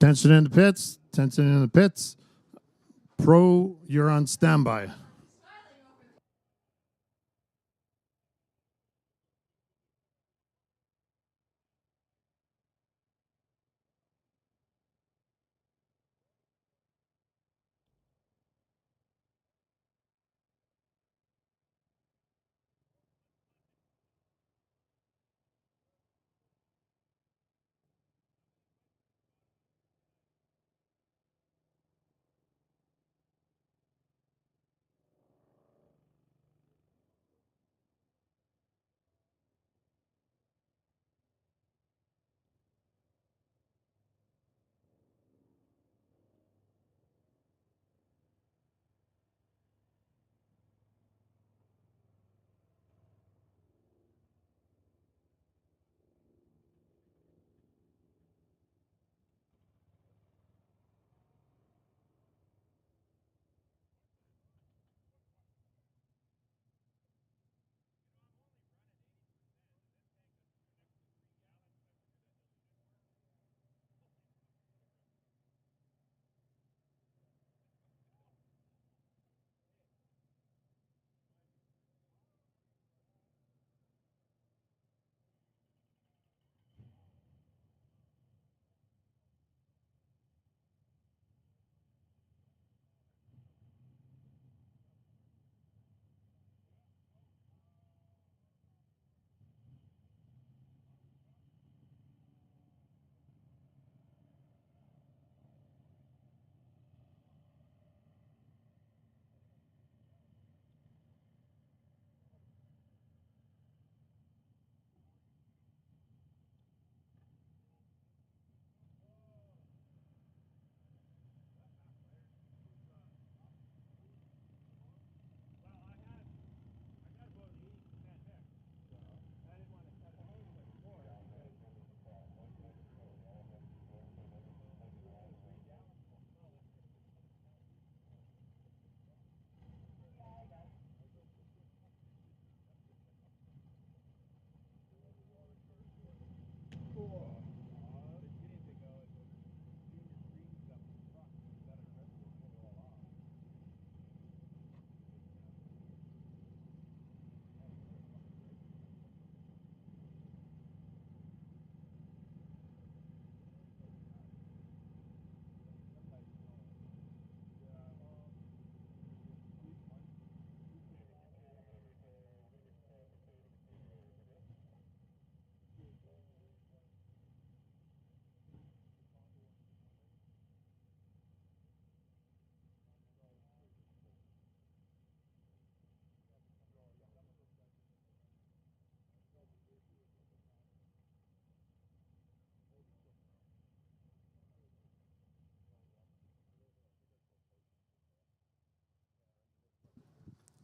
Tension in the pits. Tension in the pits. Pro, you're on standby.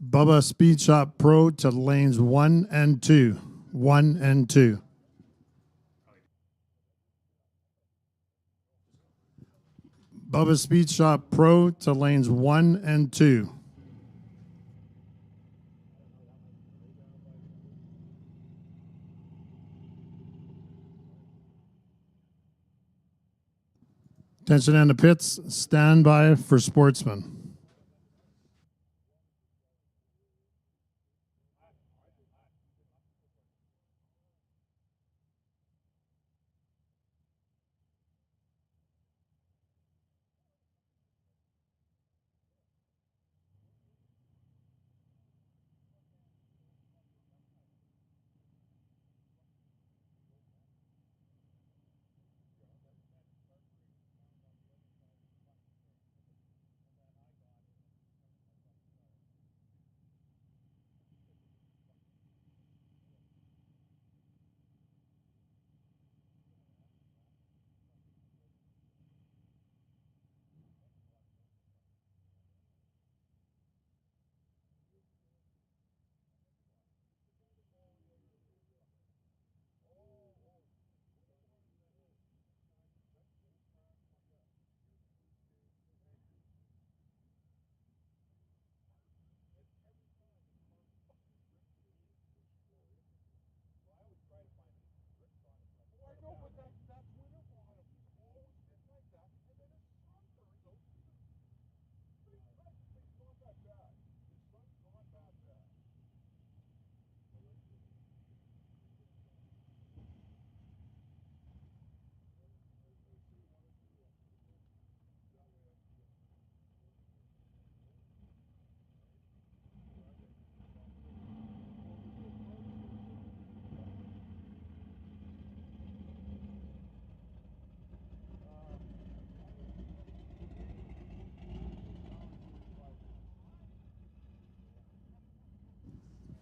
Bubba Speed Shop Pro to lanes 1 and 2. 1 and 2. Bubba Speed Shop Pro to lanes 1 and 2. Attention in the pits. Stand by for Sportsman.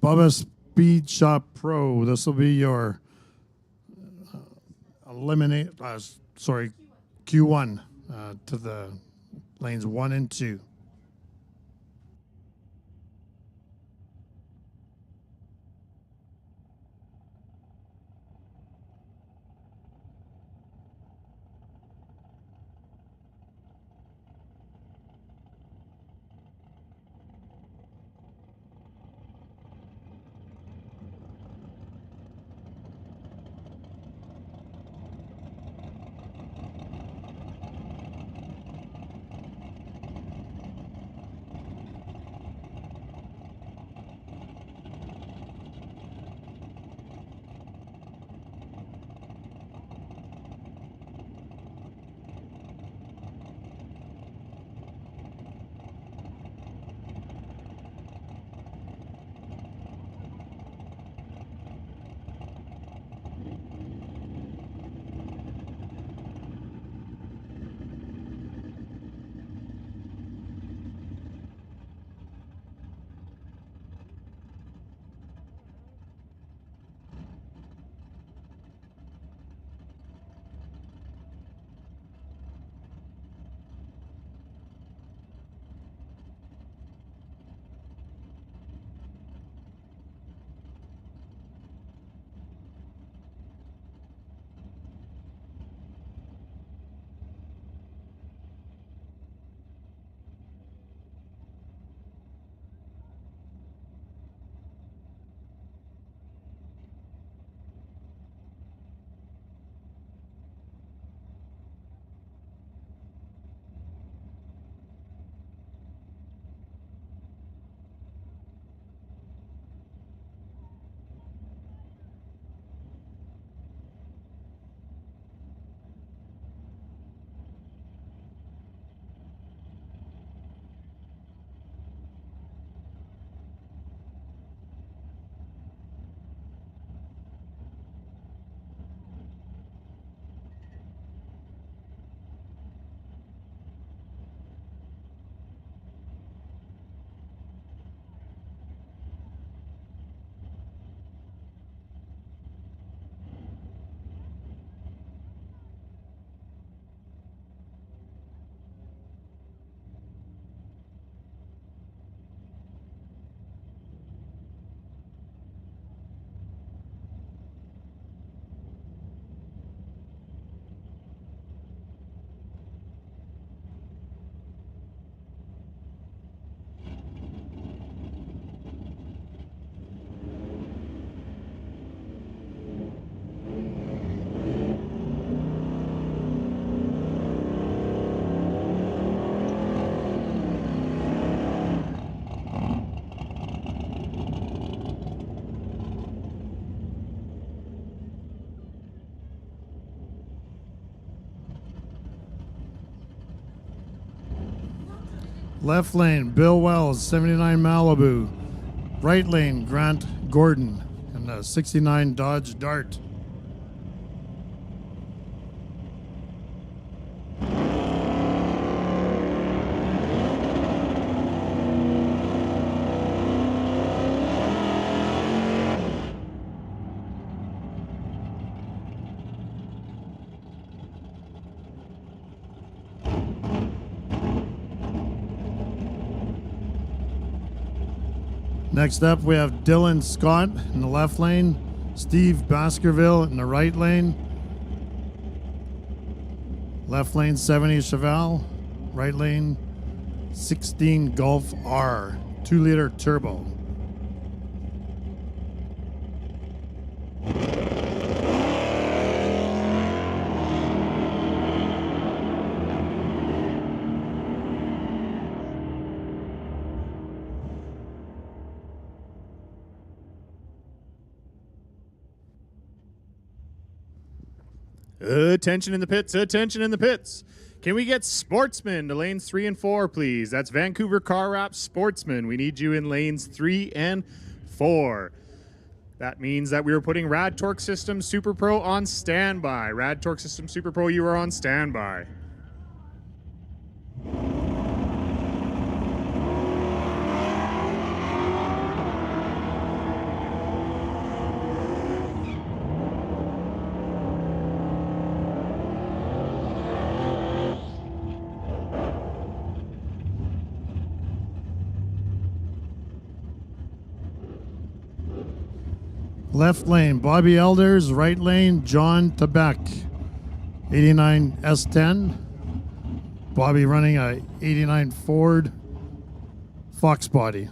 Bubba Speed Shop Pro. This will be your Q1 to the lanes 1 and 2. Left lane, Bill Wells, 79 Malibu. Right lane, Grant Gordon, and the 69 Dodge Dart. Next up, we have Dylan Scott in the left lane, Steve Baskerville in the right lane. Left lane, 70 Cheval. Right lane, 16 Golf R, 2-liter turbo. Attention in the pits, attention in the pits. Can we get Sportsman to lanes 3 and 4, please? That's Vancouver Car Wrap Sportsman. We need you in lanes 3 and 4. That means that we are putting Rad Torque System Super Pro on standby. Rad Torque System Super Pro, you are on standby. Left lane, Bobby Elders. Right lane, John Tebek. 89 S10. Bobby running a 89 Ford Fox body.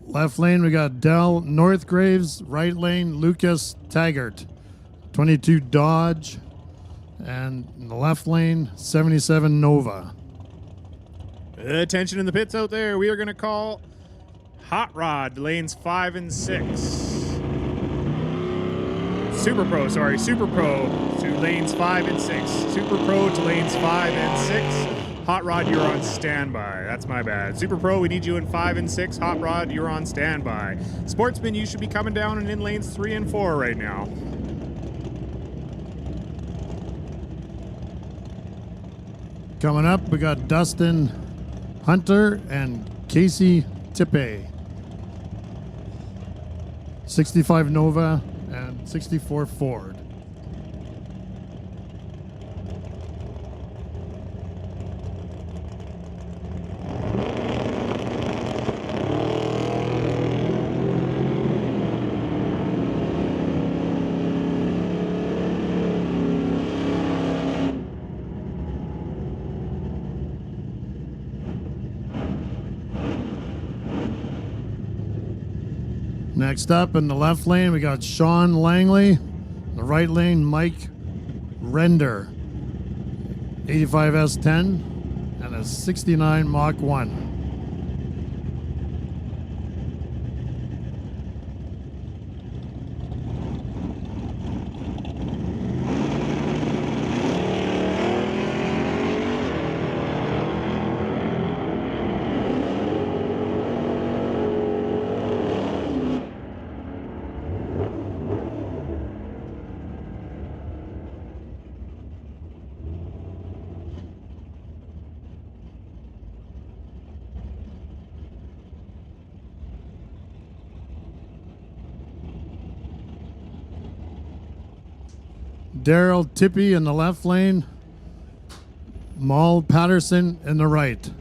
Left lane, we got Dell Northgraves. Right lane, Lucas Taggart. 22 Dodge. And in the left lane, 77 Nova. Attention in the pits out there. We are going to call Hot Rod, lanes 5 and 6. Super Pro to lanes 5 and 6. Super Pro to lanes 5 and 6. Hot Rod, you're on standby. That's my bad. Super Pro, we need you in 5 and 6. Hot Rod, you're on standby. Sportsman, you should be coming down and in lanes 3 and 4 right now. Coming up, we got Dustin Hunter and Casey Tippe. 65 Nova and 64 Ford. Next up in the left lane, we got Sean Langley. The right lane, Mike Render. 85 S10 and a 69 Mach 1. Daryl Tippy in the left lane, Maul Patterson in the right.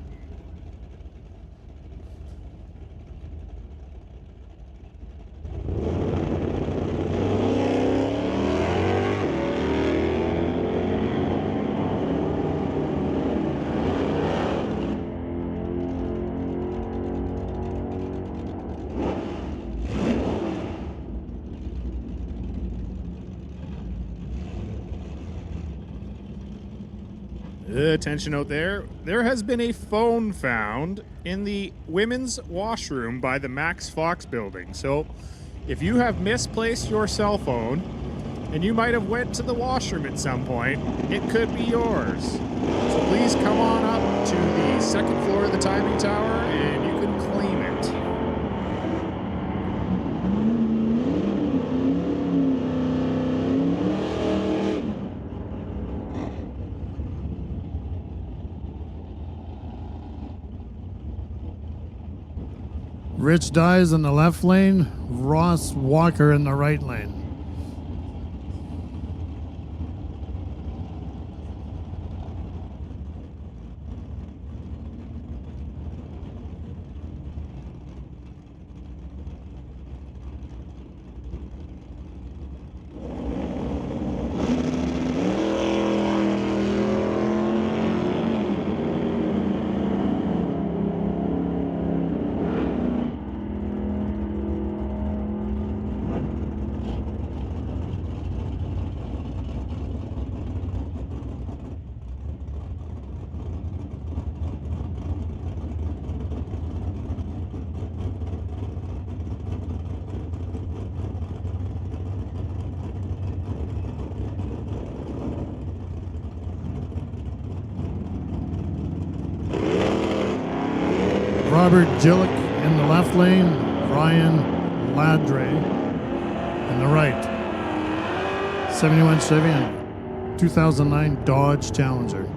Attention out there. There has been a phone found in the women's washroom by the Max Fox building. So if you have misplaced your cell phone and you might have went to the washroom at some point, it could be yours. So please come on up to the second floor of the timing tower and you can claim it. Rich Dyes in the left lane, Ross Walker in the right lane. Robert Gillick in the left lane, Ryan Ladre in the right. 71 Chevy and 2009 Dodge Challenger.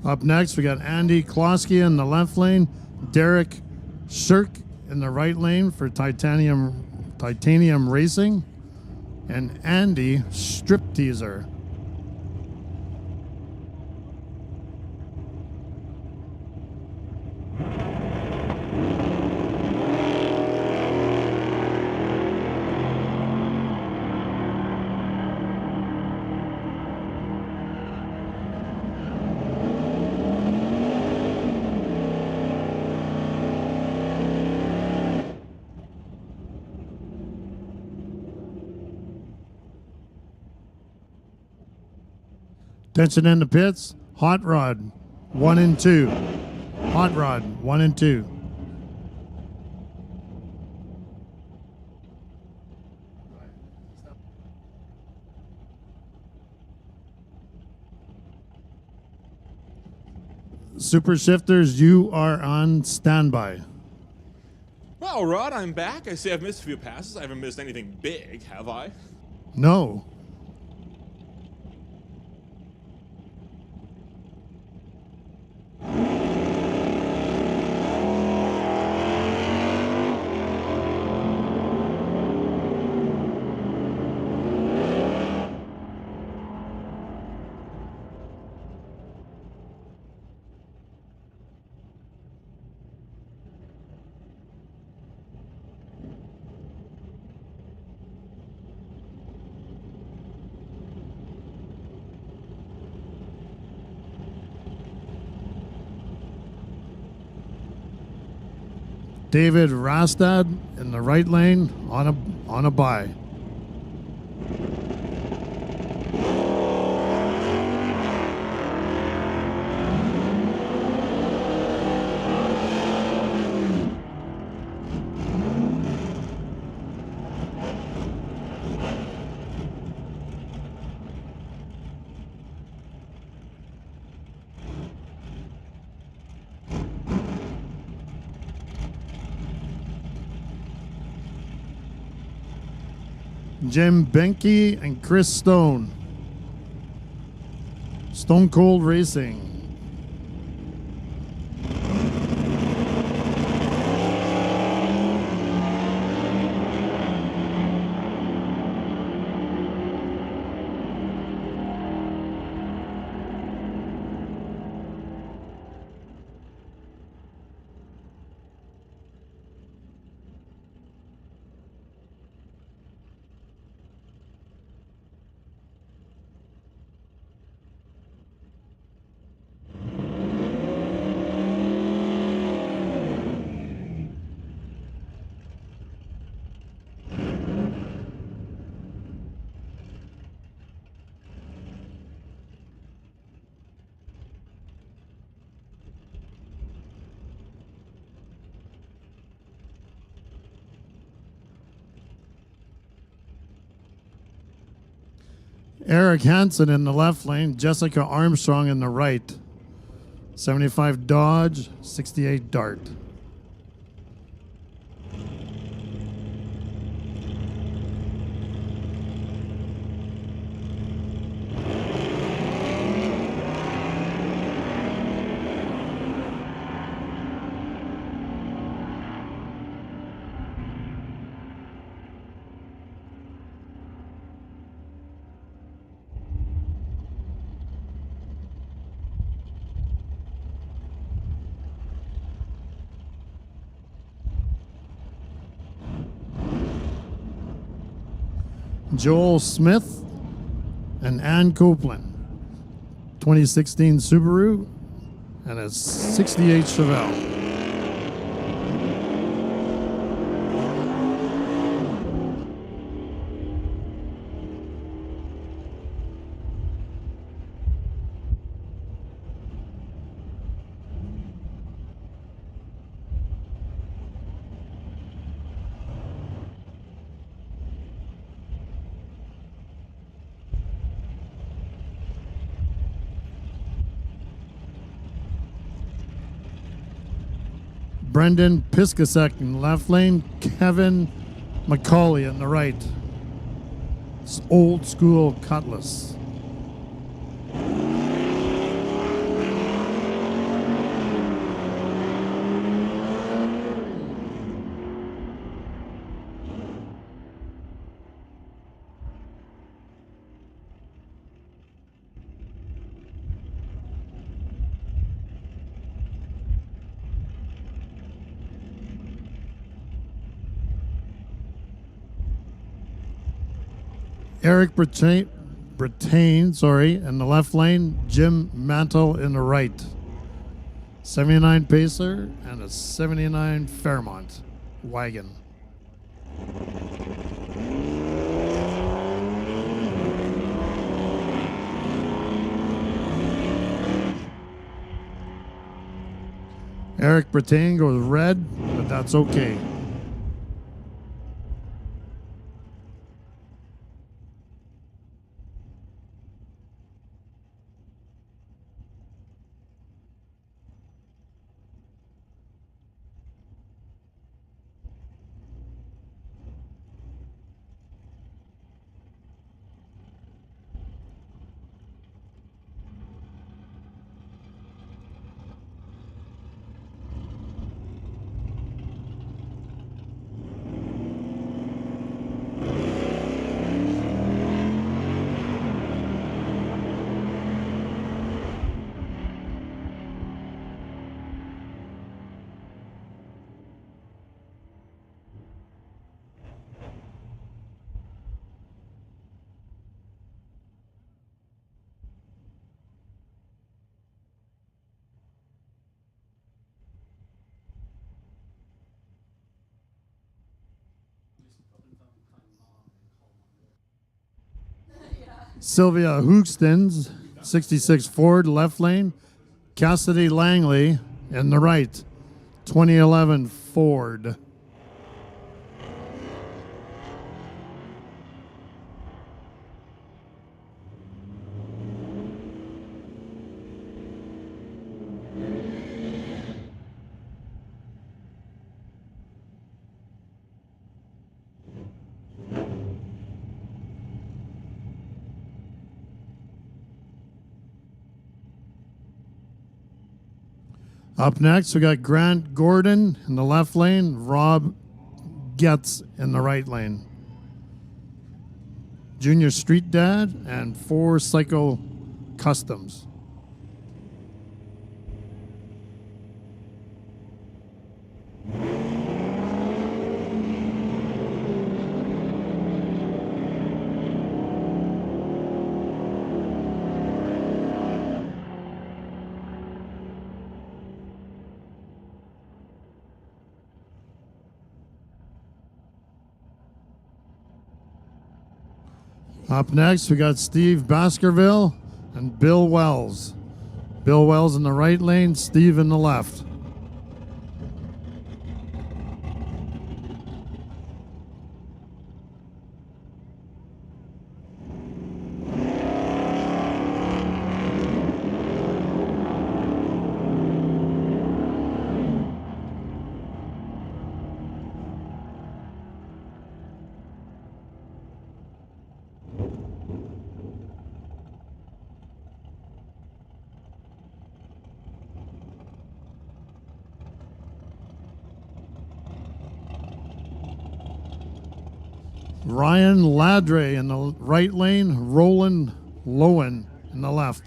Up next, we got Andy Klosky in the left lane, Derek Shirk in the right lane for Titanium Racing, and Andy Stripteaser. Attention in the pits. Hot Rod, 1 and 2. Hot Rod, 1 and 2. Super Shifters, you are on standby. Well, Rod, I'm back. I see I've missed a few passes. I haven't missed anything big, have I? No. David Rastad in the right lane on a bye. Jim Benke and Chris Stone. Stone Cold Racing. Eric Hansen in the left lane, Jessica Armstrong in the right. 75 Dodge, 68 Dart. Joel Smith and Ann Copeland. 2016 Subaru and a 68 Chevelle. Brendan Piskasek in the left lane, Kevin McCauley in the right. It's old school Cutlass. Eric Brattain, in the left lane, Jim Mantle in the right. 79 Pacer and a 79 Fairmont wagon. Eric Brattain goes red, but that's okay. Sylvia Hoogstens, 66 Ford, left lane. Cassidy Langley in the right, 2011 Ford. Up next, we got Grant Gordon in the left lane, Rob Getz in the right lane. Junior Street Dad and 4 Cycle Customs. Up next, we got Steve Baskerville and Bill Wells. Bill Wells in the right lane, Steve in the left. Ryan Ladre in the right lane, Roland Lowen in the left.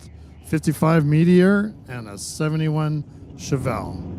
55 Meteor and a 71 Chevelle.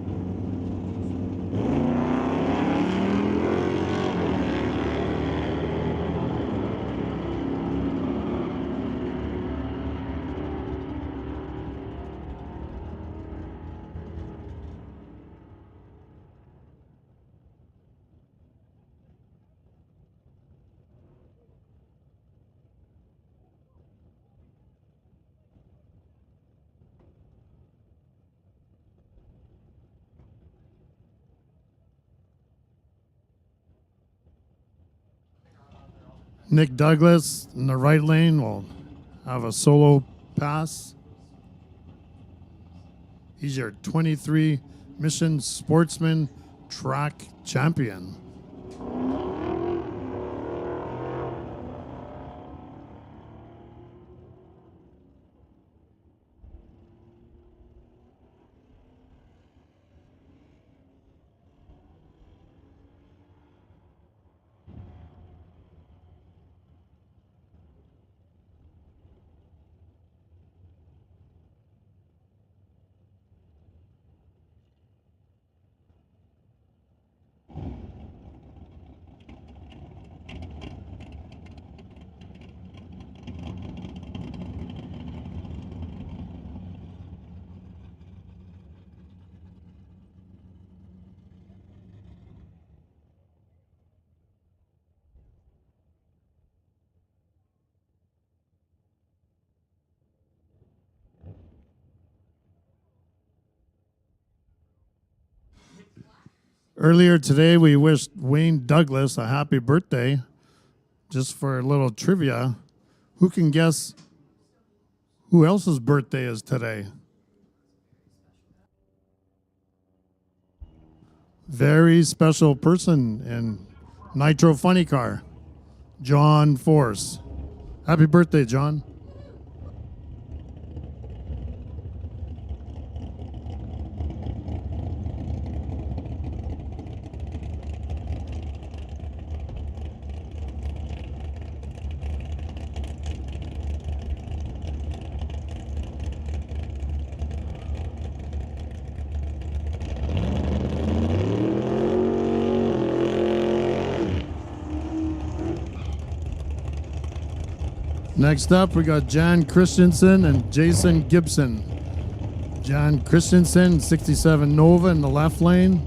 Nick Douglas in the right lane will have a solo pass. He's your 23 Mission Sportsman track champion. Earlier today, we wished Wayne Douglas a happy birthday. Just for a little trivia, who can guess who else's birthday is today? Very special person in Nitro Funny Car, John Force. Happy birthday, John. Next up, we got Jan Christensen and Jason Gibson. Jan Christensen, 67 Nova in the left lane,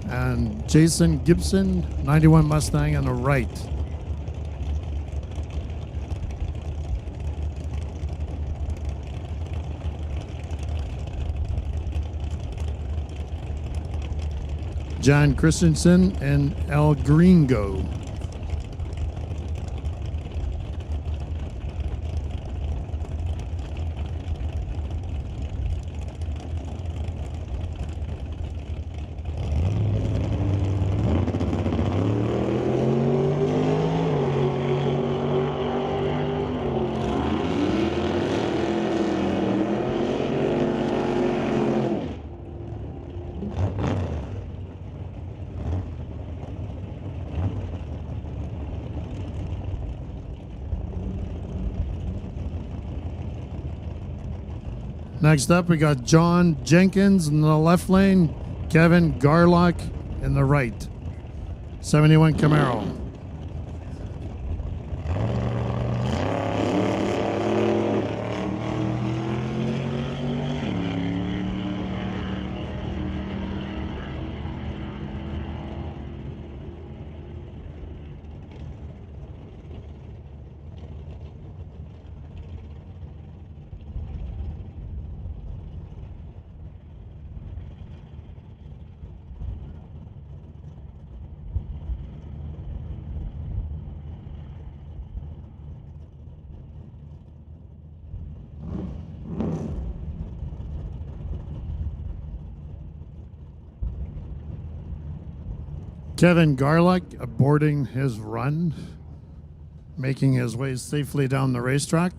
and Jason Gibson, 91 Mustang on the right. Jan Christensen and El Gringo. Next up, we got John Jenkins in the left lane, Kevin Garlock in the right. 71 Camaro. Kevin Garlock aborting his run, making his way safely down the racetrack.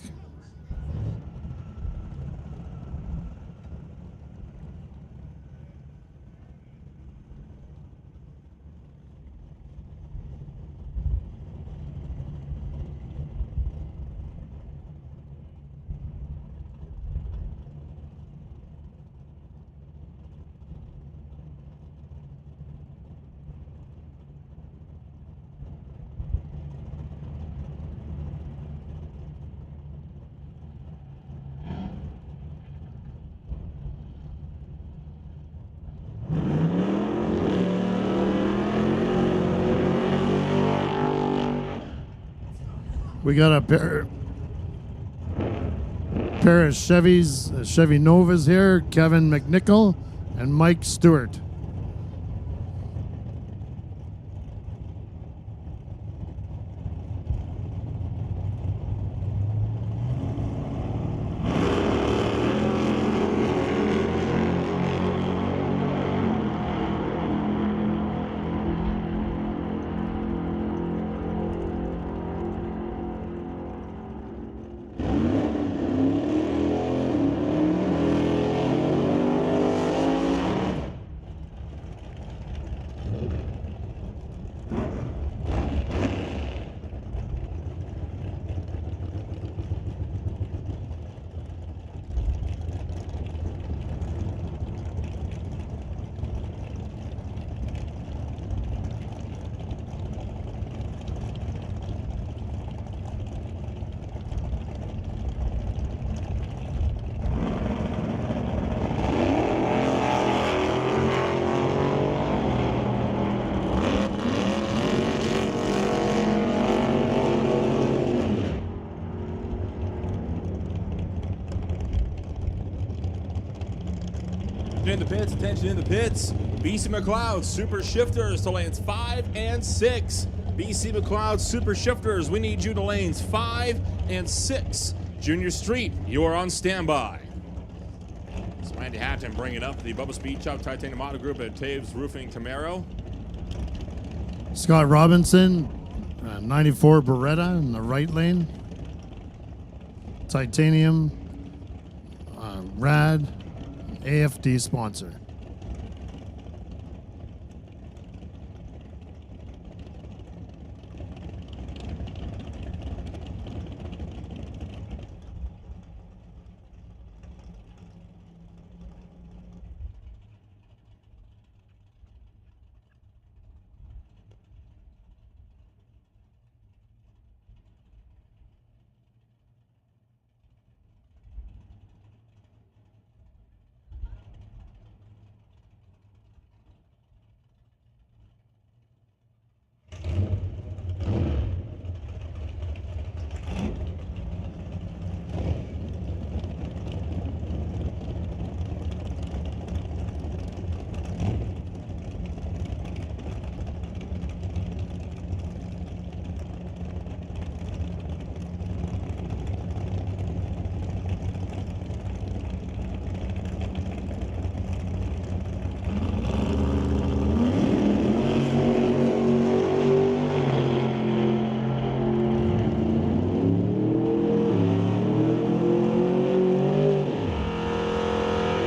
We got a pair of Chevys, Chevy Novas here, Kevin McNichol and Mike Stewart. Attention in the pits, attention in the pits. BC McLeod Super Shifters to lanes 5 and 6. BC McLeod Super Shifters, we need you to lanes 5 and 6. Junior Street, you are on standby. It's Randy Hatton bringing up the Bubba Speed Chop Titanium Auto Group at Taves Roofing Camaro. Scott Robinson, 94 Beretta in the right lane. Titanium, Rad, AFD sponsor.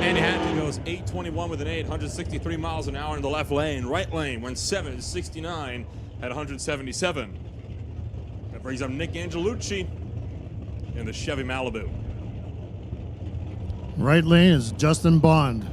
Randy Hatton goes 821 with an 163 miles an hour in the left lane. Right lane went 769 at 177. That brings up Nick Angelucci in the Chevy Malibu. Right lane is Justin Bond.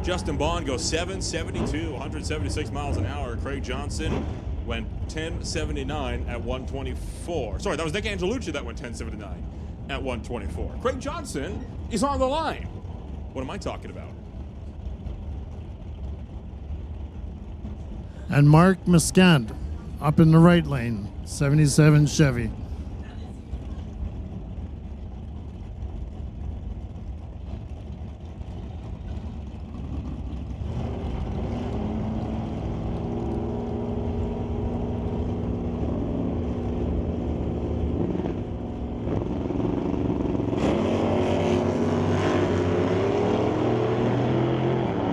Justin Bond goes 772, 176 miles an hour. Craig Johnson went 1079 at 124. Sorry, that was Nick Angelucci that went 1079 at 124. Craig Johnson is on the line. What am I talking about? And Mark Muscant up in the right lane, 77 Chevy.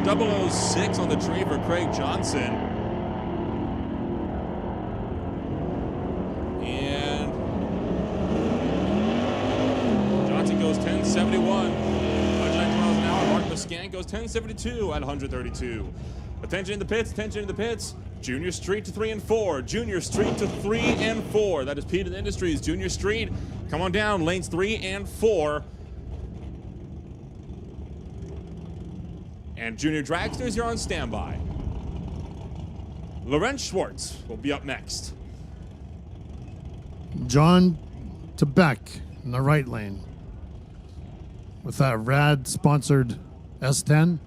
.006 on the tree for Craig Johnson. And Johnson goes 1071, 190 miles an hour. Mark Muscant goes 1072 at 132. Attention in the pits, attention in the pits. Junior Street to 3 and 4. Junior Street to 3 and 4. That is Pete Industries. Junior Street, come on down, lanes 3 and 4. And Junior Dragsters, you're on standby. Lorenz Schwartz will be up next. John Tebeck in the right lane with that Rad sponsored S10.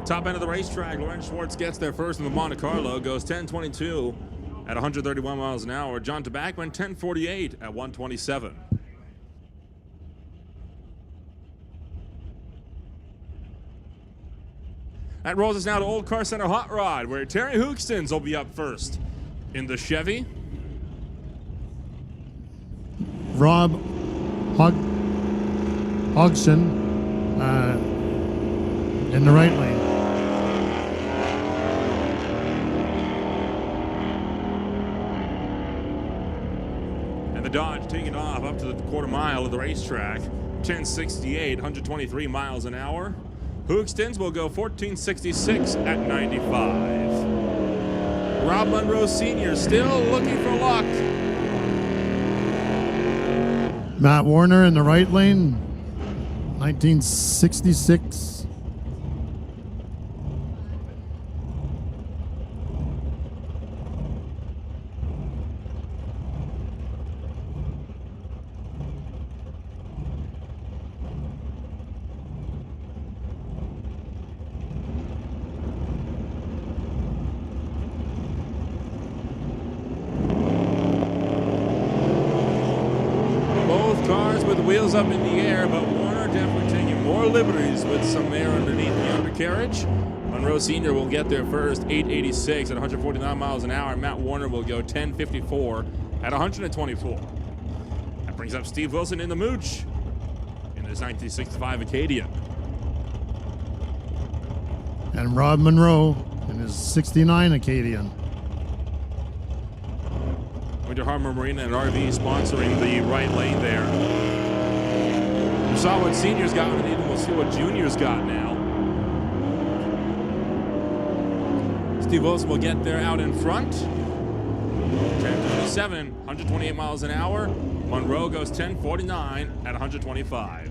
Top end of the racetrack, Lorenz Schwartz gets there first in the Monte Carlo, goes 1022 at 131 miles an hour. John Tebeck went 1048 at 127. That rolls us now to Old Car Center Hot Rod, where Terry Hookstons will be up first in the Chevy. Rob Hodgson in the right lane. The Dodge taking off up to the quarter mile of the racetrack. 10:68, 123 miles an hour. Hoogstens will go 14:66 at 95. Rob Monroe Sr. still looking for luck. Matt Warner in the right lane, 1966. Cars with wheels up in the air, but Warner definitely taking more liberties with some air underneath the undercarriage. Monroe Sr. will get there first, 886 at 149 miles an hour. Matt Warner will go 1054 at 124. That brings up Steve Wilson in the Mooch in his 1965 Acadia. And Rob Monroe in his 69 Acadian. Winter Harbor Marina and RV sponsoring the right lane there. We saw what seniors got, and even we'll see what juniors got now. Steve Wilson will get there out in front. 10:27, 128 miles an hour. Monroe goes 10:49 at 125.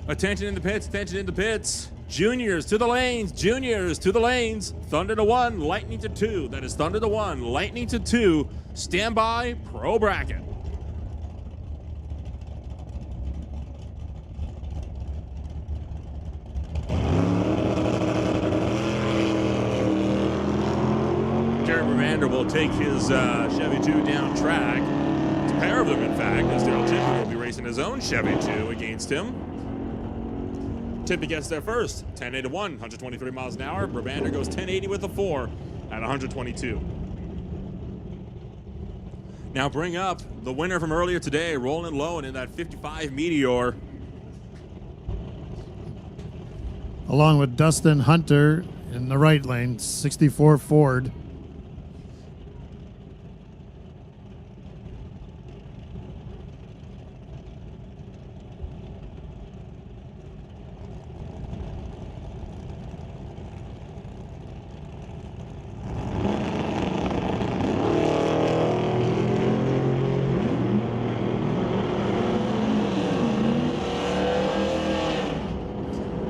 Attention in the pits, attention in the pits. Juniors to the lanes, juniors to the lanes. Thunder to 1, Lightning to 2. That is Thunder to 1, Lightning to 2. Stand by, pro bracket. Jared Remander will take his Chevy 2 down track. It's a pair of them, in fact, as Daryl Tippy will be racing his own Chevy 2 against him. Tippy gets there first, 1081, 123 miles an hour. Brabander goes 1080 with a 4 at 122. Now bring up the winner from earlier today, Roland Lowen in that 55 Meteor. Along with Dustin Hunter in the right lane, 64 Ford.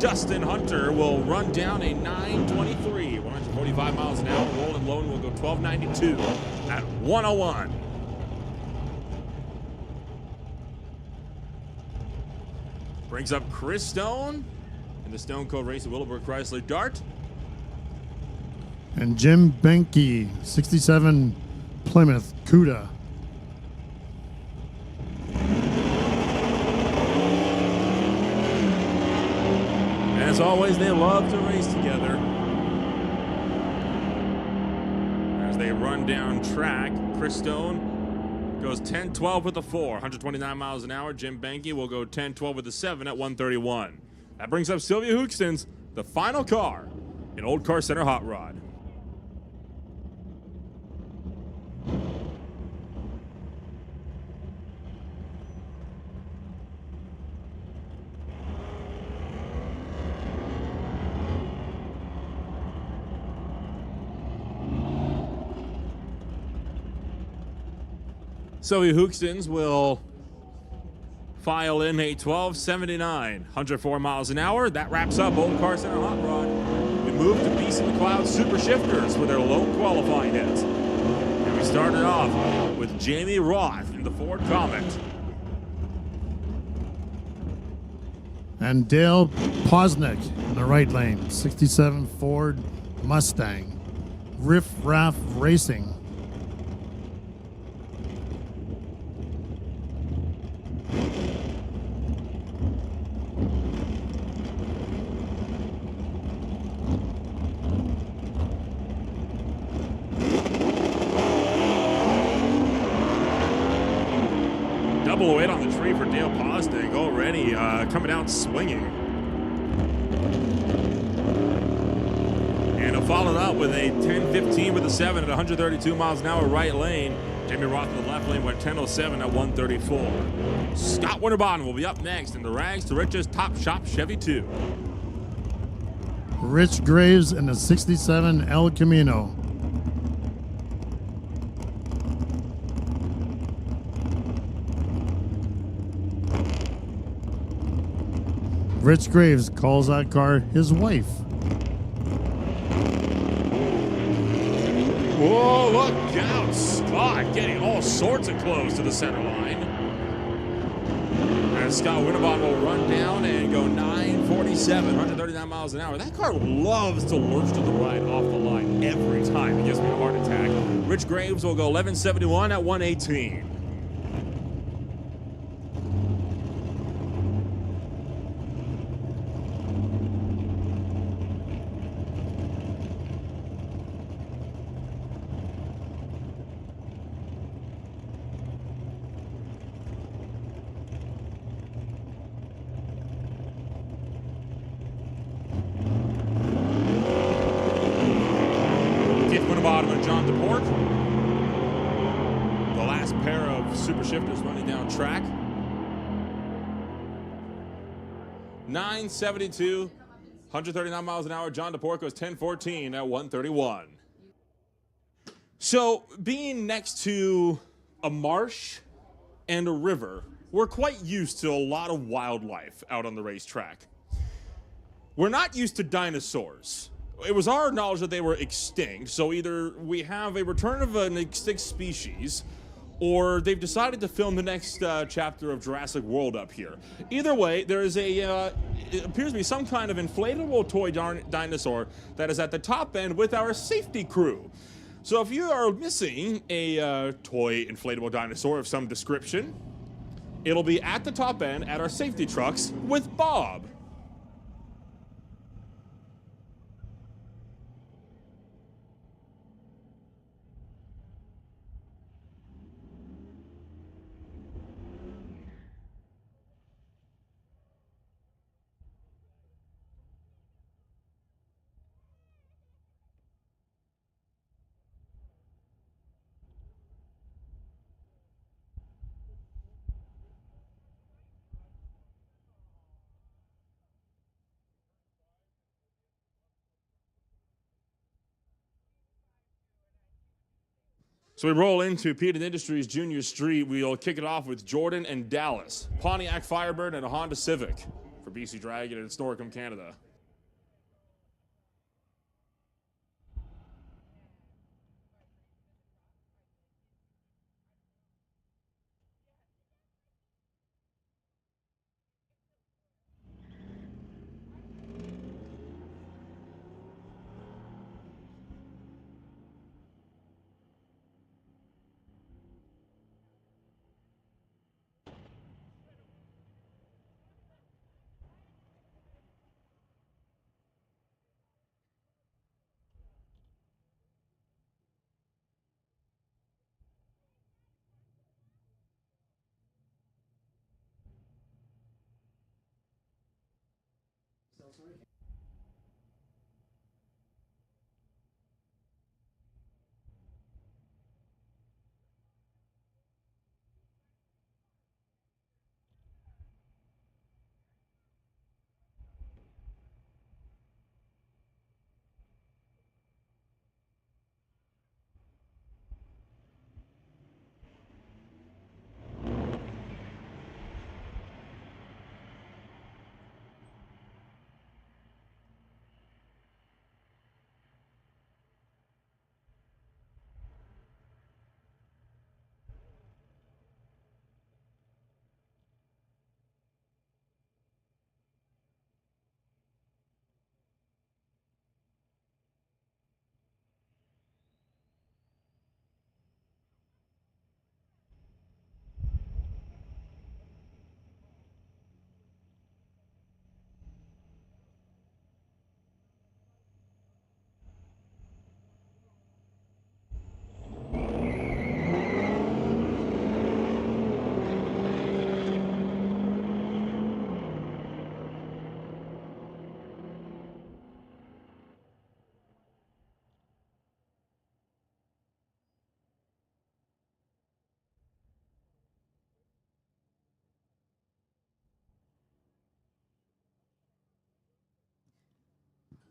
Dustin Hunter will run down a 923, 145 miles an hour. Roland Lowen will go 1292 at 101. Brings up Chris Stone in the Stone Cold Racing Willowbrook Chrysler Dart. And Jim Benke, 67 Plymouth Cuda. As always, they love to race together. As they run down track, Chris Stone goes 10-12 with a 4, 129 miles an hour. Jim Benke will go 10-12 with a 7 at 131. That brings up Sylvia Hoogstens, the final car in Old Car Center Hot Rod. Sylvia Hoogstens will file in a 1279, 104 miles an hour. That wraps up Old Car Center Hot Rod. We move to BC McLeod Super Shifters for their lone qualifying hits. And we started off with Jamie Roth in the Ford Comet. And Dale Posnick in the right lane, 67 Ford Mustang. Riff Raff Racing. Double weight on the tree for Dale Posnick, already coming out swinging. And he'll follow it up with a 10-15 with a 7 at 132 miles an hour right lane. Jamie Roth in the left lane went 10-07 at 134. Scott Winterbottom will be up next in the Rags to Riches Top Shop Chevy 2. Rich Graves in the 67 El Camino. Rich Graves calls that car his wife. Whoa, look out. Scott getting all sorts of close to the center line. And Scott Winterbottom will run down and go 9:47, 139 miles an hour. That car loves to lurch to the right off the line every time. It gives me a heart attack. Rich Graves will go 11:71 at 118. Bottom of John DePort. The last pair of super shifters running down track. 9:72, 139 miles an hour. John DePort goes 10:14 at 131. So being next to a marsh and a river, we're quite used to a lot of wildlife out on the racetrack. We're not used to dinosaurs. It was our knowledge that they were extinct, so either we have a return of an extinct species, or they've decided to film the next chapter of Jurassic World up here. Either way, there is it appears to be some kind of inflatable toy dinosaur that is at the top end with our safety crew. So if you are missing a toy inflatable dinosaur of some description, it'll be at the top end at our safety trucks with Bob. So we roll into Peterson Industries Junior Street. We'll kick it off with Jordan and Dallas. Pontiac Firebird and a Honda Civic for BC Dragon and Storcom, Canada.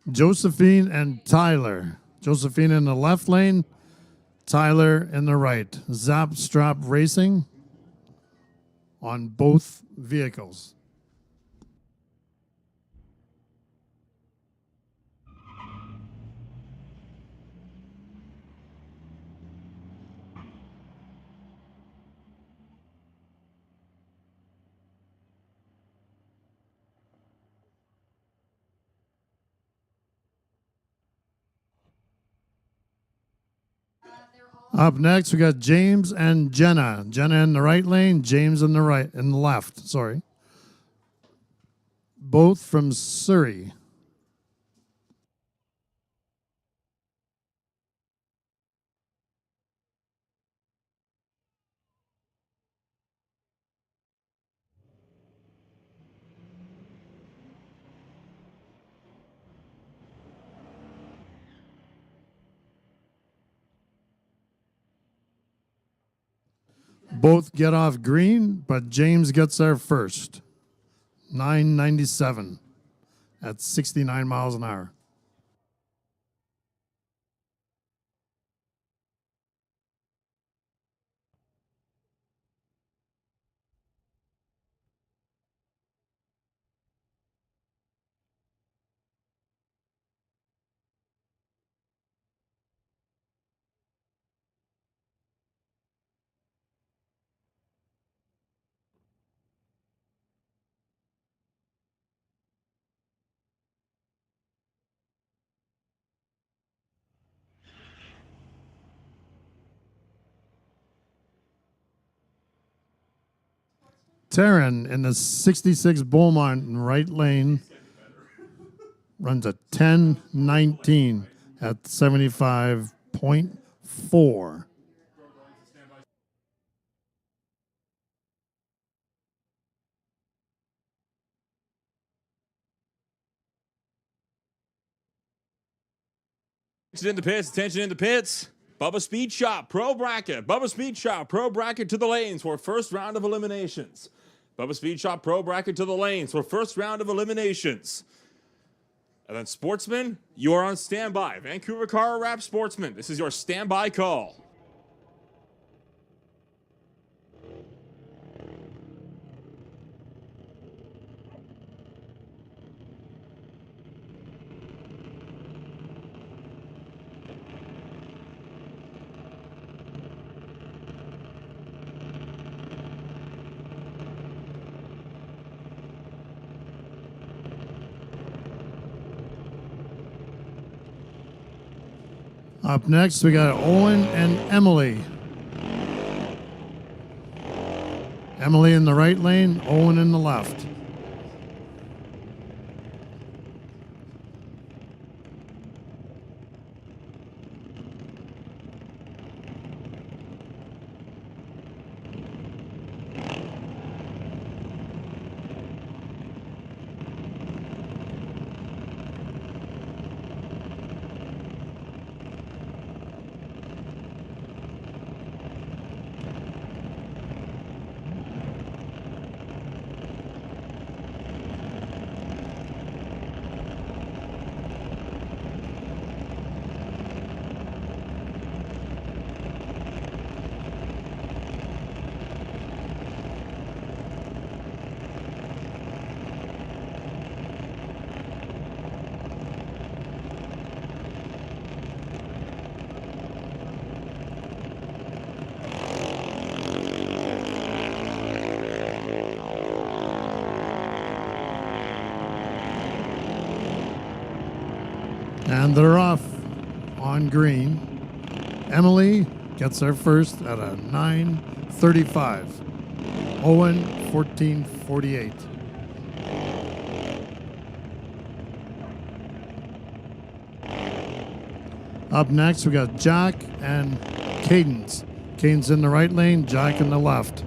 Josephine and Tyler. Josephine in the left lane, Tyler in the right. Zap strap racing on both vehicles. Up next, we got James and Jenna. Jenna in the right lane, James in the left. Sorry. Both from Surrey. Both get off green, but James gets there first. 997 at 69 miles an hour. Taryn in the 66 Beaumont in right lane runs a 10:19 at 75.4. Attention in the pits, attention in the pits. Bubba Speed Shop Pro Bracket. Bubba Speed Shop Pro Bracket to the lanes for first round of eliminations. Bubba Speed Shop Pro Bracket to the lanes for first round of eliminations. And then Sportsman, you are on standby. Vancouver Car Wrap Sportsman, this is your standby call. Up next, we got Owen and Emily. Emily in the right lane, Owen in the left. And they're off on green. Emily gets there first at a 9:35. Owen 14:48. Up next, we got Jack and Cadence. Cadence in the right lane, Jack in the left.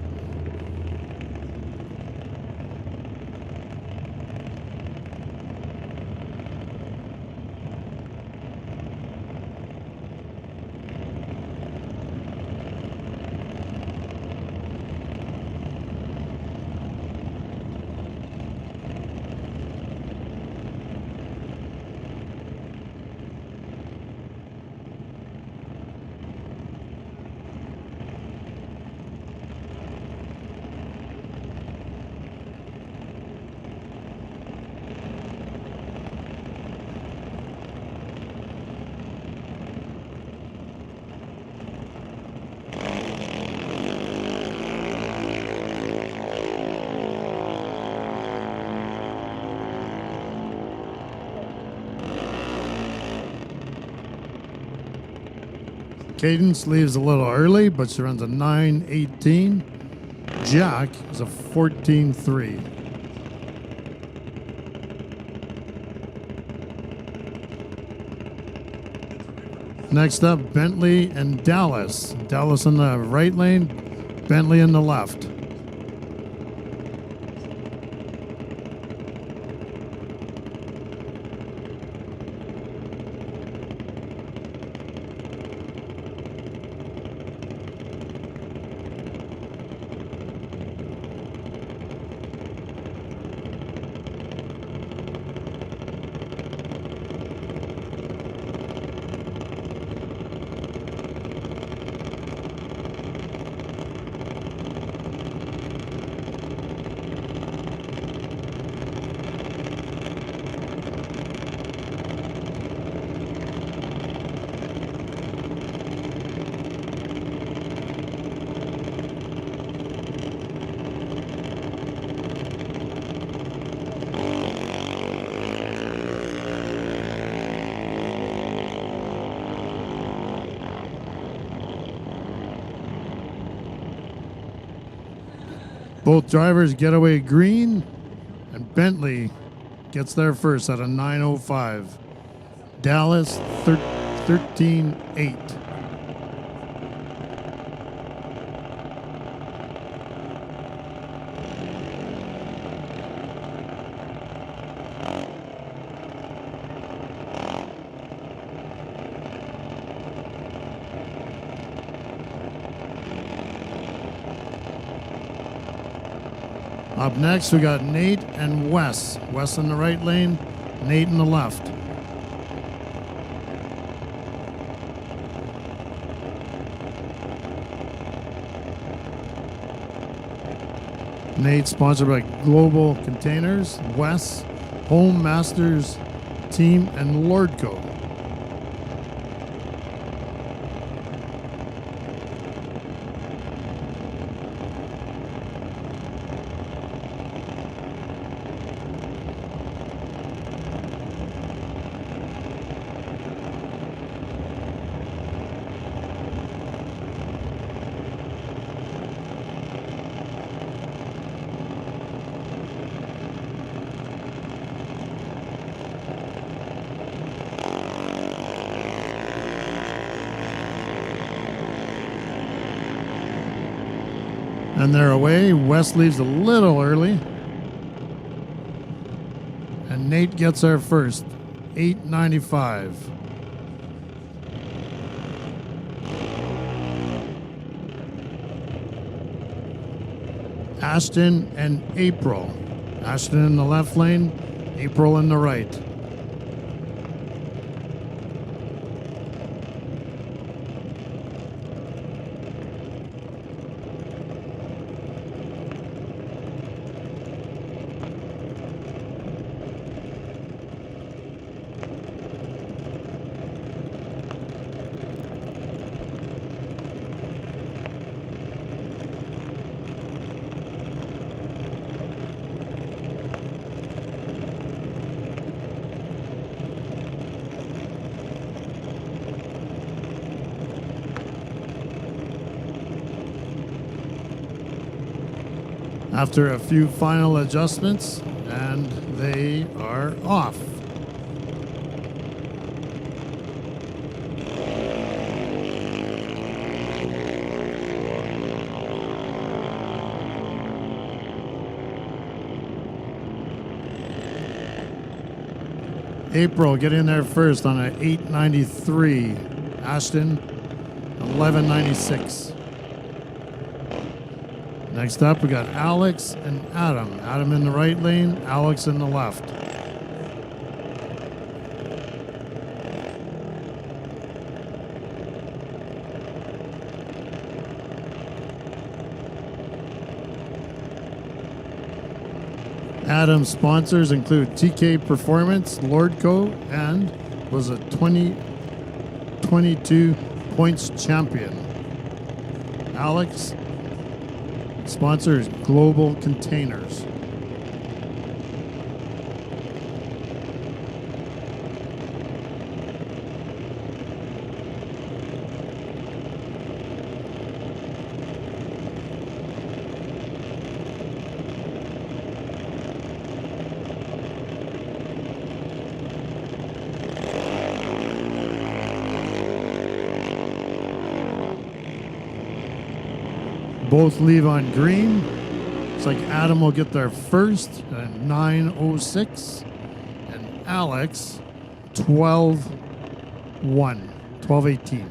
Cadence leaves a little early, but she runs a 9:18. Jack is a 14:3. Next up, Bentley and Dallas. Dallas in the right lane, Bentley in the left. Both drivers get away green, and Bentley gets there first at a 9:05. Dallas 13:8. Up next, we got Nate and Wes. Wes in the right lane, Nate in the left. Nate sponsored by Global Containers, Wes, Home Masters Team, and Lordco. And they're away. Wes leaves a little early. And Nate gets there first, 8:95. Ashton and April. Ashton in the left lane, April in the right. After a few final adjustments, and they are off. April getting there first on an 8:93. Ashton, 11:96. Next up, we got Alex and Adam. Adam in the right lane, Alex in the left. Adam's sponsors include TK Performance, Lordco, and was a 2022 points champion. Alex sponsors Global Containers. Both leave on green. Looks like Adam will get there first at 9:06, and Alex 12:1, 12:18.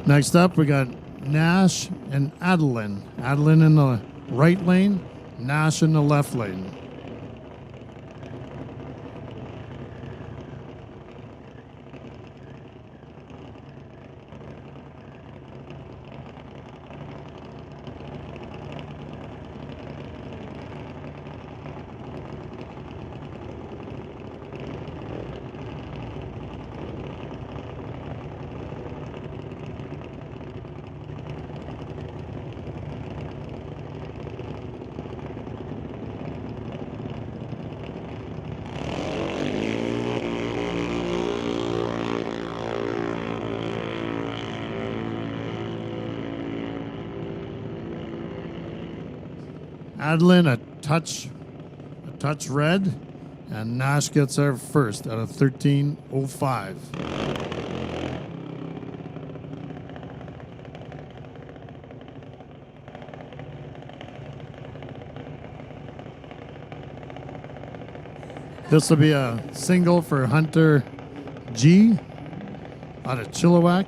Next up, we got Nash and Adeline. Adeline in the right lane, Nash in the left lane. Adeline a touch red, and Nash gets there first at a 13:05. This will be a single for Hunter G out of Chilliwack.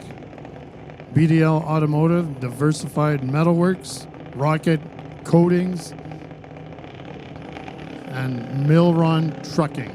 BDL Automotive, Diversified Metalworks, Rocket Coatings, and Milron Trucking.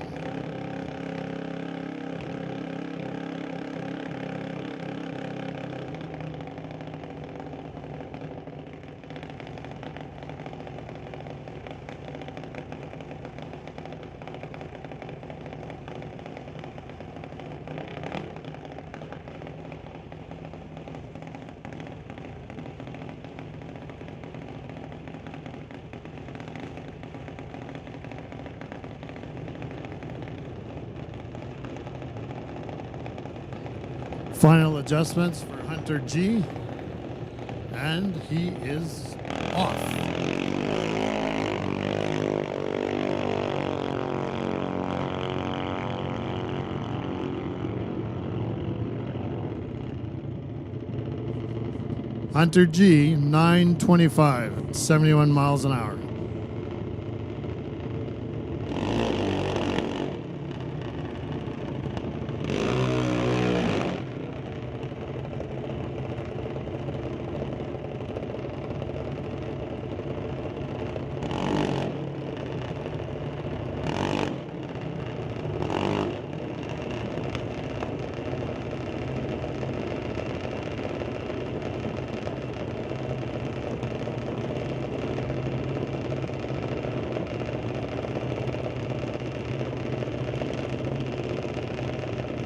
Final adjustments for Hunter G, and he is off. Hunter G, 9:25, 71 miles an hour.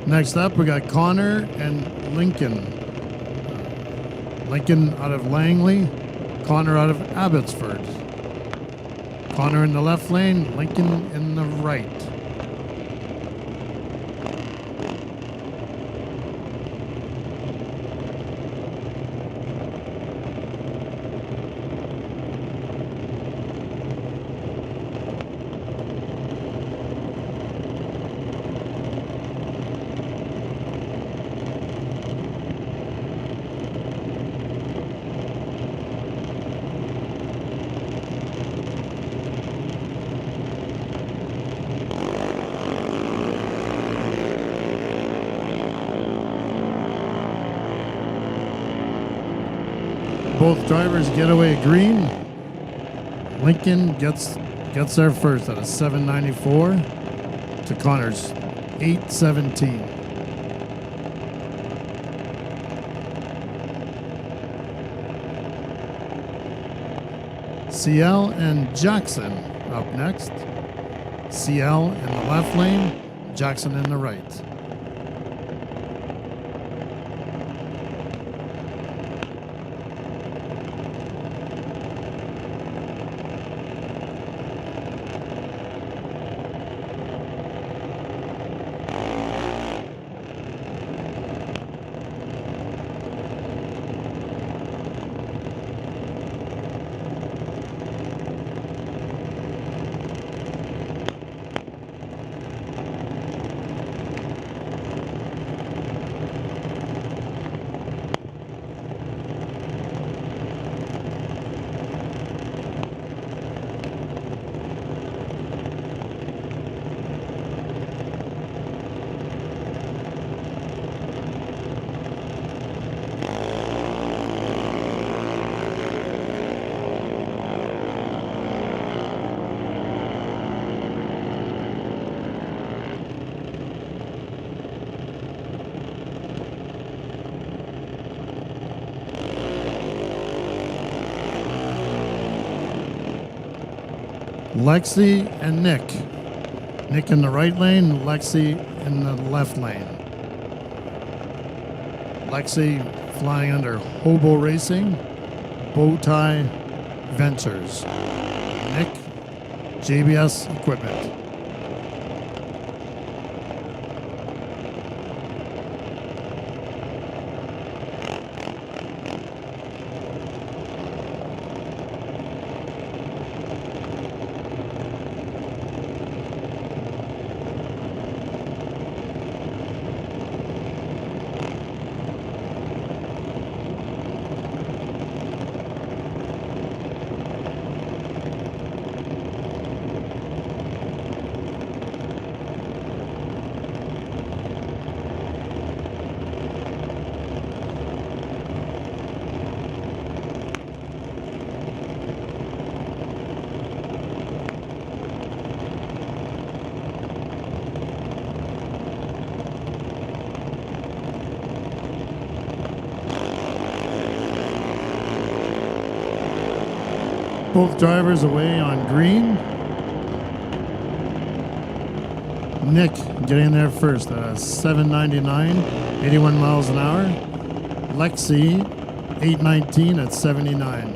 Next up, we got Connor and Lincoln. Lincoln out of Langley, Connor out of Abbotsford. Connor in the left lane, Lincoln in the right. Both drivers get away green. Lincoln gets there first at a 7:94 to Connor's 8:17. CL and Jackson up next. CL in the left lane, Jackson in the right. Lexi and Nick. Nick in the right lane, Lexi in the left lane. Lexi flying under Hobo Racing, Bowtie Ventures. Nick, JBS Equipment. Both drivers away on green. Nick getting there first, 799, 81 miles an hour. Lexi, 819 at 79.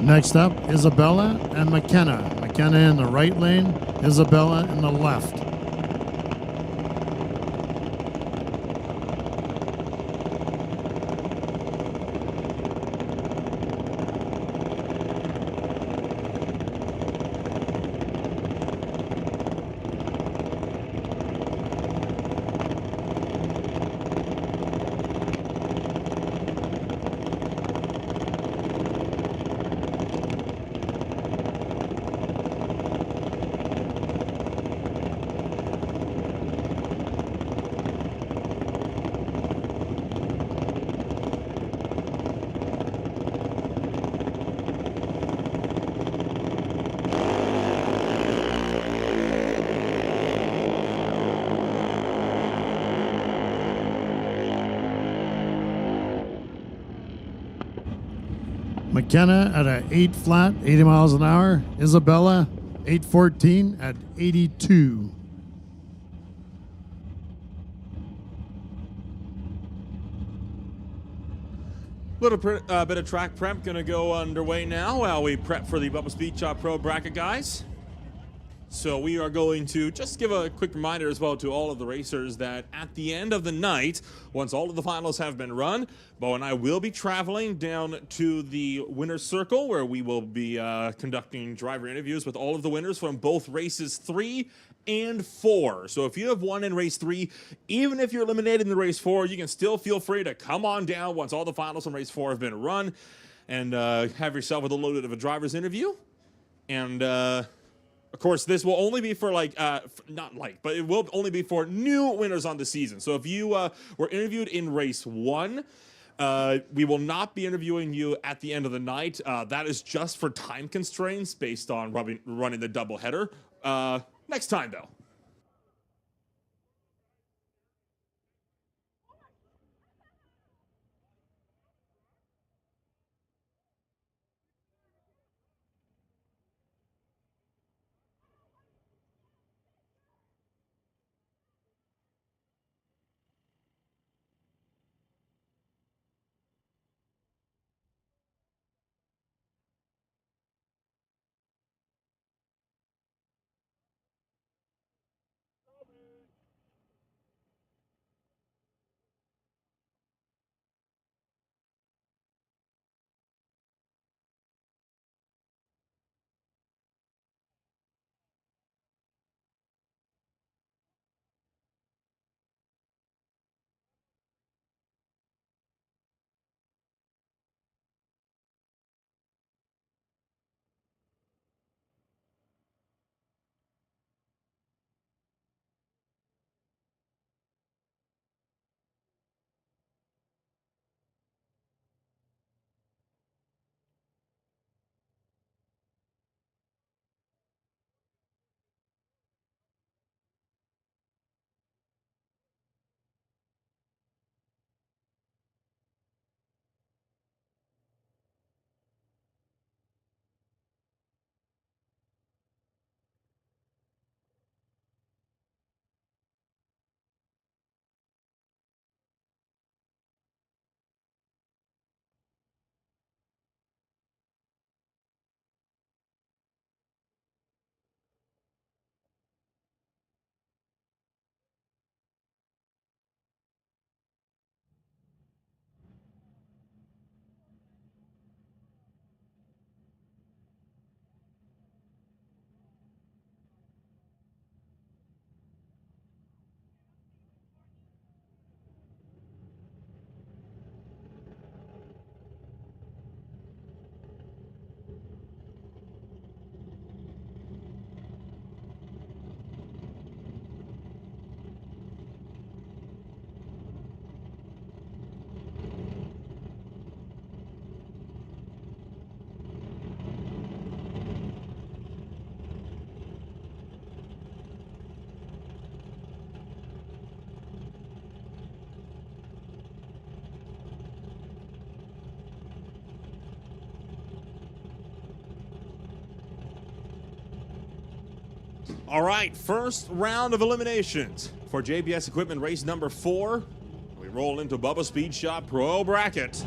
Next up, Isabella and McKenna. McKenna in the right lane, Isabella in the left. McKenna at an 8 flat, 80 miles an hour. Isabella, 814 at 82. Little bit of track prep going to go underway now while we prep for the Bubba's Beach Pro bracket, guys. So we are going to just give a quick reminder as well to all of the racers that at the end of the night, once all of the finals have been run, Bo and I will be traveling down to the winner's circle where we will be conducting driver interviews with all of the winners from both races 3 and 4. So if you have won in race 3, even if you're eliminated in the race 4, you can still feel free to come on down once all the finals from race 4 have been run and have yourself with a little bit of a driver's interview. And of course, this will only be for but it will only be for new winners on the season. So if you were interviewed in race 1, we will not be interviewing you at the end of the night. That is just for time constraints based on running the doubleheader. Next time, though. All right, first round of eliminations for JBS equipment race number 4. We roll into Bubba Speed Shop Pro Bracket.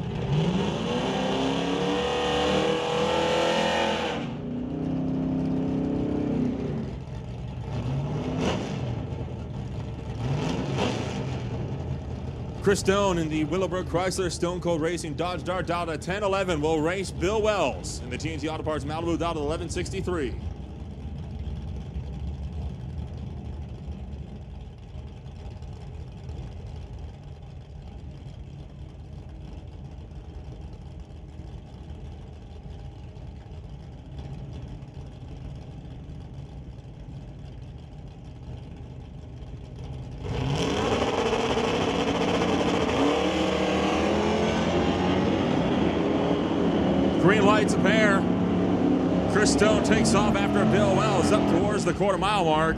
Chris Stone in the Willowbrook Chrysler Stone Cold Racing Dodge Dart Delta 1011 will race Bill Wells in the TNT Auto Parts Malibu Delta 1163. Green lights a pair. Chris Stone takes off after Bill Wells up towards the quarter-mile mark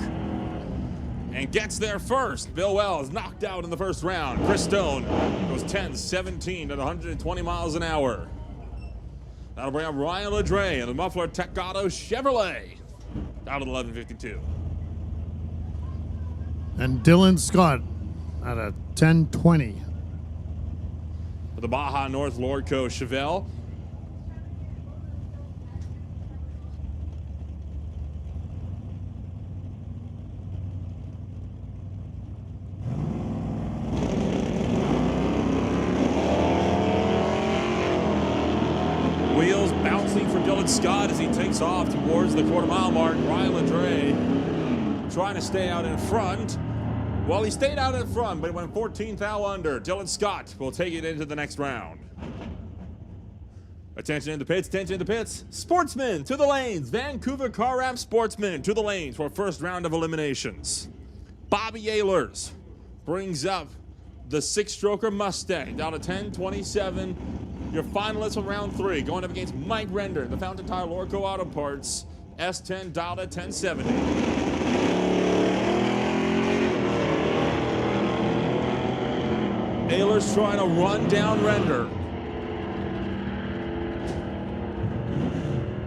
and gets there first. Bill Wells knocked out in the first round. Chris Stone goes 10-17 at 120 miles an hour. That'll bring up Ryan LeDray in the Muffler Tech Auto Chevrolet out of 1152. And Dylan Scott at a 10-20. For the Baja North Lordco Chevelle. Wheels bouncing for Dylan Scott as he takes off towards the quarter-mile mark. Ryan LeDray trying to stay out in front. Well, he stayed out in front, but he went 14th thou under. Dylan Scott will take it into the next round. Attention in the pits, attention in the pits. Sportsman to the lanes. Vancouver Car Wrap Sportsman to the lanes for first round of eliminations. Bobby Ehlers brings up the 6-stroker Mustang down to 10-27. Your finalists from round 3 going up against Mike Render, the Fountain Tire Lordco Auto Parts S10 Delta 1070. Ehlers trying to run down Render.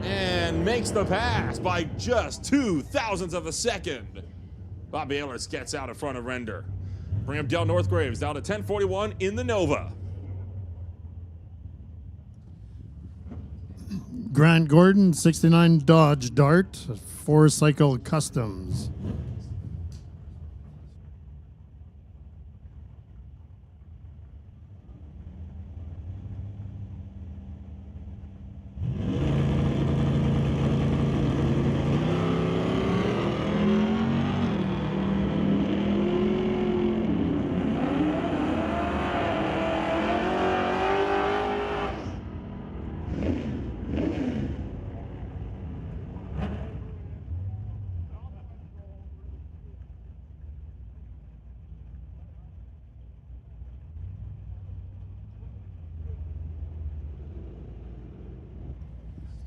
And makes the pass by just 0.02 of a second. Bobby Ehlers gets out in front of Render. Bring up Dale Northgraves down to 1041 in the Nova. Grant Gordon, 69 Dodge Dart, 4-cycle customs.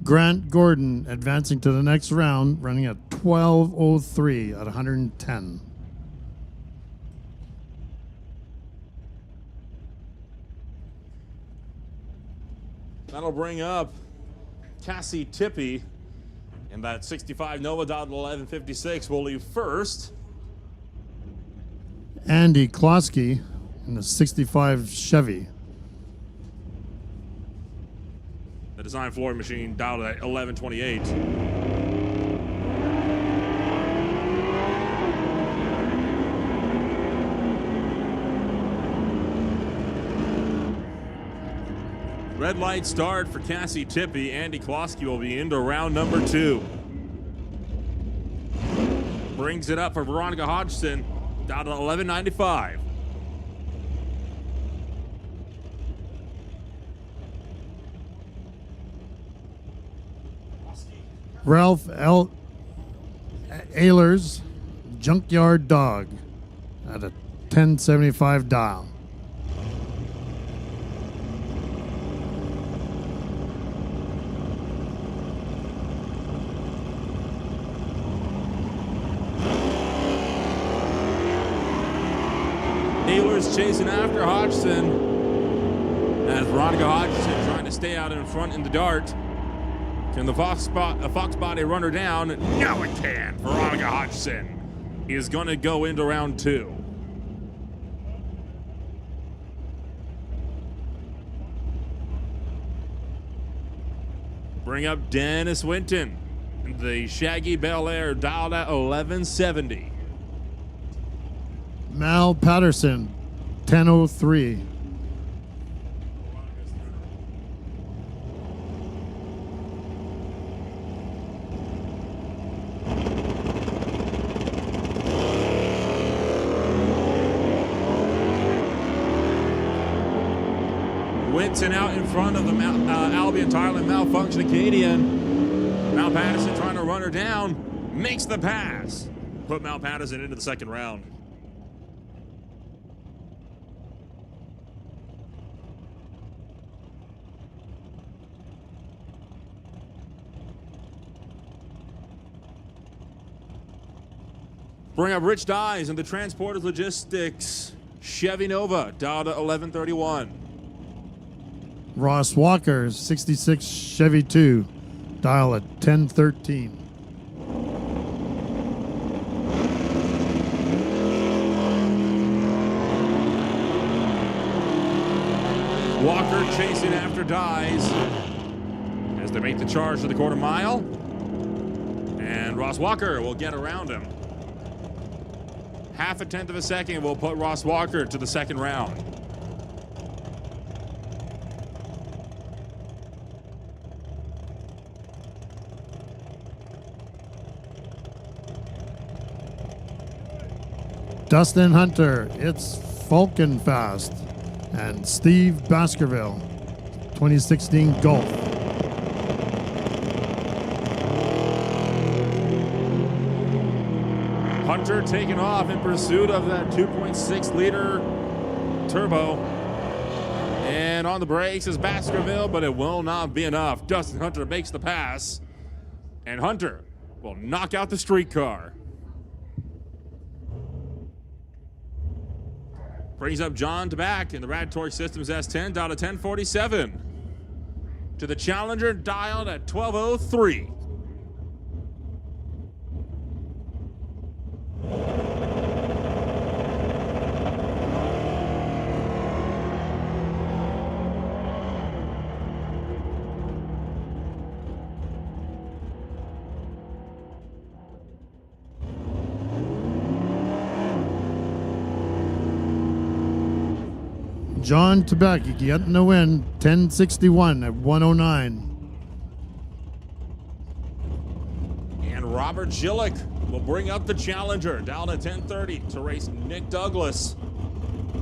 Grant Gordon advancing to the next round, running at 12:03 at 110. That'll bring up Cassie Tippy in that 65 Nova Delta 1156 will leave first. Andy Klosky in the 65 Chevy. The design floor machine dialed at 1128. Red light start for Cassie Tippy. Andy Klosky will be into round number 2. Brings it up for Veronica Hodgson down to 1195. Ralph L. Ehlers, Junkyard Dog at a 1075 dial. Ehlers chasing after Hodgson as Veronica Hodgson trying to stay out in front in the dart. Can the Fox body run her down? No, it can. Veronica Hodgson is going to go into round 2. Bring up Dennis Winton. The Shaggy Bel Air dialed at 1170. Mal Patterson, 10:03. Winton out in front of the Albion Thailand Malfunction Acadian. Mal Patterson trying to run her down, makes the pass. Put Mal Patterson into the second round. Bring up Rich Dyes in the Transporters Logistics Chevy Nova, dialed at 1131. Ross Walker, 66 Chevy 2, dial at 1013. Walker chasing after Dyes as they make the charge to the quarter mile. And Ross Walker will get around him. Half a tenth of a second will put Ross Walker to the second round. Dustin Hunter, it's Falconfast, and Steve Baskerville, 2016 Gulf. Hunter taking off in pursuit of that 2.6 liter turbo. And on the brakes is Baskerville, but it will not be enough. Dustin Hunter makes the pass, and Hunter will knock out the streetcar. Brings up John Tabak in the Rad Torque Systems S10, dialed at 1047. To the Challenger, dialed at 1203. John Tabak getting the win, 1061 at 109. And Robert Gillick will bring up the Challenger, down at 1030 to race Nick Douglas.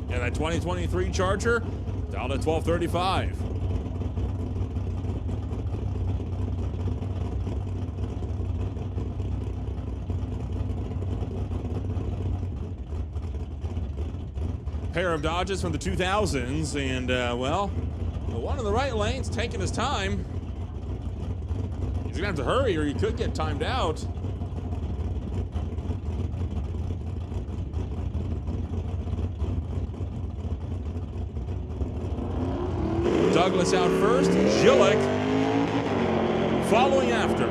And that 2023 Charger, down at 1235. Pair of Dodges from the 2000s, and well, the one in the right lane's taking his time. He's gonna have to hurry or he could get timed out. Douglas out first, Gillick following after.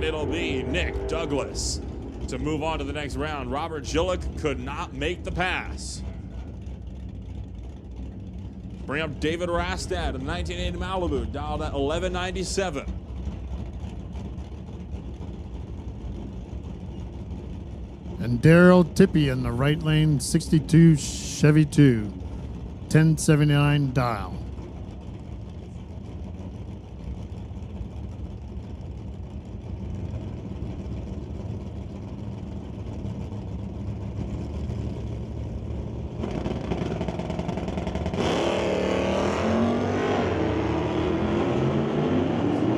It'll be Nick Douglas to move on to the next round. Robert Gillick could not make the pass. Bring up David Rastad in the 1980 Malibu, dialed at 1197. And Daryl Tippy in the right lane, 62 Chevy 2, 1079 dial.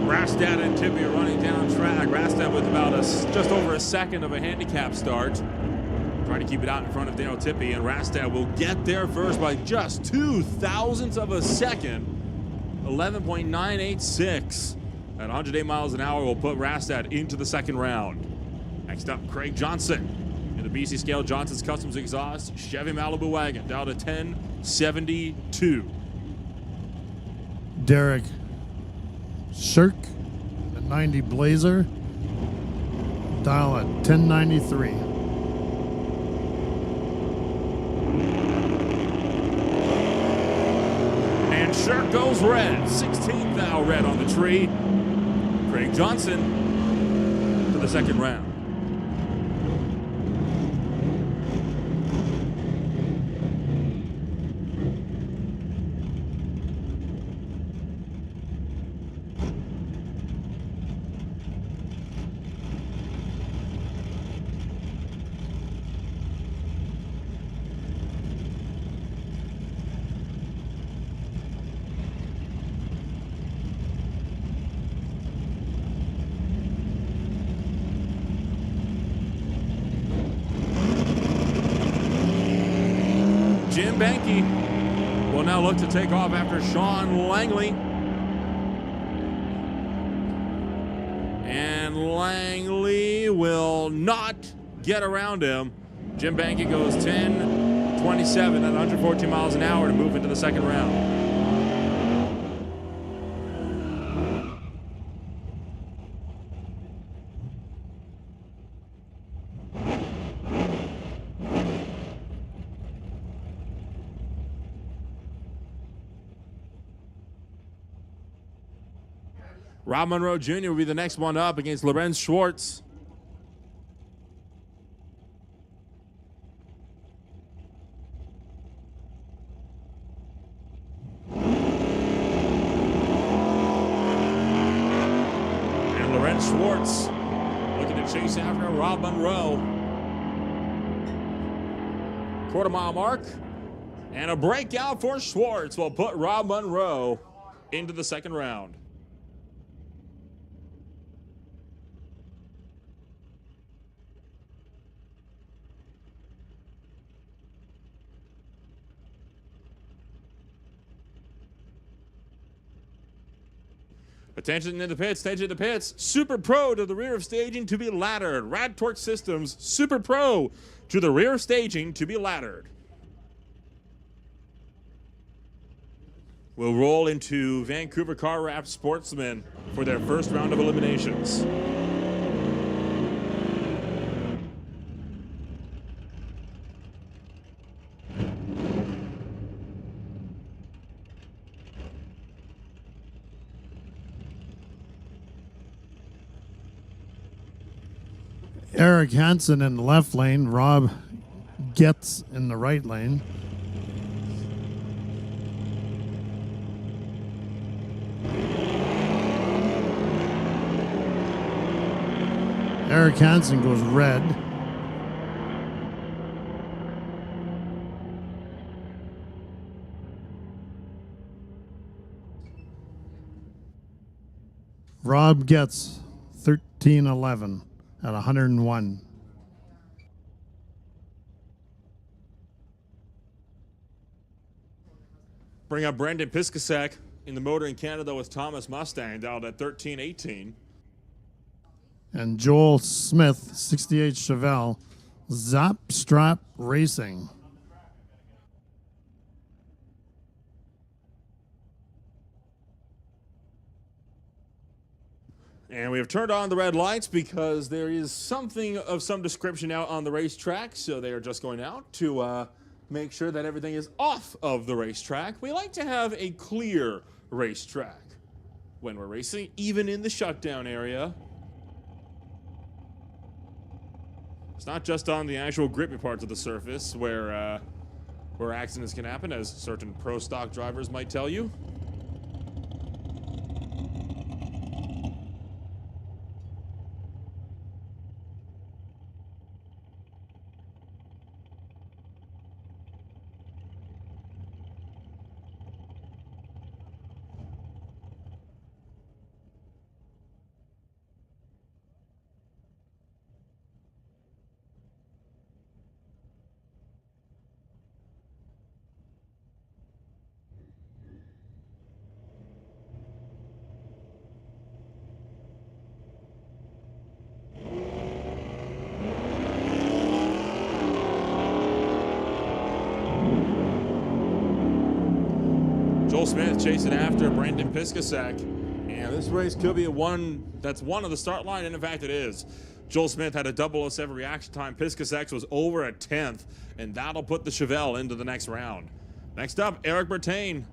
Rastad and Tippy are running down track. Rastad with about just over a second of a handicap start. Trying to keep it out in front of Daryl Tippy, and Rastad will get there first by just 0.02 of a second. 11.986 at 108 miles an hour will put Rastad into the second round. Next up, Craig Johnson in In the BC scale, Johnson's Customs Exhaust Chevy Malibu wagon down to 1072. Derek Shirk, the 90 Blazer, dial at 1093. And Shirk goes red. 16th thou red on the tree. Craig Johnson to the second round. Jim Banky will now look to take off after Sean Langley. And Langley will not get around him. Jim Banky goes 10:27 at 114 miles an hour to move into the second round. Rob Monroe Jr. will be the next one up against Lorenz Schwartz. And Lorenz Schwartz looking to chase after Rob Monroe. Quarter mile mark. And a breakout for Schwartz will put Rob Monroe into the second round. Attention in the pits, attention in the pits. Super Pro to the rear of staging to be laddered. Rad Torque Systems, Super Pro to the rear of staging to be laddered. We'll roll into Vancouver Car Wrap Sportsman for their first round of eliminations. Eric Hansen in the left lane. Rob Getz in the right lane. Eric Hansen goes red. Rob Getz 1311 at 101. Bring up Brendan Piskasek in the Motor in Canada with Thomas Mustang down at 1318. And Joel Smith, 68 Chevelle, Zap Strap Racing. And we have turned on the red lights because there is something of some description out on the racetrack, so they are just going out to make sure that everything is off of the racetrack. We like to have a clear racetrack when we're racing, even in the shutdown area. It's not just on the actual grippy parts of the surface where accidents can happen, as certain pro stock drivers might tell you. Joel Smith chasing after Brandon Piskasek. And this race could be one that's one of the start line, and in fact it is. Joel Smith had a 007 reaction time. Piskasek was over a 10th, and that'll put the Chevelle into the next round. Next up, Eric Bertain,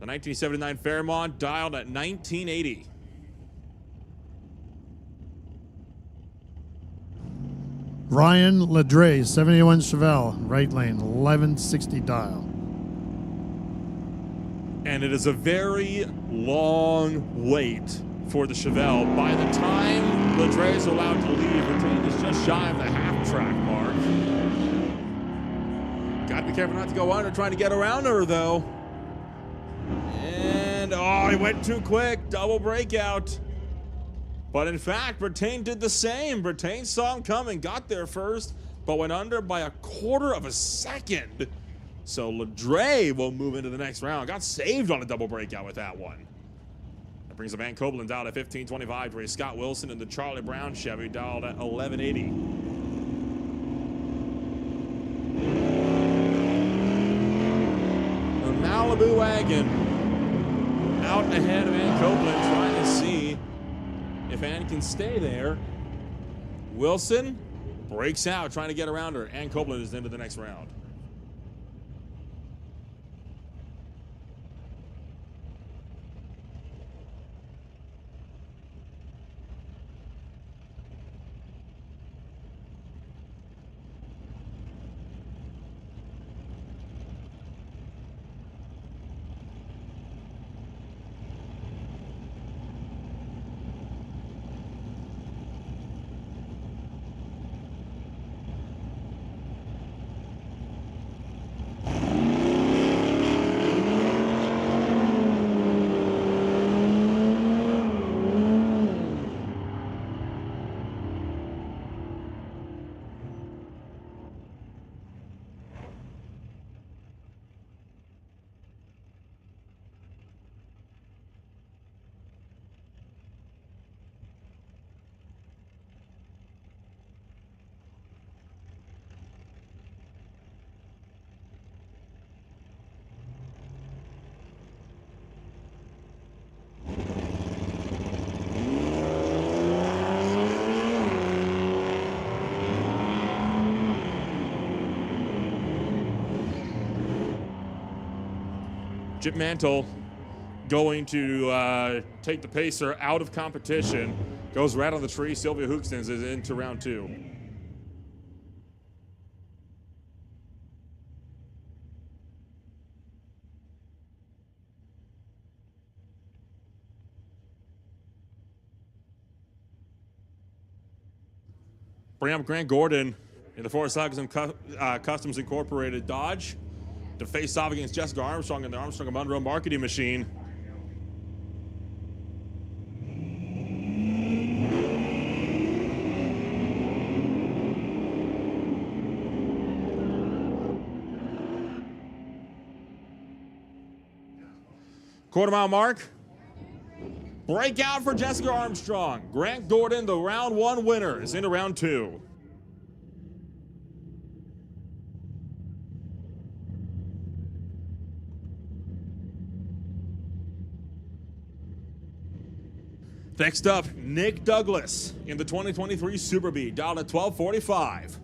the 1979 Fairmont, dialed at 1980. Ryan Ledre, 71 Chevelle, right lane, 1160 dial. And it is a very long wait for the Chevelle. By the time Ledre is allowed to leave, Bertain is just shy of the half-track mark. Got to be careful not to go under, trying to get around her, though. And, oh, he went too quick. Double breakout. But, in fact, Bertain did the same. Bertain saw him coming, got there first, but went under by a quarter of a second. So Ledre will move into the next round. Got saved on a double breakout with that one. That brings the Van Copeland down at 15.25 to race Scott Wilson and the Charlie Brown Chevy dialed at 11.80. The Malibu wagon out ahead of Van Copeland, trying to see if Ann can stay there. Wilson breaks out, trying to get around her. Ann Copeland is into the next round. Chip Mantle going to take the pacer out of competition. Goes right on the tree. Sylvia Hookstens is into round two. Bring up Grant Gordon in the Forrest Huggins Customs Incorporated Dodge to face off against Jessica Armstrong in the Armstrong and Monroe marketing machine. Quarter-mile mark. Breakout for Jessica Armstrong. Grant Gordon, the round one winner, is into round two. Next up, Nick Douglas in the 2023 Super B, dialed at 1245.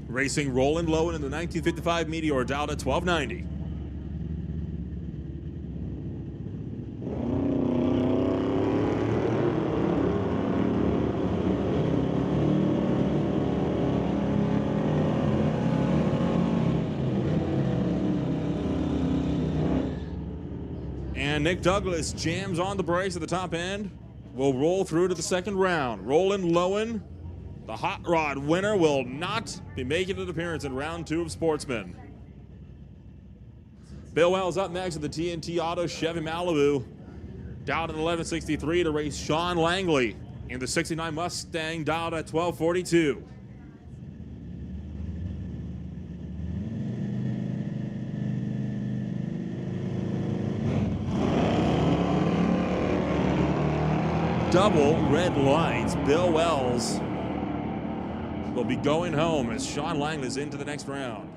Racing Roland Lowen in the 1955 Meteor, dialed at 1290. And Nick Douglas jams on the brakes at the top end. Will roll through to the second round. Roland Lowen, the hot rod winner, will not be making an appearance in round two of Sportsman. Bill Wells up next at the TNT Auto Chevy Malibu. Dialed at 1163 to race Sean Langley in the 69 Mustang, dialed at 1242. Double red lights. Bill Wells will be going home as Sean Langley's into the next round.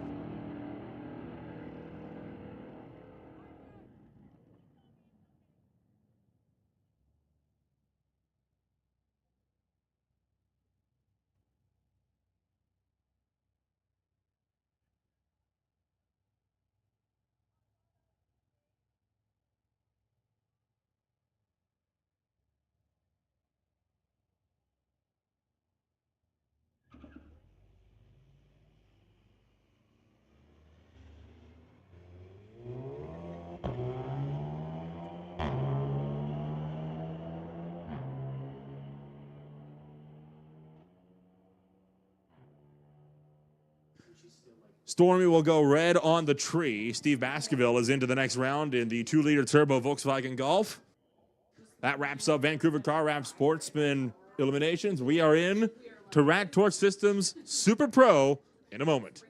Stormy will go red on the tree. Steve Baskerville is into the next round in the 2-liter turbo Volkswagen Golf. That wraps up Vancouver Car Wrap Sportsman eliminations. We are in to Rat Torch Systems Super Pro in a moment.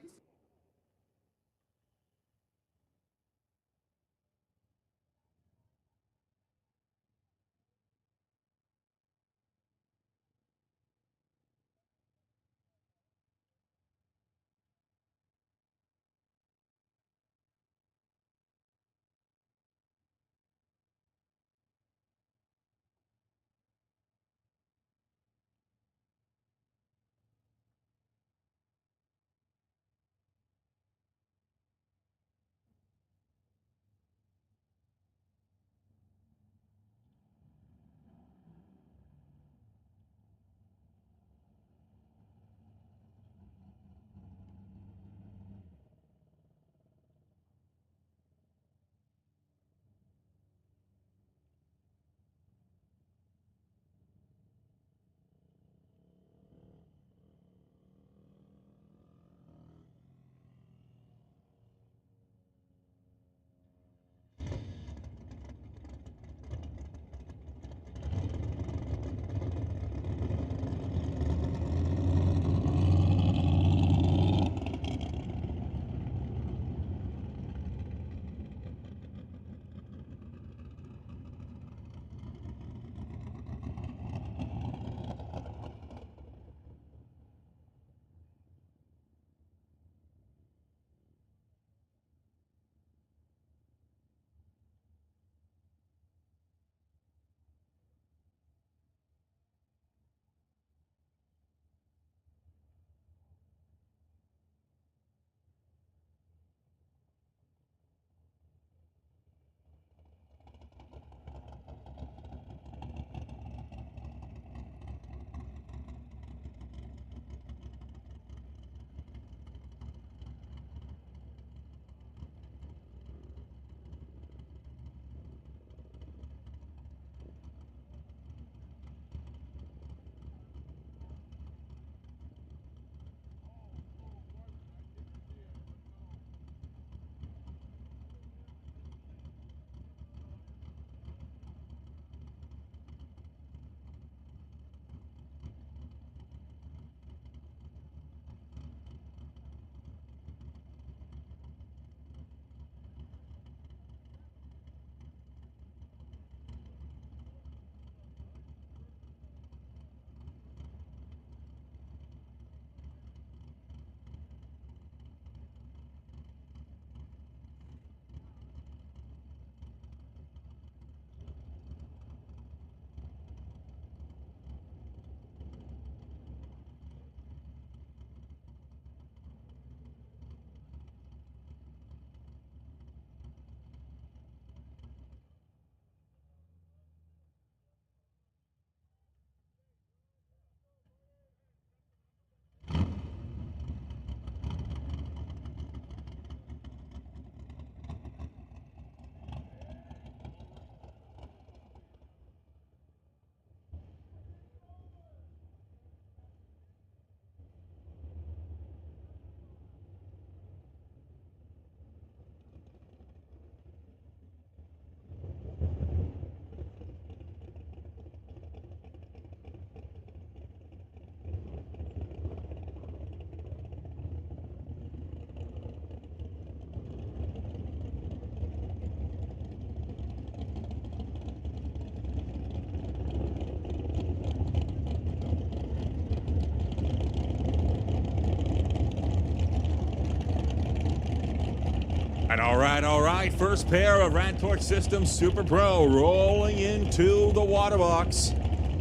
All right. First pair of Rat Torch Systems Super Pro rolling into the water box.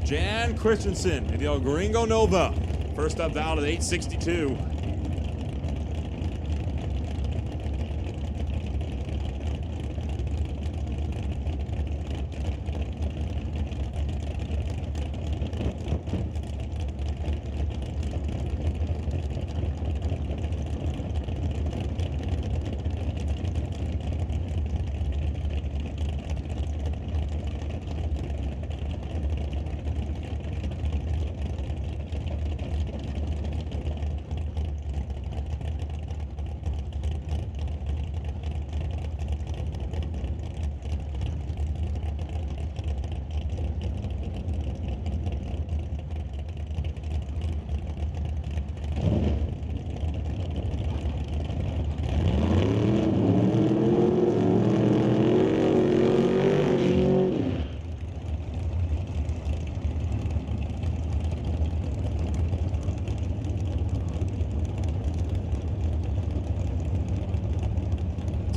Jan Christensen in the El Gringo Nova. First up down at 862.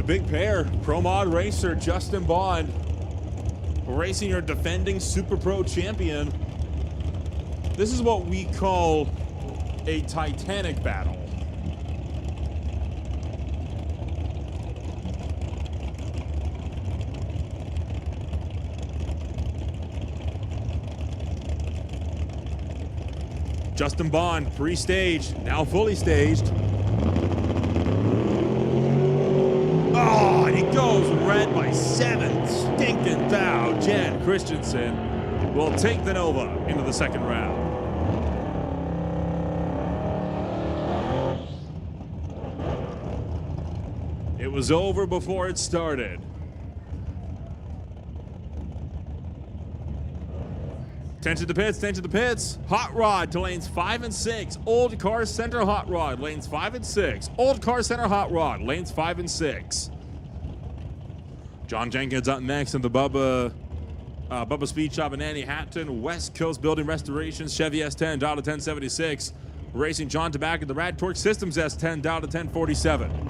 a big pair. Pro Mod racer Justin Bond racing your defending Super Pro champion. This is what we call a Titanic battle. Justin Bond, pre-staged, now fully staged. Oh, and he goes red by 7. Stinking thou. Jan Christensen will take the Nova into the second round. It was over before it started. Tension to the pits, tension to the pits. Hot Rod to lanes 5 and 6. Old Car Center Hot Rod, lanes 5 and 6. Old Car Center Hot Rod, lanes 5 and 6. John Jenkins up next in the Bubba Speed Shop and Annie Hatton. West Coast Building Restorations, Chevy S10, dial to 1076. Racing John Tabak in the Rad Torque Systems S10, dial to 1047.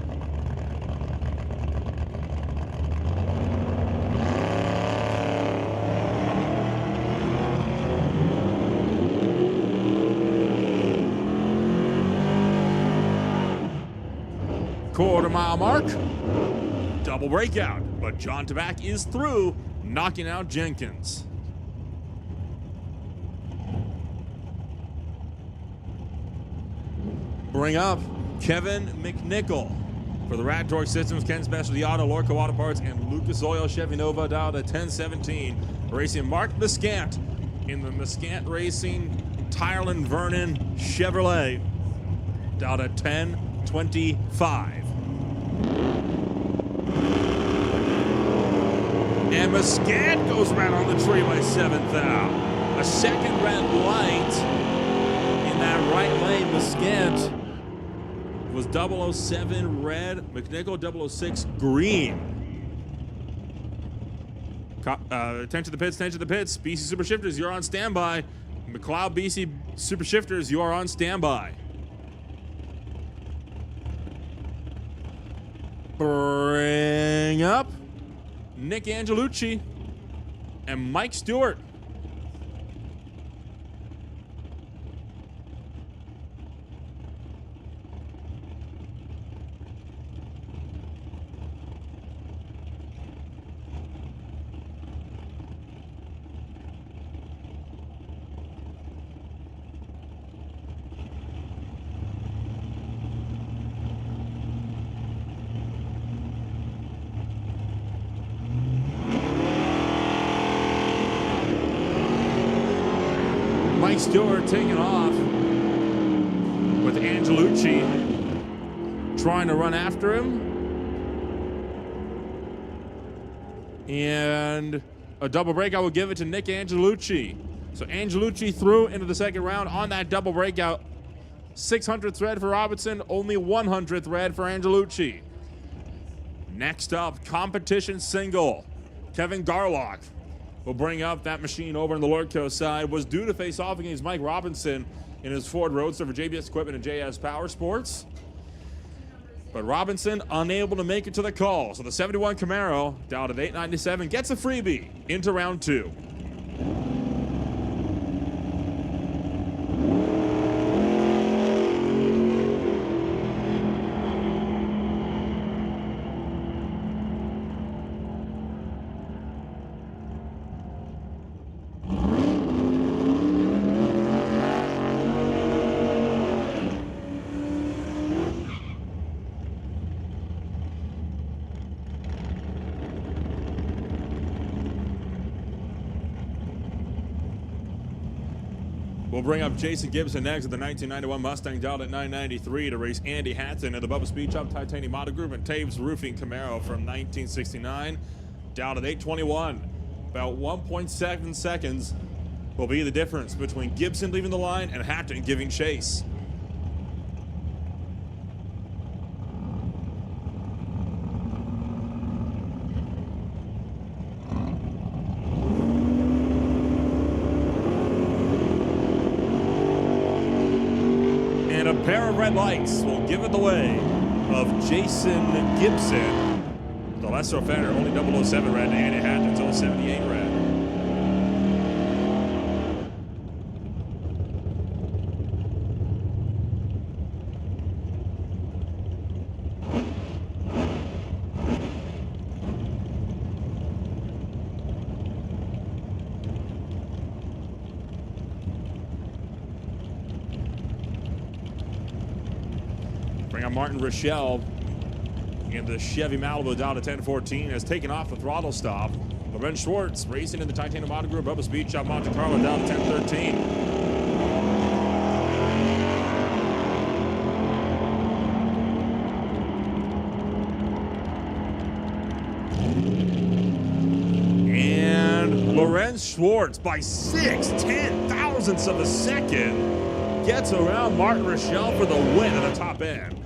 Quarter-mile mark, double breakout, but John Tabak is through, knocking out Jenkins. Bring up Kevin McNichol for the Rad Torque Systems, Ken Specialty Auto, Lordco Auto Parts, and Lucas Oil Chevy Nova, dialed at 1017. Racing Mark Muscant in the Muscant Racing Tyreland Vernon Chevrolet, dialed at 1025. And Muscat goes right on the tree by 7th out. A second red light in that right lane. Muscat was 007 red, McNichol 006 green. Attention to the pits, attention to the pits. BC Super Shifters, you're on standby. McLeod BC Super Shifters, you are on standby. Bring up Nick Angelucci and Mike Stewart. Mike Stewart taking off with Angelucci trying to run after him. And a double breakout will give it to Nick Angelucci. So Angelucci through into the second round on that double breakout. 600th red for Robinson, only 100th red for Angelucci. Next up, competition single. Kevin Garlock will bring up that machine over on the Lordco side. Was due to face off against Mike Robinson in his Ford Roadster for JBS Equipment and JS Power Sports. But Robinson unable to make it to the call. So the 71 Camaro, down at 897, gets a freebie into round 2. We'll bring up Jason Gibson next at the 1991 Mustang, dialed at 993, to race Andy Hatton in the Bubba Speed Shop Titanium Auto Group and Taves Roofing Camaro from 1969, dialed at 821. About 1.7 seconds will be the difference between Gibson leaving the line and Hatton giving chase. A pair of red lights will give it the way of Jason Gibson lesser offender, only 007 red, and it had until 78 red. Bring on Martin Rochelle in the Chevy Malibu down to 10-14, has taken off the throttle stop. Lorenz Schwartz racing in the Titanium Auto Group, Bubba Speed Shop Monte Carlo down to 10-13. And Lorenz Schwartz by 6/10,000ths of a second gets around Martin Rochelle for the win at the top end.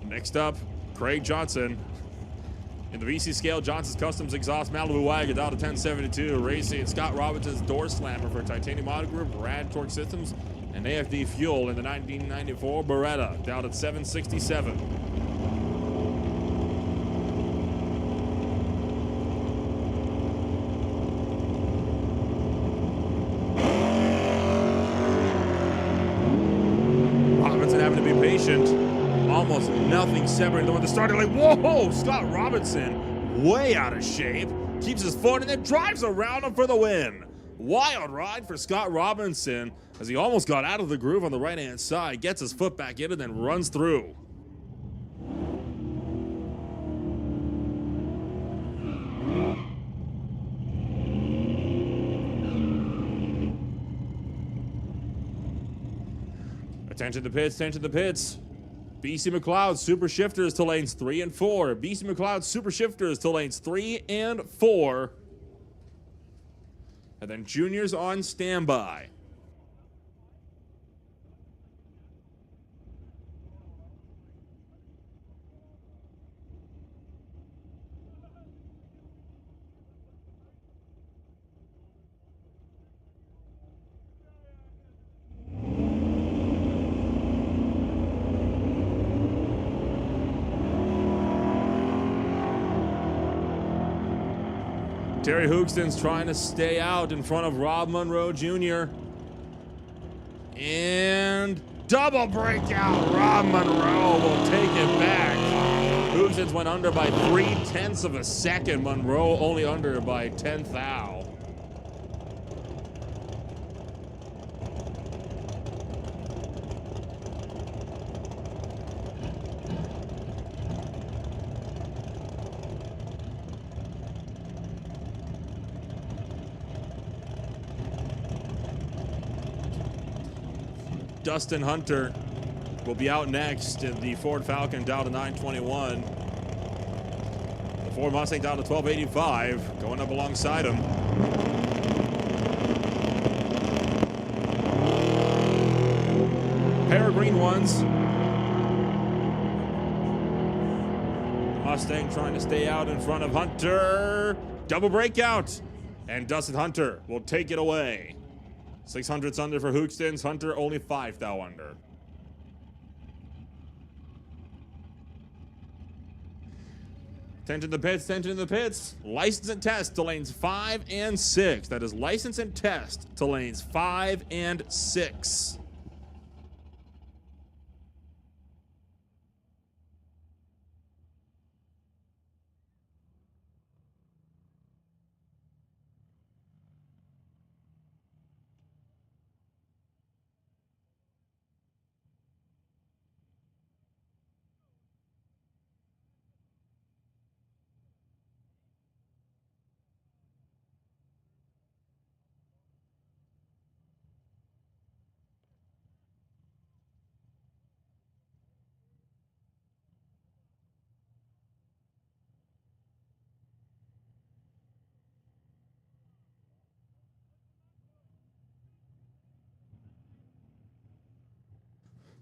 Next up, Craig Johnson. In the VC scale, Johnson's Customs Exhaust Malibu Wagon down to 1072. Racing Scott Robinson's Door Slammer for Titanium Auto Group, Rad Torque Systems, and AFD Fuel in the 1994 Beretta down at 767. Robinson having to be patient. Almost nothing separating them at the start. They're like, whoa, Scott Robinson, way out of shape. Keeps his foot and then drives around him for the win. Wild ride for Scott Robinson as he almost got out of the groove on the right-hand side, gets his foot back in and then runs through. Attention to the pits, attention to the pits. BC McLeod Super Shifters to lanes 3 and 4. BC McLeod Super Shifters to lanes 3 and 4. And then juniors on standby. Terry Hoogston's trying to stay out in front of Rob Monroe Jr. And double breakout. Rob Monroe will take it back. Hoogston's went under by 0.3 of a second. Monroe only under by 1/10 thou. Dustin Hunter will be out next in the Ford Falcon down to 921. The Ford Mustang down to 1285, going up alongside him. Pair of green ones. Mustang trying to stay out in front of Hunter. Double breakout. And Dustin Hunter will take it away. 600ths under for Hoogston's. Hunter only 5 thou under. Attention to the pits, attention to the pits. License and test to lanes 5 and 6. That is license and test to lanes 5 and 6.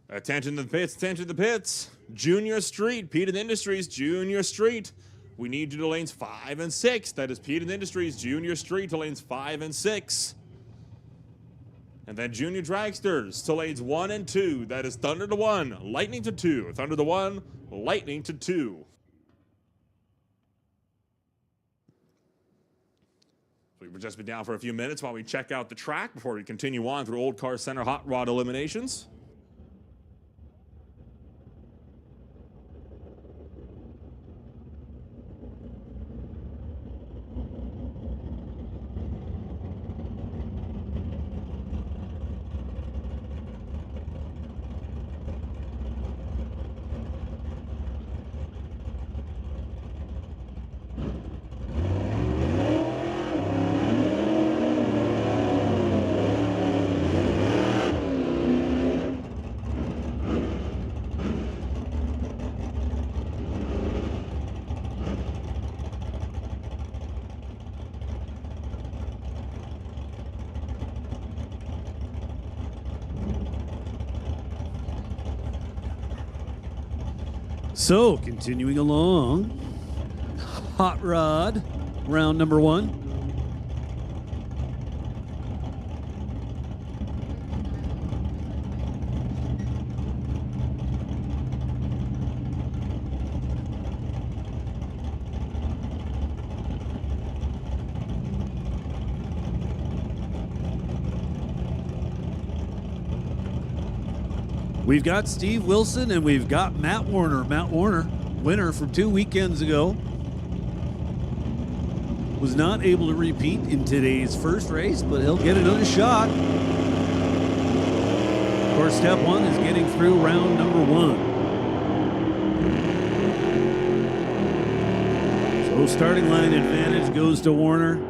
Attention to the pits, attention to the pits. Junior Street, Peterson Industries, Junior Street. We need you to lanes 5 and 6. That is Pete and Industries Junior Street to lanes 5 and 6. And then Junior Dragsters to lanes 1 and 2. That is Thunder to 1, Lightning to 2. Thunder to 1, Lightning to 2. So we've just been down for a few minutes while we check out the track before we continue on through Old Car Center Hot Rod eliminations. So, continuing along, Hot Rod, round number 1. We've got Steve Wilson and we've got Matt Warner. Matt Warner, winner from 2 weekends ago, was not able to repeat in today's first race, but he'll get another shot. Of course, step 1 is getting through round number 1. So starting line advantage goes to Warner.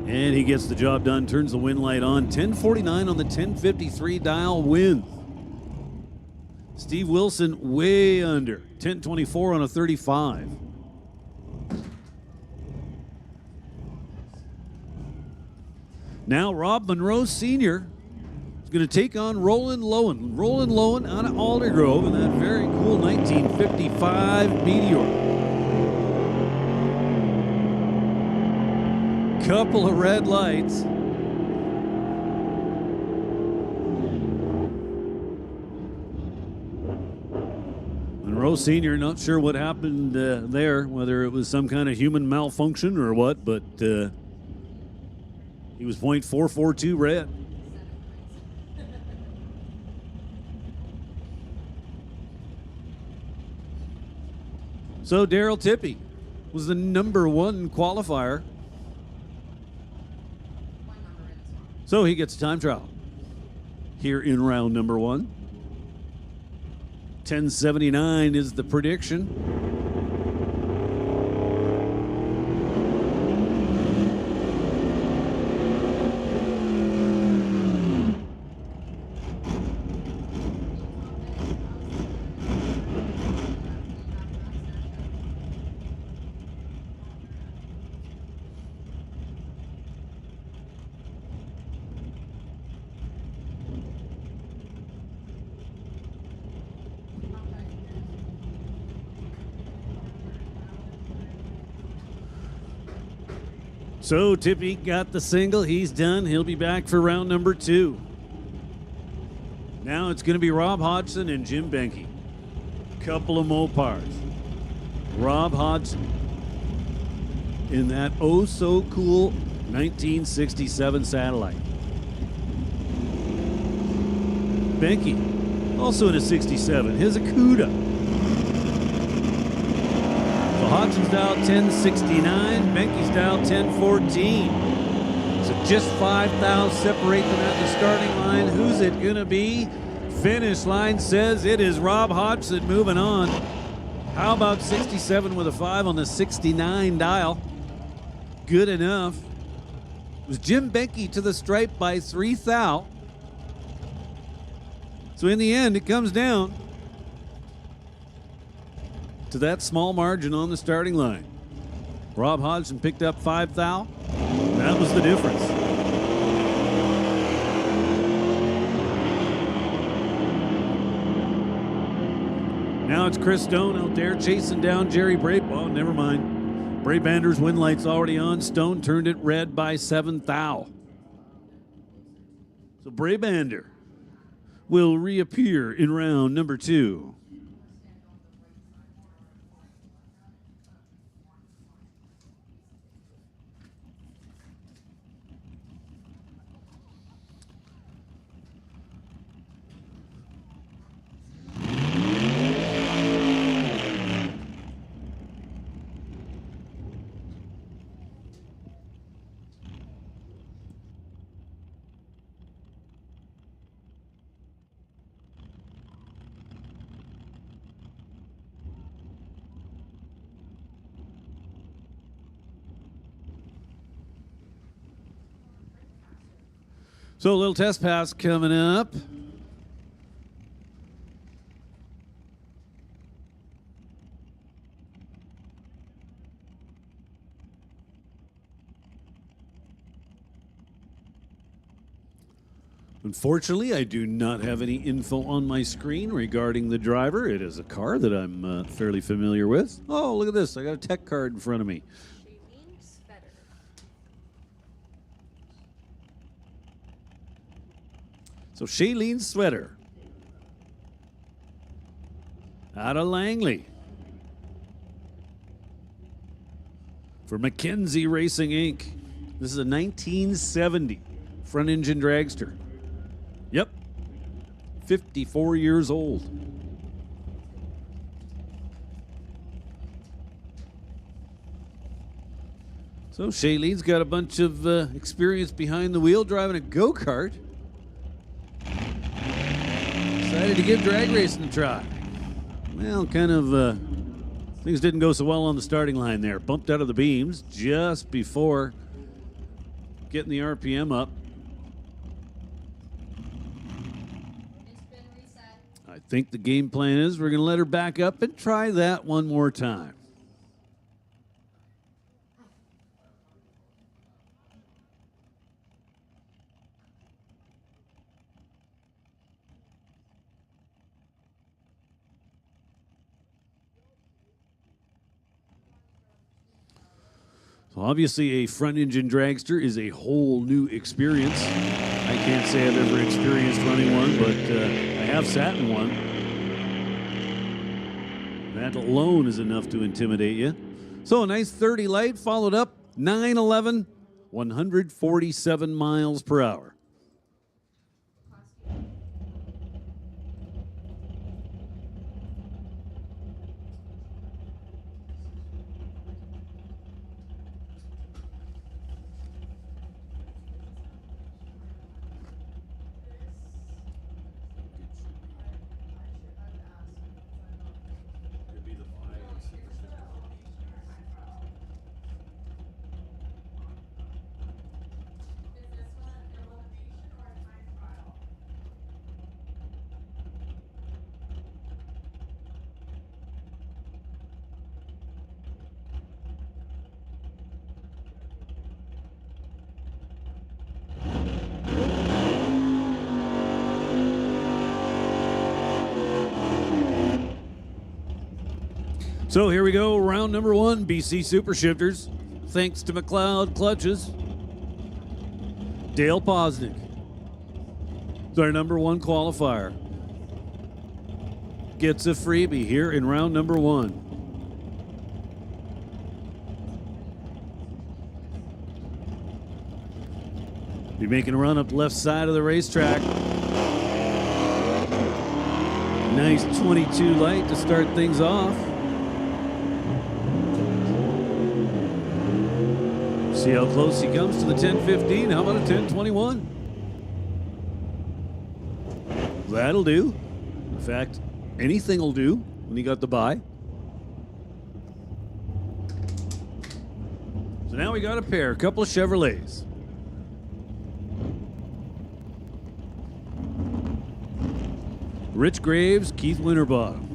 And he gets the job done, turns the win light on. 10:49 on the 10:53 dial win. Steve Wilson way under. 10:24 on a 35. Now Rob Monroe Sr. is going to take on Roland Lowen. Roland Lowen out of Aldergrove in that very cool 1955 Meteor. Couple of red lights. Monroe Sr., not sure what happened there, whether it was some kind of human malfunction or what, but he was .442 red. So Daryl Tippy was the number 1 qualifier. So he gets a time trial here in round number 1. 10:79 is the prediction. So Tippy got the single. He's done. He'll be back for round number 2. Now it's going to be Rob Hodgson and Jim Benke. Couple of Mopars. Rob Hodgson in that oh so cool 1967 Satellite. Benke also in a 67. His Akuta. Hodgson's dial 1069, Benke's dial 1014. So just 5 thou separate them at the starting line. Who's it gonna be? Finish line says it is Rob Hodgson moving on. How about 67 with a 5 on the 69 dial? Good enough. It was Jim Benke to the stripe by 3 thou. So in the end, it comes down to that small margin on the starting line. Rob Hodgson picked up 5 thou. That was the difference. Now it's Chris Stone out there chasing down Jerry Brape. Oh, never mind. Brabander's win light's already on. Stone turned it red by 7 thou. So Brabander will reappear in round number 2. So a little test pass coming up. Unfortunately, I do not have any info on my screen regarding the driver. It is a car that I'm fairly familiar with. Oh, look at this. I got a tech card in front of me. So Shailene Sweater out of Langley for Mackenzie Racing Inc. This is a 1970 front engine dragster. Yep, 54 years old. So Shailene's got a bunch of experience behind the wheel driving a go-kart. Decided to give drag racing a try. Well, kind of things didn't go so well on the starting line there. Bumped out of the beams just before getting the RPM up. I think the game plan is we're going to let her back up and try that one more time. So obviously a front engine dragster is a whole new experience. I can't say I've ever experienced running one, but I have sat in one. That alone is enough to intimidate you. So a nice 30 light followed up 911, 147 miles per hour. So here we go, round number 1, BC Super Shifters. Thanks to McLeod Clutches. Dale Posnick is our number 1 qualifier. Gets a freebie here in round number 1. Be making a run up the left side of the racetrack. Nice 22 light to start things off. See how close he comes to the 10:15. How about a 10:21? That'll do. In fact, anything will do when he got the bye. So now we got a pair, a couple of Chevrolets. Rich Graves, Keith Winterbottom.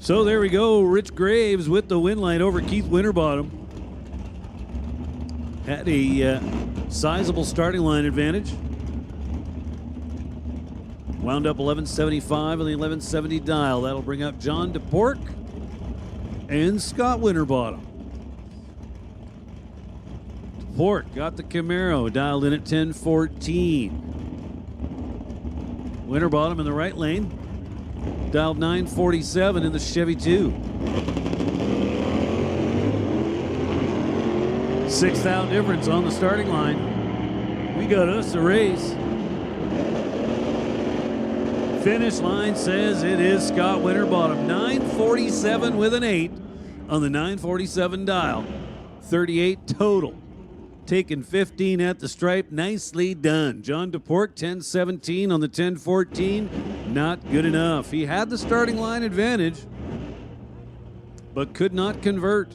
So there we go. Rich Graves with the win line over Keith Winterbottom. Had a sizable starting line advantage. Wound up 1175 on the 1170 dial. That'll bring up John DePork and Scott Winterbottom. DePork got the Camaro dialed in at 1014. Winterbottom in the right lane dialed 947 in the Chevy 2. 6,000 difference on the starting line. We got us a race. Finish line says it is Scott Winterbottom. 947 with an 8 on the 947 dial. 38 total. Taking 15 at the stripe. Nicely done. John DePork, 1017 on the 1014. Not good enough. He had the starting line advantage, but could not convert.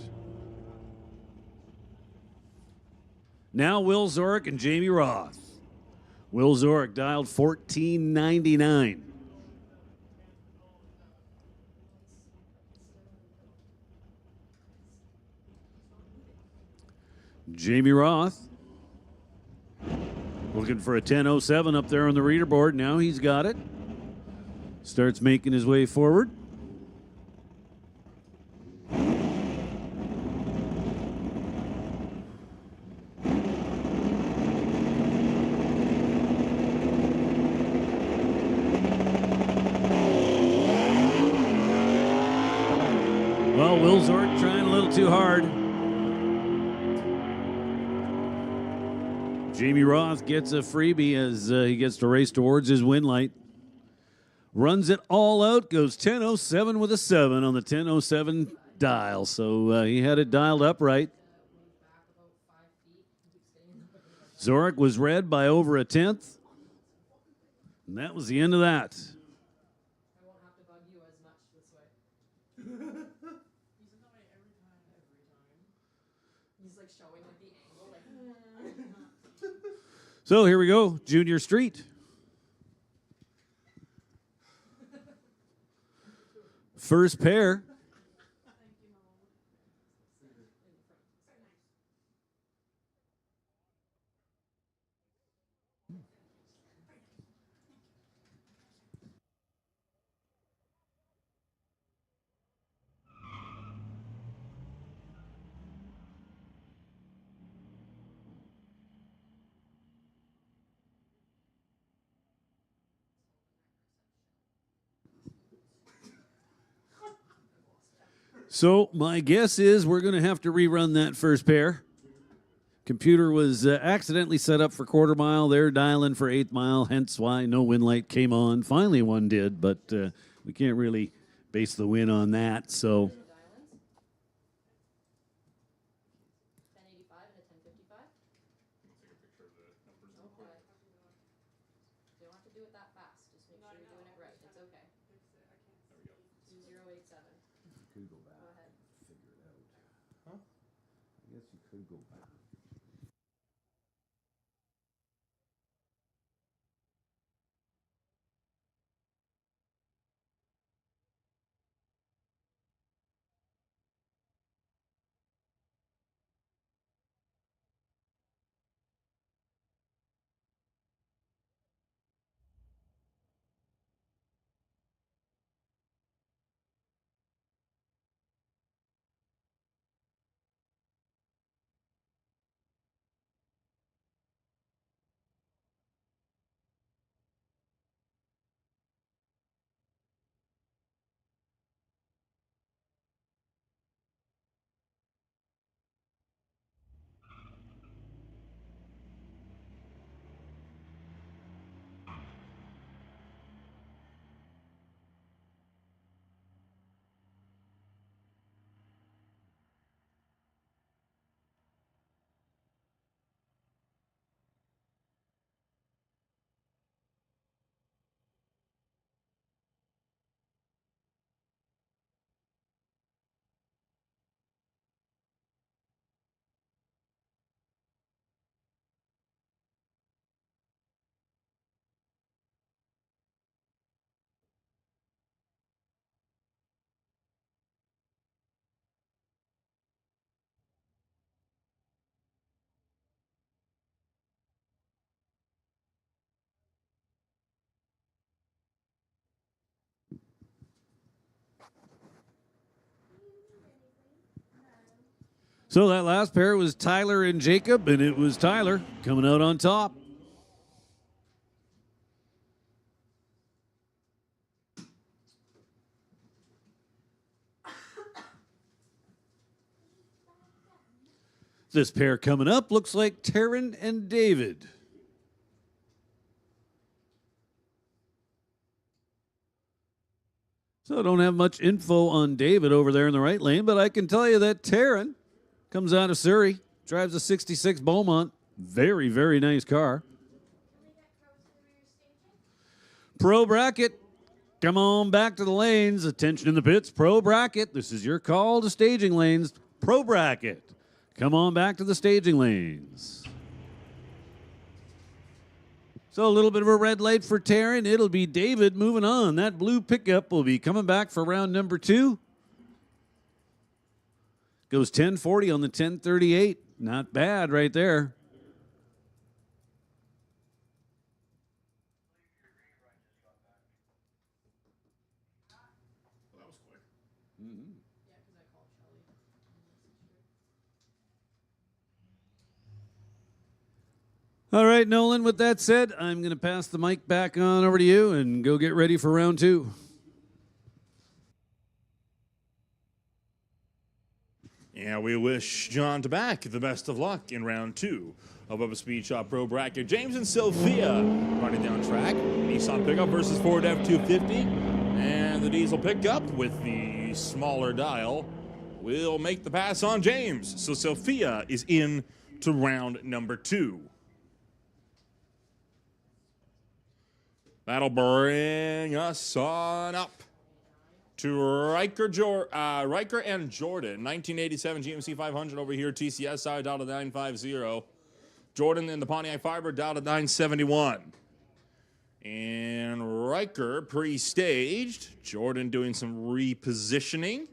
Now Will Zorick and Jamie Roth. Will Zorick dialed 1499. Jamie Roth looking for a 10:07 up there on the reader board. Now he's got it. Starts making his way forward. Well, Will Zorick trying a little too hard. Jamie Roth gets a freebie as he gets to race towards his win light. Runs it all out, goes 10:07 with a 7 on the 10:07 dial. So he had it dialed up right. Zorick was red by over a tenth. And that was the end of that. I won't have to bug you as much this way. He's in the way every time. He's like showing like the angle, like. So here we go, Junior Street. First pair. So my guess is we're going to have to rerun that first pair. Computer was accidentally set up for quarter mile. They're dialing for 8th mile, hence why no win light came on. Finally one did, but we can't really base the win on that. So 1085 and a 1055. Okay. You don't have to do it that fast. Just make sure you're doing it right. It's okay. 2087. Could go back. Go ahead. Figure it out. Huh? I guess you could go back. So that last pair was Tyler and Jacob, and it was Tyler coming out on top. This pair coming up looks like Taryn and David. So I don't have much info on David over there in the right lane, but I can tell you that Taryn comes out of Surrey, drives a 66 Beaumont. Very, very nice car. Pro bracket. Come on back to the lanes. Attention in the pits. Pro bracket. This is your call to staging lanes. Pro bracket. Come on back to the staging lanes. So a little bit of a red light for Taryn. It'll be David moving on. That blue pickup will be coming back for round number 2. Goes 1040 on the 1038. Not bad right there. All right, Nolan, with that said, I'm going to pass the mic back on over to you and go get ready for round 2. Yeah, we wish John Tabak the best of luck in round 2 of a Speed Shop Pro Bracket. James and Sophia running down track. Nissan pickup versus Ford F-250. And the diesel pickup with the smaller dial will make the pass on James. So Sophia is in to round number 2. That'll bring us on up to Riker and Jordan. 1987 GMC 500 over here. TCS side down to 950. Jordan in the Pontiac Fiber down to 971. And Riker pre-staged. Jordan doing some repositioning.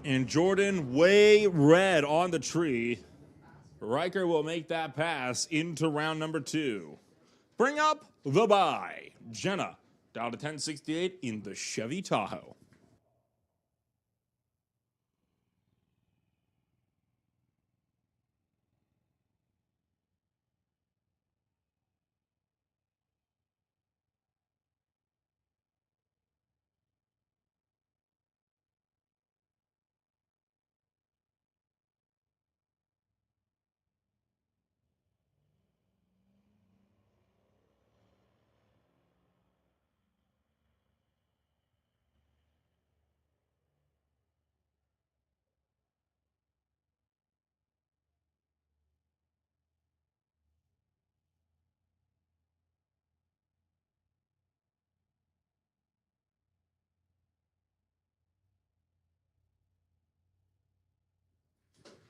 And Jordan way red on the tree. Riker will make that pass into round number 2. Bring up the bye. Jenna down to 1068 in the Chevy Tahoe.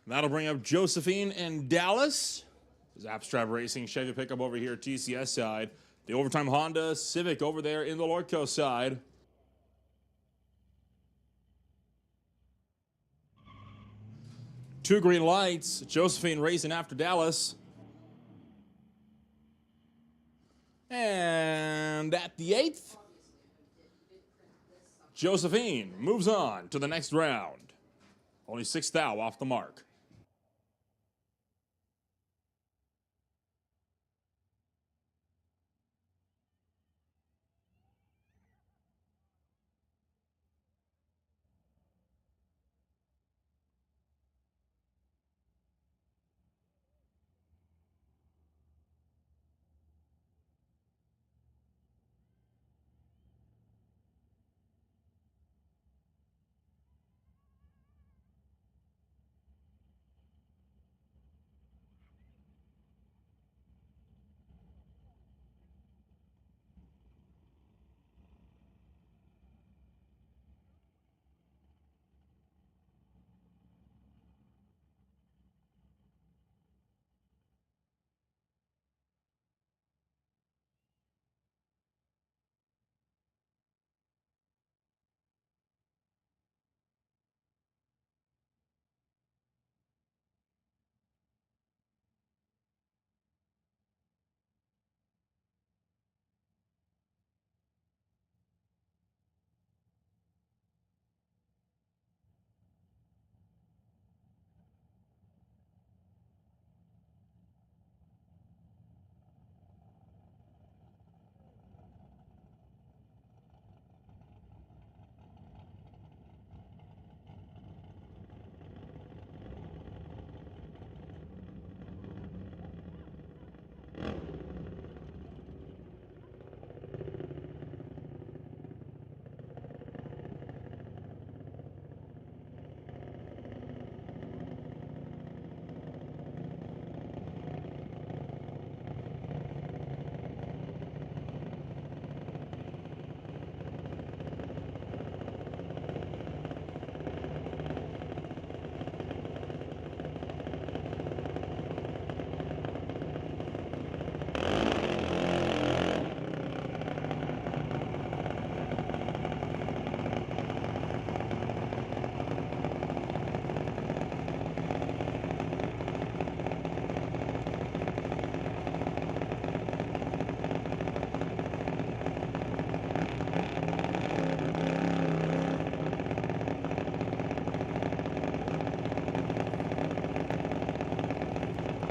That'll bring up Josephine and Dallas. Zapstrap Racing Chevy pickup over here, TCS side. The overtime Honda Civic over there in the Lordco side. Two green lights. Josephine racing after Dallas. And at the 8th, Josephine moves on to the next round. Only 6 thou off the mark.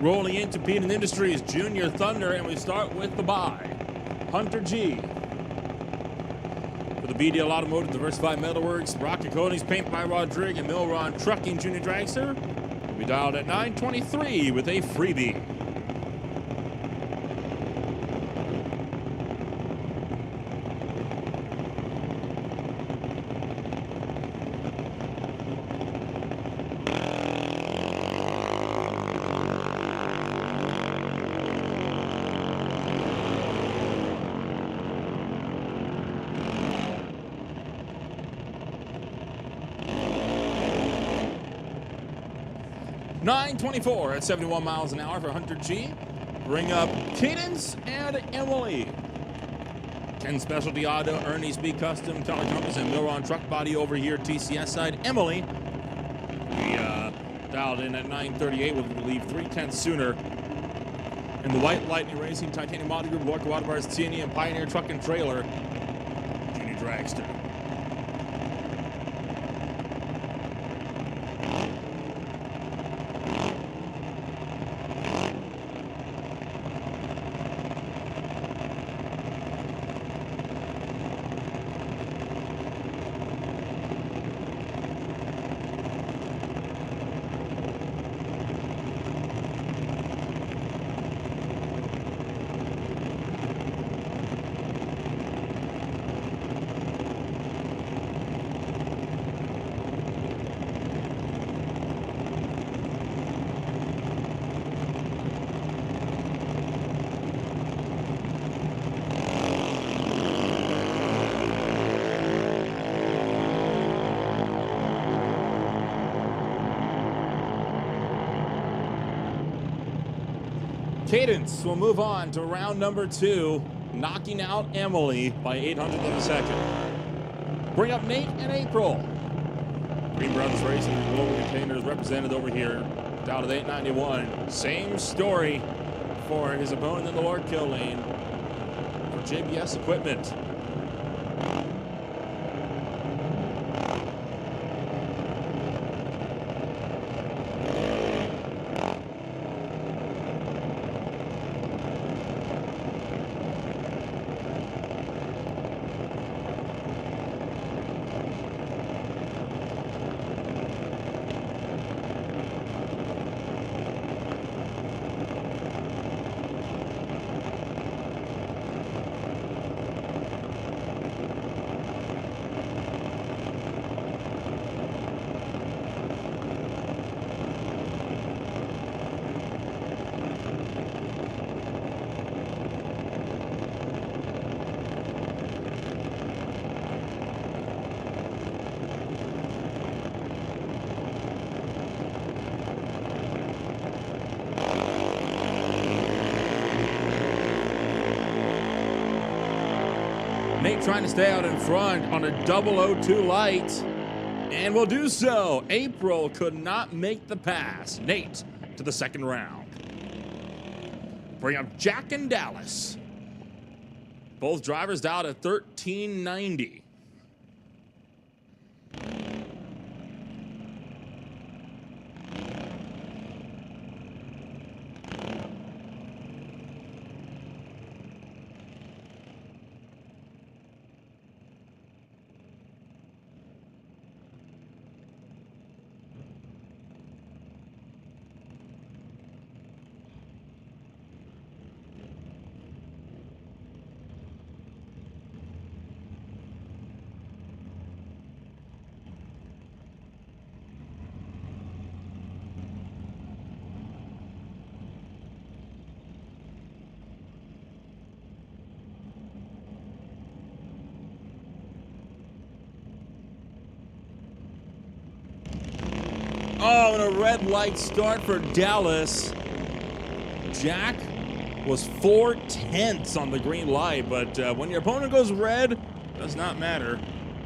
Rolling into Peden Industries, Junior Thunder, and we start with the bye. Hunter G. For the BDL Automotive Diversified Metalworks, Rocket Coatings, Paint by Rodrigue, and Milron Trucking Junior Dragster. We dialed at 9:23 with a freebie. .24 at 71 miles an hour for Hunter G. Bring up Cadence and Emily. Ken Specialty Auto, Ernie Speed Custom, Color Compass, and Milron Truck Body over here, TCS side. Emily, we dialed in at 9:38. We'll leave 3/10 sooner. In the White Lightning Racing, Titanium Model Group, Lordco Auto Bars, TNE, and Pioneer Truck and Trailer, Junior Dragster. Cadence will move on to round number 2, knocking out Emily by 800th of a second. Bring up Nate and April. Green Brothers Racing and Global Containers represented over here, down to 891. Same story for his opponent in the Lordco lane for JBS Equipment. Nate trying to stay out in front on a 002 light, and will do so. April could not make the pass. Nate to the second round. Bring up Jack and Dallas. Both drivers dialed at 1390. Oh, and a red light start for Dallas. Jack was 4/10 on the green light, but when your opponent goes red, it does not matter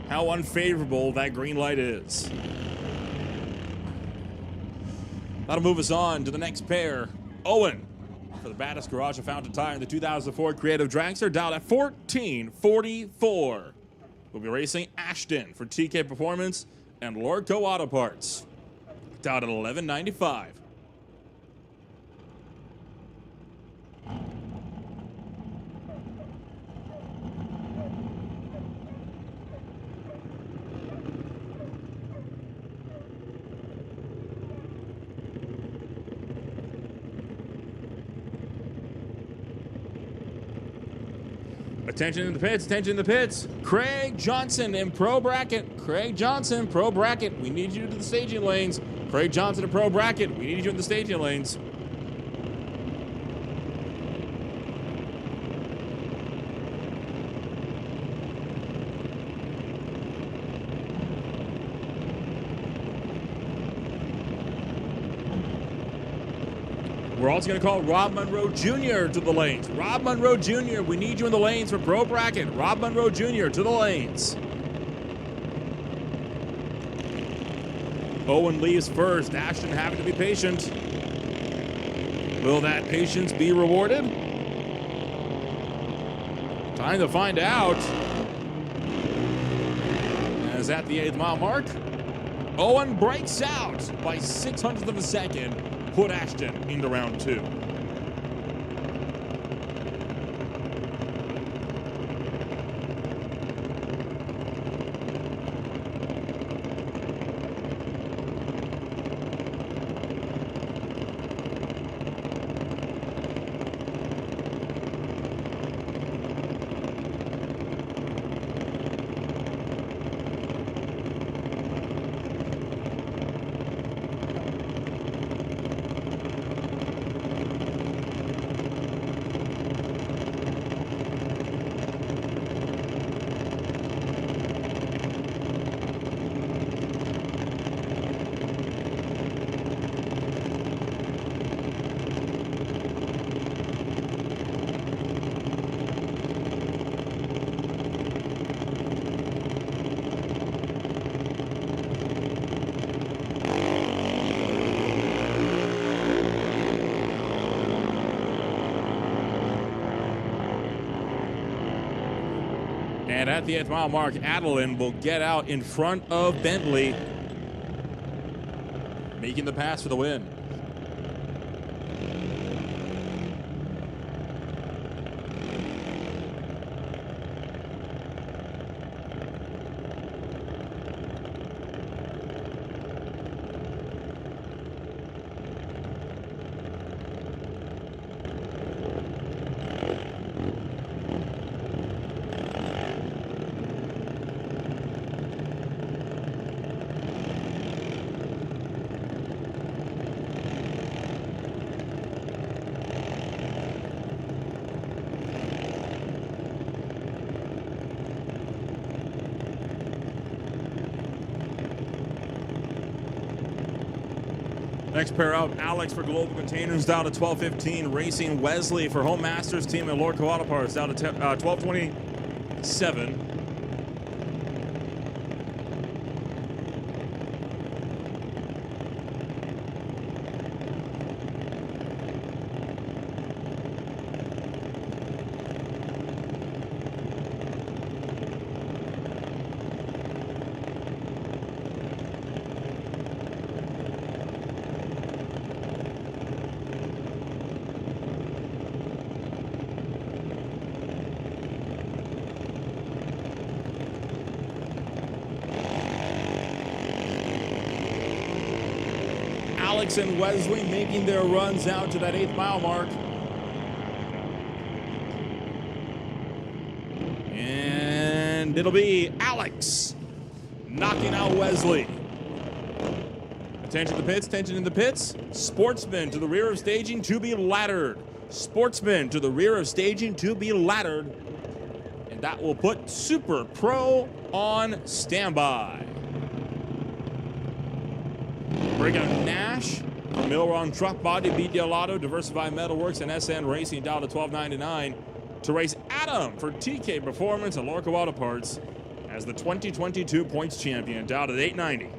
how unfavorable that green light is. That'll move us on to the next pair. Owen for the baddest garage and fountain tire in the 2004 Creative Dragster, dialed at 1444. We'll be racing Ashton for TK Performance and Lordco Auto Parts, dialed at 1195. Attention in the pits, attention in the pits. Craig Johnson in pro bracket. Craig Johnson, pro bracket. We need you to the staging lanes. Craig Johnson in pro bracket. We need you in the staging lanes. We're also going to call Rob Monroe Jr. to the lanes. Rob Monroe Jr., we need you in the lanes for pro bracket. Rob Monroe Jr. to the lanes. Owen leaves first. Ashton having to be patient. Will that patience be rewarded? Time to find out. As at the 8th mile mark, Owen breaks out by 600th of a second. Put Ashton into round 2. And at the 8th mile mark, Adeline will get out in front of Bentley, making the pass for the win. Next pair out, Alex for Global Containers down to 12:15. Racing Wesley for Home Masters team at Lordco Auto Parts down to 12:27. Alex and Wesley making their runs out to that 8th mile mark. And it'll be Alex knocking out Wesley. Attention in the pits, tension in the pits. Sportsman to the rear of staging to be laddered. Sportsman to the rear of staging to be laddered. And that will put Super Pro on standby. Bring out Nash, Milron Truck Body, BDL Auto, Diversified Metalworks, and SN Racing down to $12.99 to race Adam for TK Performance and Lordco Auto Parts as the 2022 points champion down at $8.90.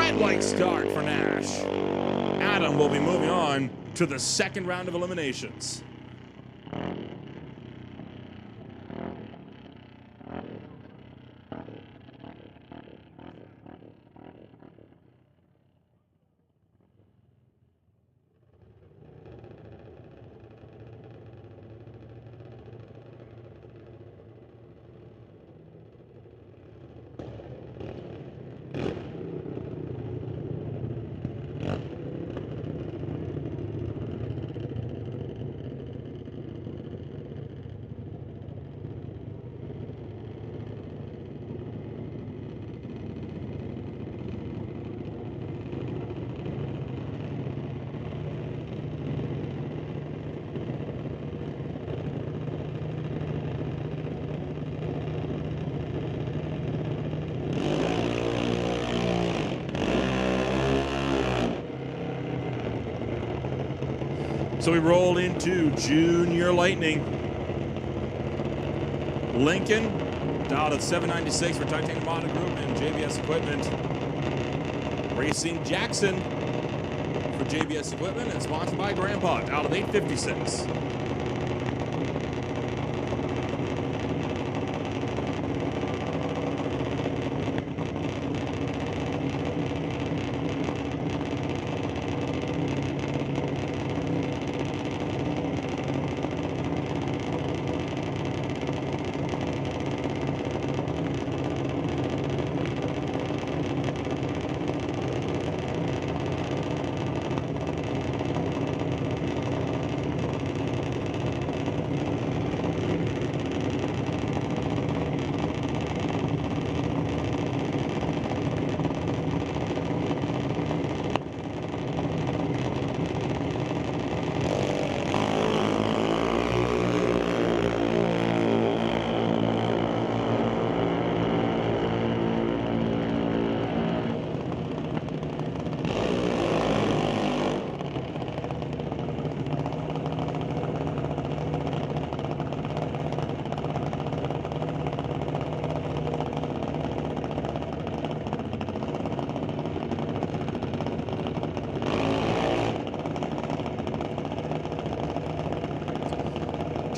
Sidelight start for Nash. Adam will be moving on to the second round of eliminations. So we roll into Junior Lightning. Lincoln, dialed at 796 for Titanium Motor Group and JBS Equipment. Racing Jackson for JBS Equipment and sponsored by Grandpa, dialed at 856.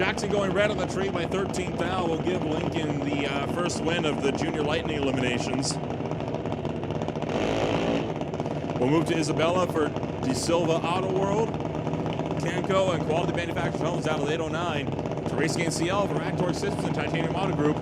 Jackson going red on the tree by 13th thou will give Lincoln the first win of the Junior Lightning eliminations. We'll move to Isabella for De Silva Auto World, Canco and Quality Manufactured Homes out of 809. To Race Game CL for Actor Systems and Titanium Auto Group.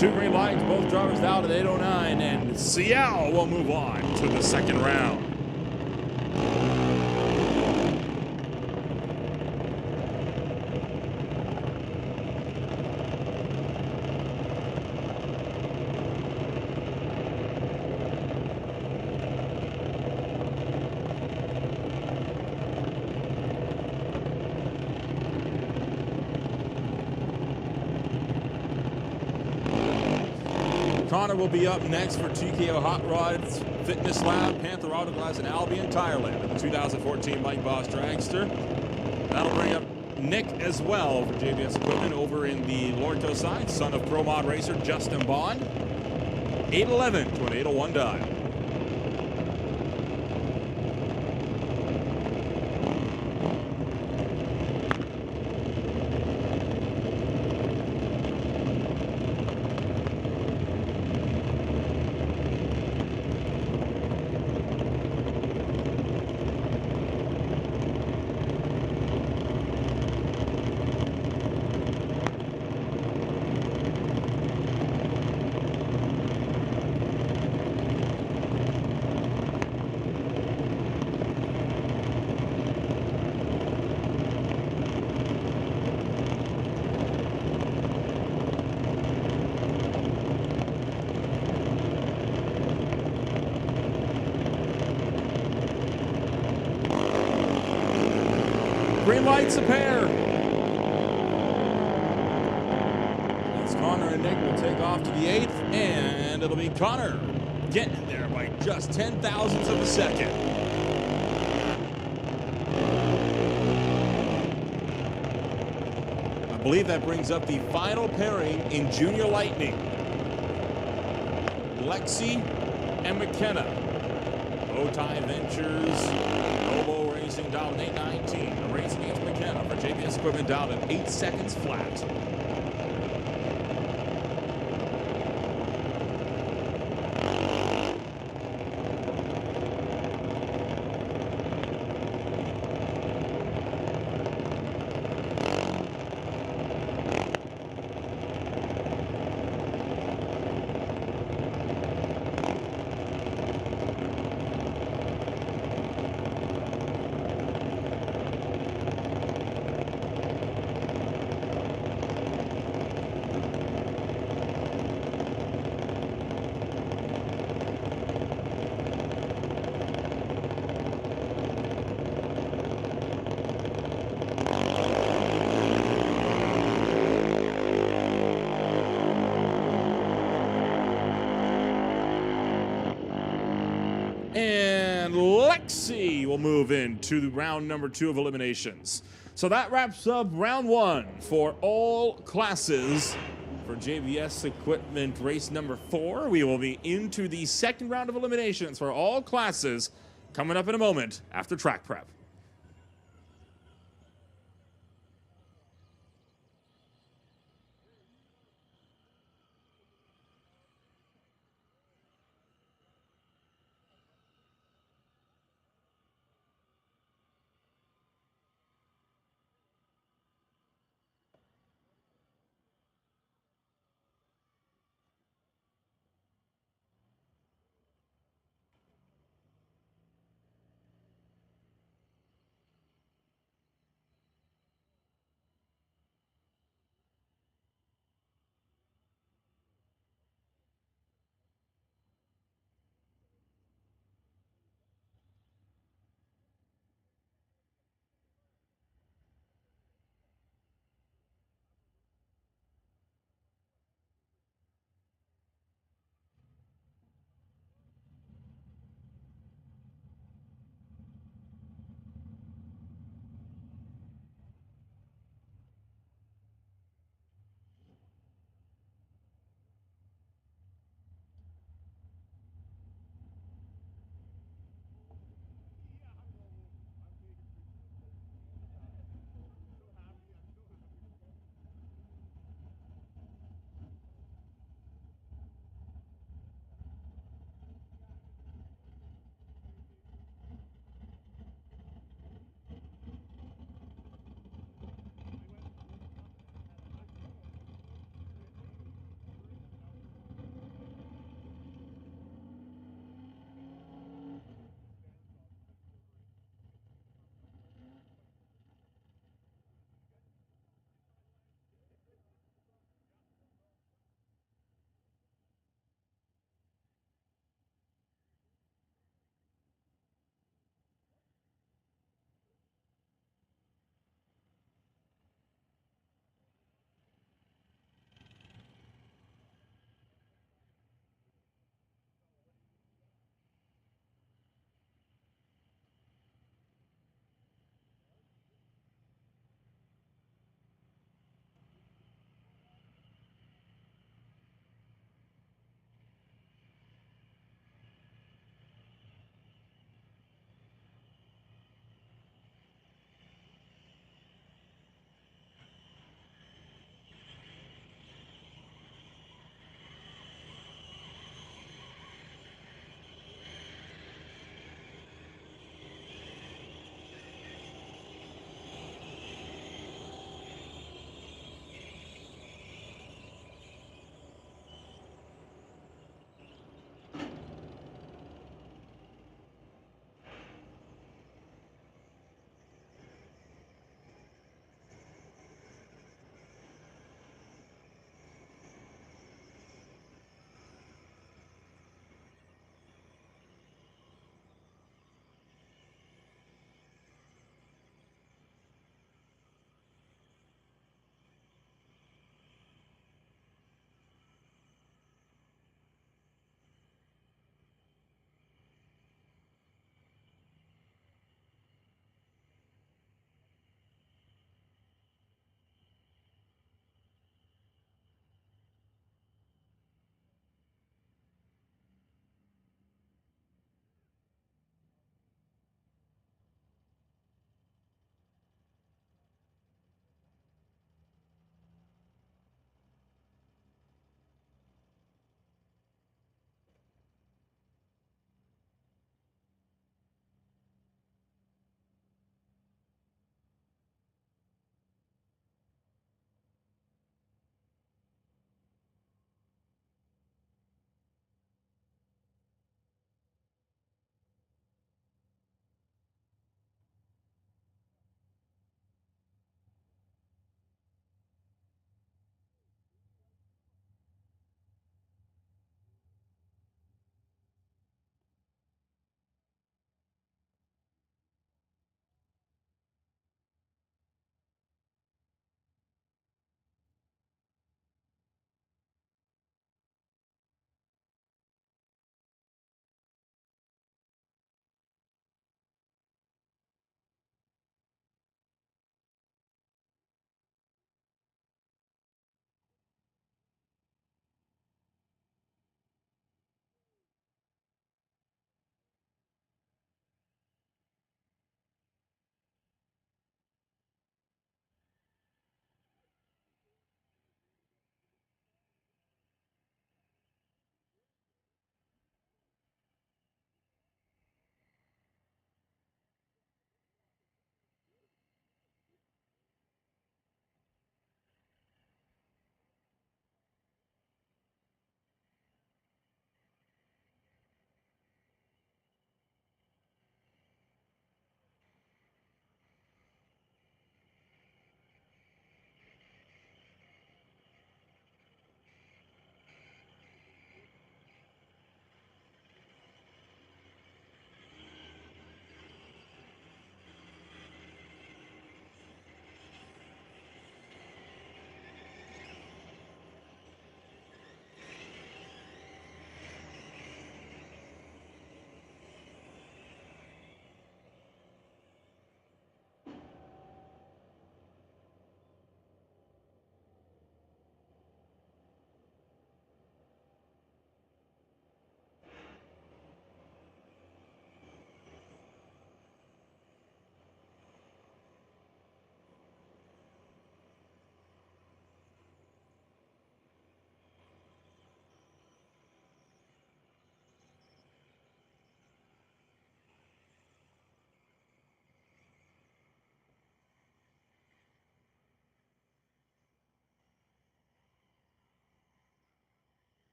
Two green lights, both drivers out at 809, and CL will move on to the second round. Connor will be up next for TKO Hot Rods Fitness Lab, Panther Auto Glass, and Albion Tireland in the 2014 Mike Boss Dragster. That'll bring up Nick as well for JBS Equipment over in the Lordco side, son of Pro Mod Racer Justin Bond. 811 to an 801 dial. invites a pair. As Connor and Nick will take off to the 8th, and it'll be Connor getting there by just 10,000ths of a second. I believe that brings up the final pairing in Junior Lightning. Lexi and McKenna. Bowtie Ventures, Novo Racing down at 8:19. The race against McKenna for JBS equipment down at 8 seconds flat. And Lexi will move into the round number 2 of eliminations. So that wraps up round 1 for all classes for JBS equipment race number 4. We will be into the second round of eliminations for all classes coming up in a moment after track prep.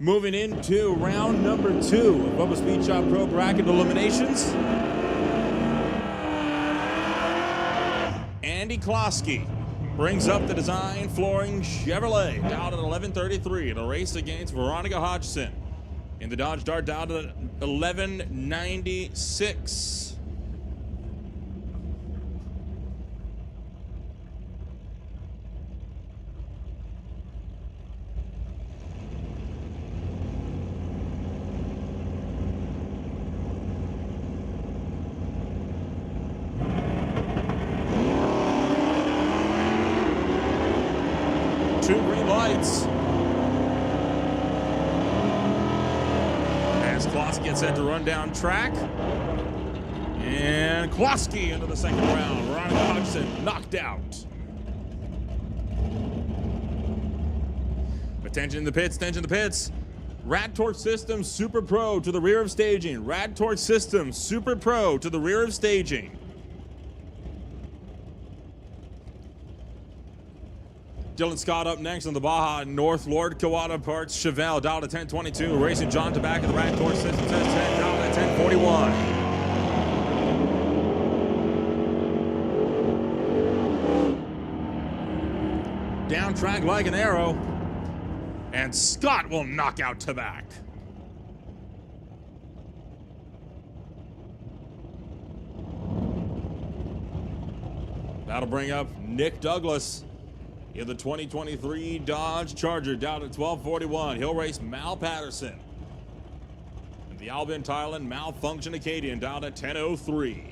Moving into round number 2 of Bubba Speed Shop Pro Bracket Eliminations. Andy Klosky brings up the Design Flooring Chevrolet down at 11:33 in a race against Veronica Hodgson in the Dodge Dart down at 11:96. Two green lights. As Klosky gets set to run down track. And Klosky into the second round. Veronica Hodgson knocked out. Attention in the pits, attention in the pits. Rad Torque Systems Super Pro to the rear of staging. Rad Torque Systems Super Pro to the rear of staging. Dylan Scott up next on the Baja North Lordco Auto Parts Chevelle down to 10:22. Racing John Tabak of the Rad Torque Systems down to 10:41. Down track like an arrow. And Scott will knock out Tabak. That'll bring up Nick Douglas in the 2023 Dodge Charger down at 12:41. He'll race Mal Patterson. And the Albin Thailand Malfunction Acadian down at 10:03.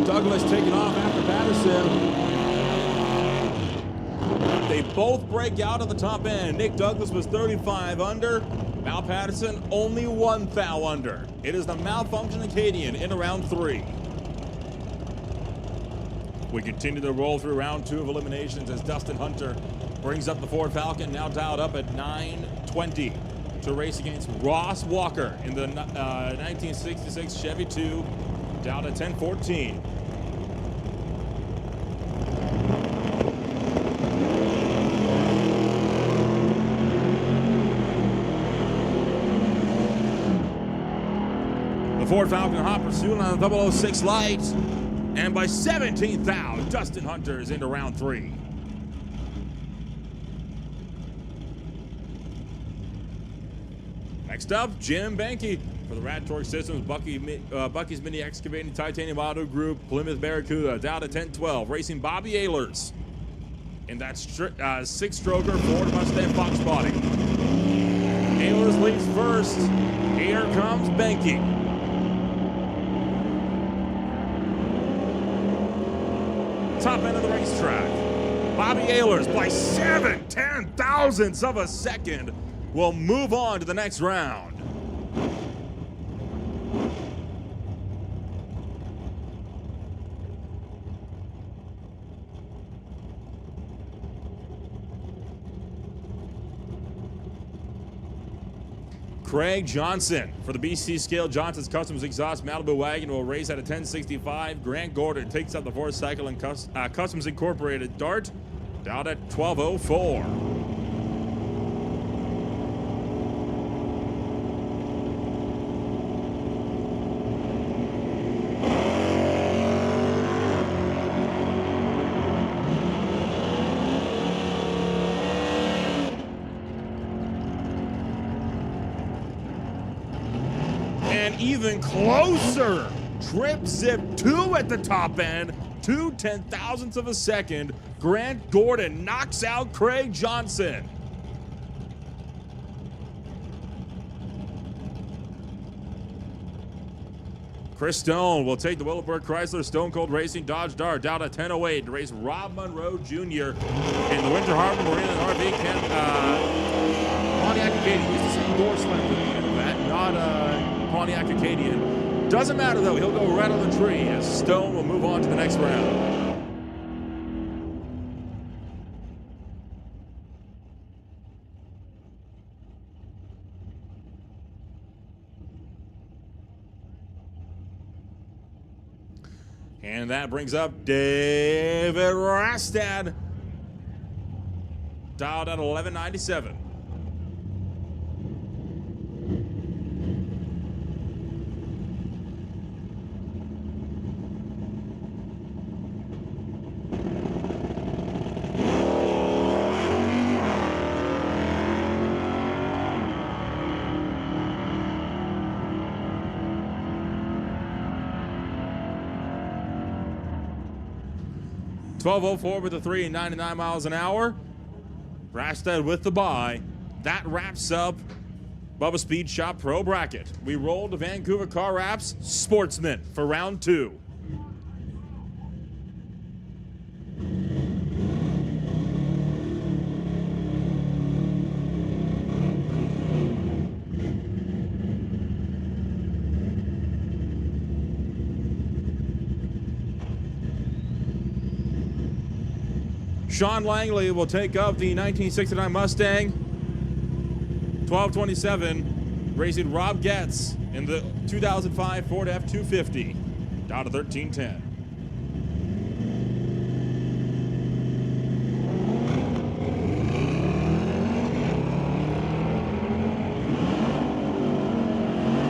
Douglas taking off after Patterson. They both break out at the top end. Nick Douglas was 35 under. Mal Patterson only 1 thou under. It is the Malfunction Acadian in round 3. We continue to roll through round 2 of eliminations as Dustin Hunter brings up the Ford Falcon, now dialed up at 9:20 to race against Ross Walker in the 1966 Chevy 2, down at 10:14. The Ford Falcon hot pursuit on the 006 light, and by 17 thou, Dustin Hunter is into round 3. Next up, Jim Banky for the Rad Torque Systems, Bucky's Mini Excavating Titanium Auto Group, Plymouth Barracuda, down to 10:12, racing Bobby Ehlers in that 6-stroker Ford Mustang Fox body. Ehlers leads first. Here comes Banky. Top end of the racetrack. Bobby Ehlers by 7/10,000ths of a second will move on to the next round. Craig Johnson for the BC Scale Johnson's Customs Exhaust Malibu Wagon will race at a 10:65. Grant Gordon takes up the Ford Cycle and Customs Incorporated Dart down at 12:04. Even closer. Trip Zip 2 at the top end. 2/10,000ths of a second. Grant Gordon knocks out Craig Johnson. Chris Stone will take the Willowbrook Chrysler Stone Cold Racing Dodge Dart down at 10:08 to race Rob Monroe Jr. in the Winter Harbor Marine and RV Camp. Pontiac Acadian. Used to say Dorsland at the end of that, not Pontiac Acadian. Doesn't matter though, he'll go right on the tree as Stone will move on to the next round. And that brings up David Rastad, dialed at 1197. .1204 with the 3 and 99 miles an hour. Rastad with the bye. That wraps up Bubba Speed Shop Pro Bracket. We rolled to Vancouver Car Wraps Sportsman for round 2. Sean Langley will take up the 1969 Mustang. 1227, racing Rob Getz in the 2005 Ford F-250, down to 1310.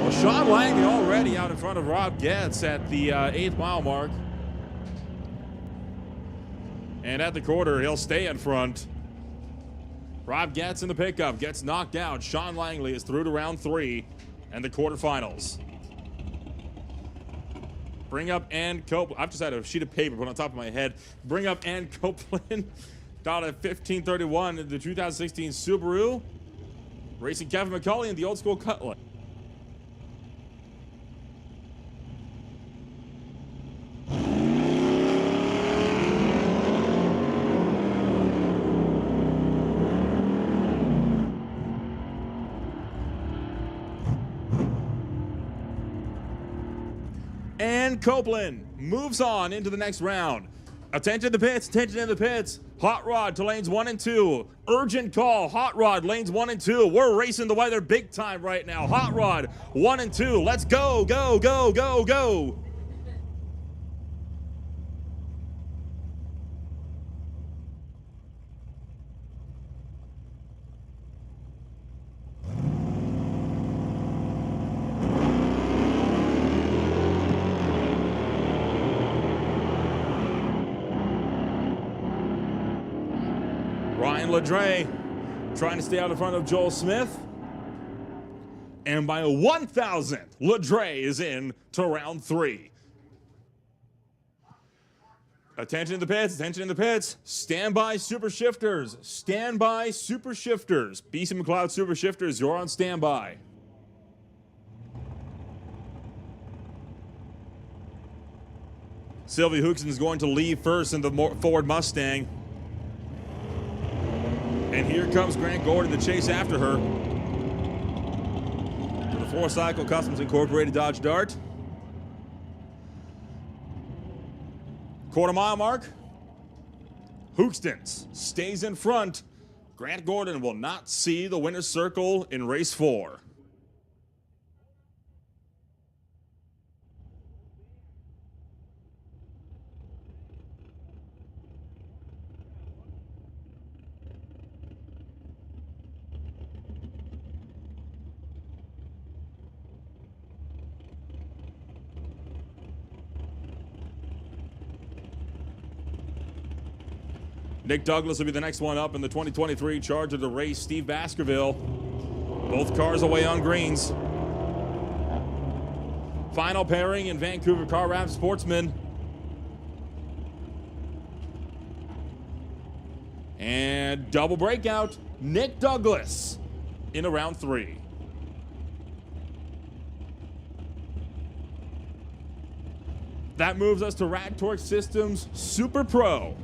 Well, Sean Langley already out in front of Rob Getz at the 8th mile mark. And at the quarter, he'll stay in front. Rob Getz in the pickup, gets knocked out. Sean Langley is through to round 3 and the quarterfinals. Bring up Ann Copeland. I've just had a sheet of paper put on top of my head. Bring up Ann Copeland down at 1531 in the 2016 Subaru. Racing Kevin McCauley in the old school Cutlass. And Copeland moves on into the next round. Attention in the pits, attention in the pits. Hot Rod to lanes 1 and 2. Urgent call, Hot Rod, lanes 1 and 2. We're racing the weather big time right now. Hot Rod, 1 and 2. Let's go, go, go, go, go. Ryan Ledre trying to stay out in front of Joel Smith. And by a 1,000th, Ledre is in to round 3. Attention in the pits, attention in the pits. Stand by super shifters. Stand by super shifters. BC McLeod super shifters, you're on standby. Sylvie Hookson is going to leave first in the Ford Mustang. And here comes Grant Gordon to chase after her. For the 4-cycle Customs Incorporated Dodge Dart. Quarter mile mark. Hookstons stays in front. Grant Gordon will not see the winner's circle in race 4. Nick Douglas will be the next one up in the 2023 Charger to race Steve Baskerville. Both cars away on greens. Final pairing in Vancouver Car Wrap Sportsman. And double breakout, Nick Douglas in round 3. That moves us to Rad Torque Systems Super Pro.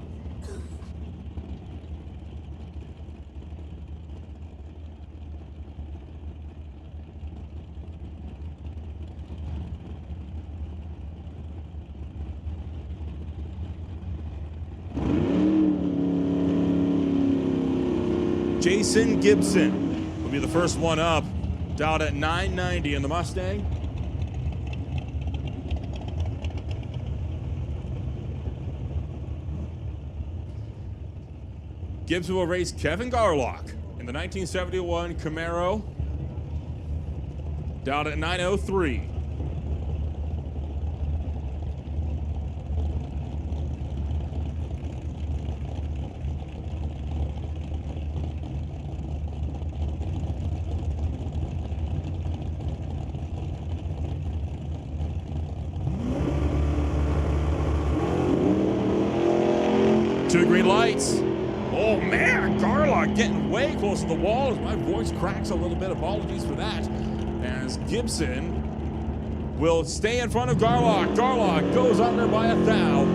Jason Gibson will be the first one up, dialed at 990 in the Mustang. Gibson will race Kevin Garlock in the 1971 Camaro. Down at 9:03. Two green lights. Oh man, Garlock getting way close to the wall. My voice cracks a little bit. Apologies for that. As Gibson will stay in front of Garlock. Garlock goes under by a thou.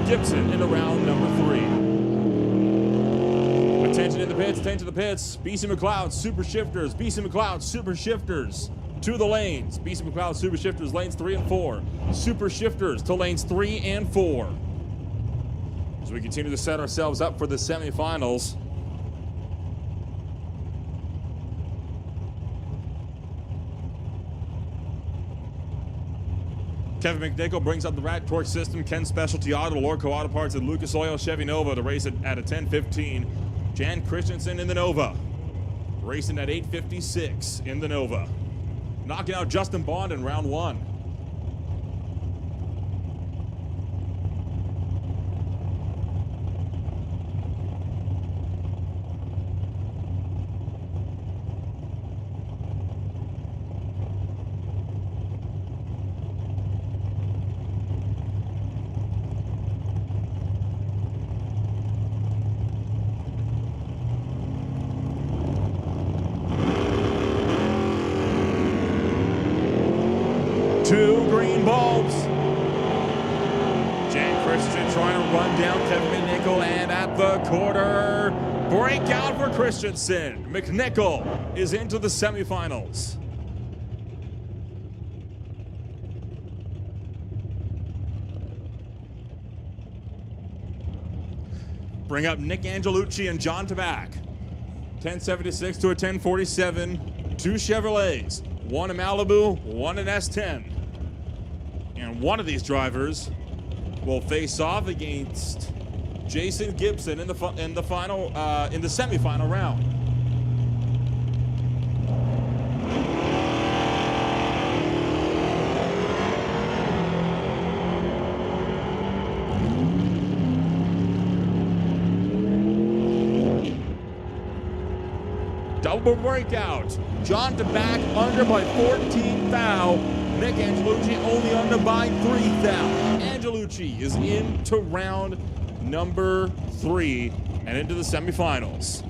Gibson into round number 3. Attention in the pits, attention to the pits. BC McLeod, super shifters. BC McLeod, super shifters to the lanes. BC McLeod, super shifters, lanes 3 and 4. Super shifters to lanes 3 and 4. As we continue to set ourselves up for the semifinals. Kevin McNichol brings up the Rat Torque system. Ken Specialty Auto, Lordco Auto Parts, and Lucas Oil Chevy Nova to race it at a 10:15. Jan Christensen in the Nova, racing at 8:56 in the Nova. Knocking out Justin Bond in round 1. Two green bulbs. Jan Christensen trying to run down Kevin McNichol, and at the quarter, breakout for Christensen. McNichol is into the semifinals. Bring up Nick Angelucci and John Tabak. 1076 to a 1047. Two Chevrolets, one a Malibu, one an S10. And one of these drivers will face off against Jason Gibson in the semifinal round. Double breakout. John Tabak under by 14 thou. Nick Angelucci only under by 3 thou. Angelucci is into round number 3 and into the semifinals.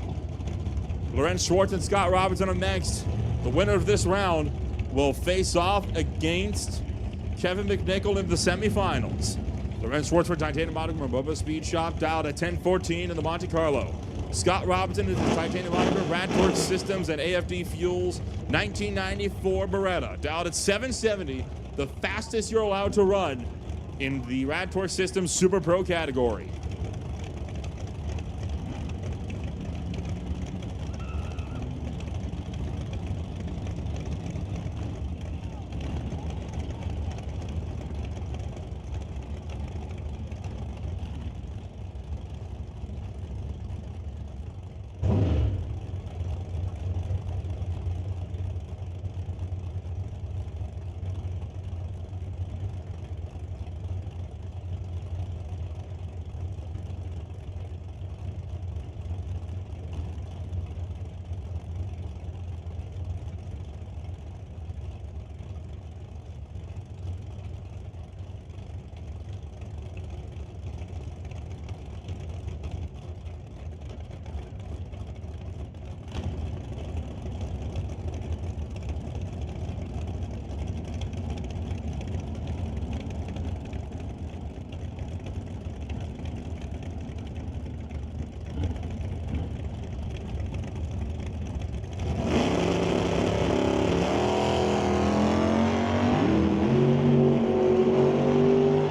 Lorenz Schwartz and Scott Robinson are next. The winner of this round will face off against Kevin McNichol in the semifinals. Lorenz Schwartz for Titanium Monogram from Bubba Speed Shop, dialed at 1014 in the Monte Carlo. Scott Robinson is the Titanium Monogram, Rat Torque Systems, and AFD Fuels 1994 Beretta, dialed at 770, the fastest you're allowed to run in the Rat Torque Systems Super Pro category.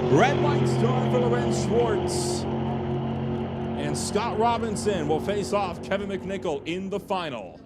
Red light start for Lorenz Schwartz. And Scott Robinson will face off Kevin McNichol in the final.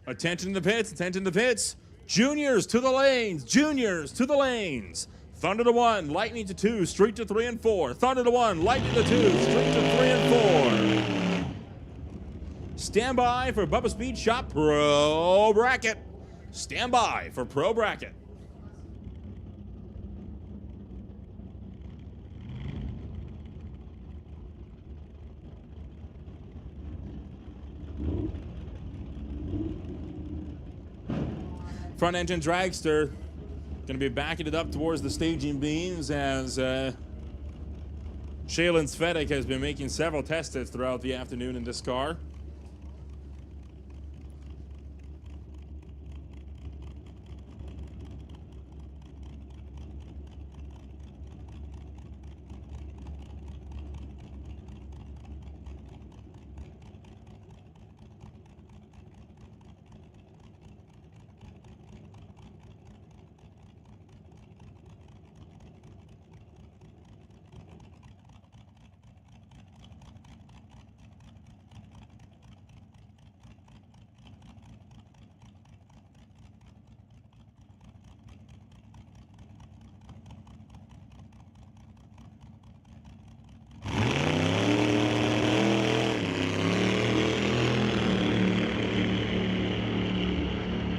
Attention in the pits, attention in the pits. Juniors to the lanes, juniors to the lanes. Thunder to 1, Lightning to 2, Street to 3 and 4. Thunder to 1, Lightning to 2, Street to 3 and 4. Stand by for Bubba Speed Shop Pro Bracket. Stand by for Pro Bracket. Front engine dragster going to be backing it up towards the staging beams as Shaylin Svetic has been making several test hits throughout the afternoon in this car.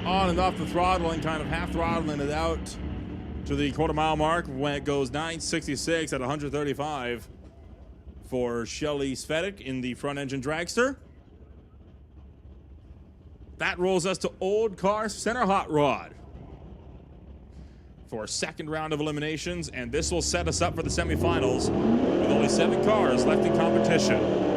On and off the throttle and kind of half throttling it out to the quarter-mile mark when it goes 966 at 135 for Shelly Svetic in the front-engine dragster. That rolls us to Old Car Center Hot Rod for a second round of eliminations, and this will set us up for the semifinals with only 7 cars left in competition.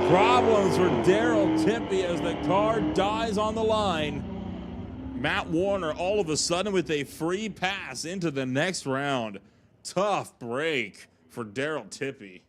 Problems for Daryl Tippy as the car dies on the line. Matt Warner all of a sudden with a free pass into the next round. Tough break for Daryl Tippy.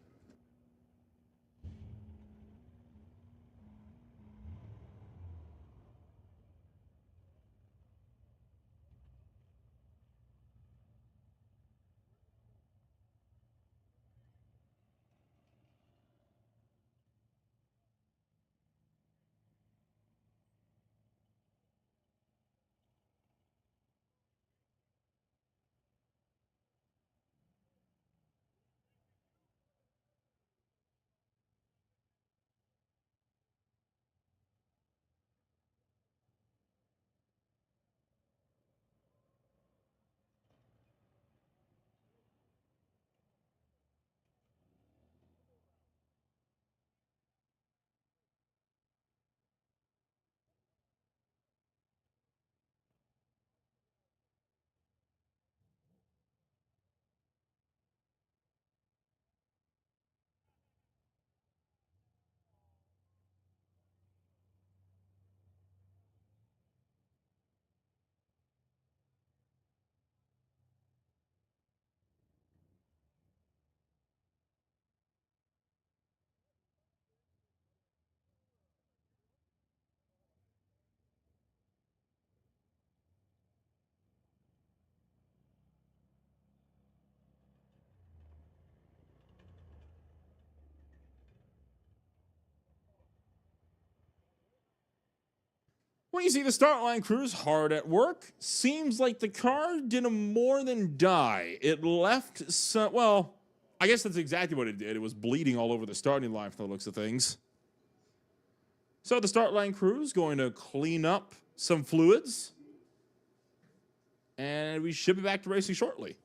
When you see the start line crews hard at work, seems like the car did more than die. It left some, well, I guess that's exactly what it did. It was bleeding all over the starting line from the looks of things. So the start line crew is going to clean up some fluids, and we should be back to racing shortly.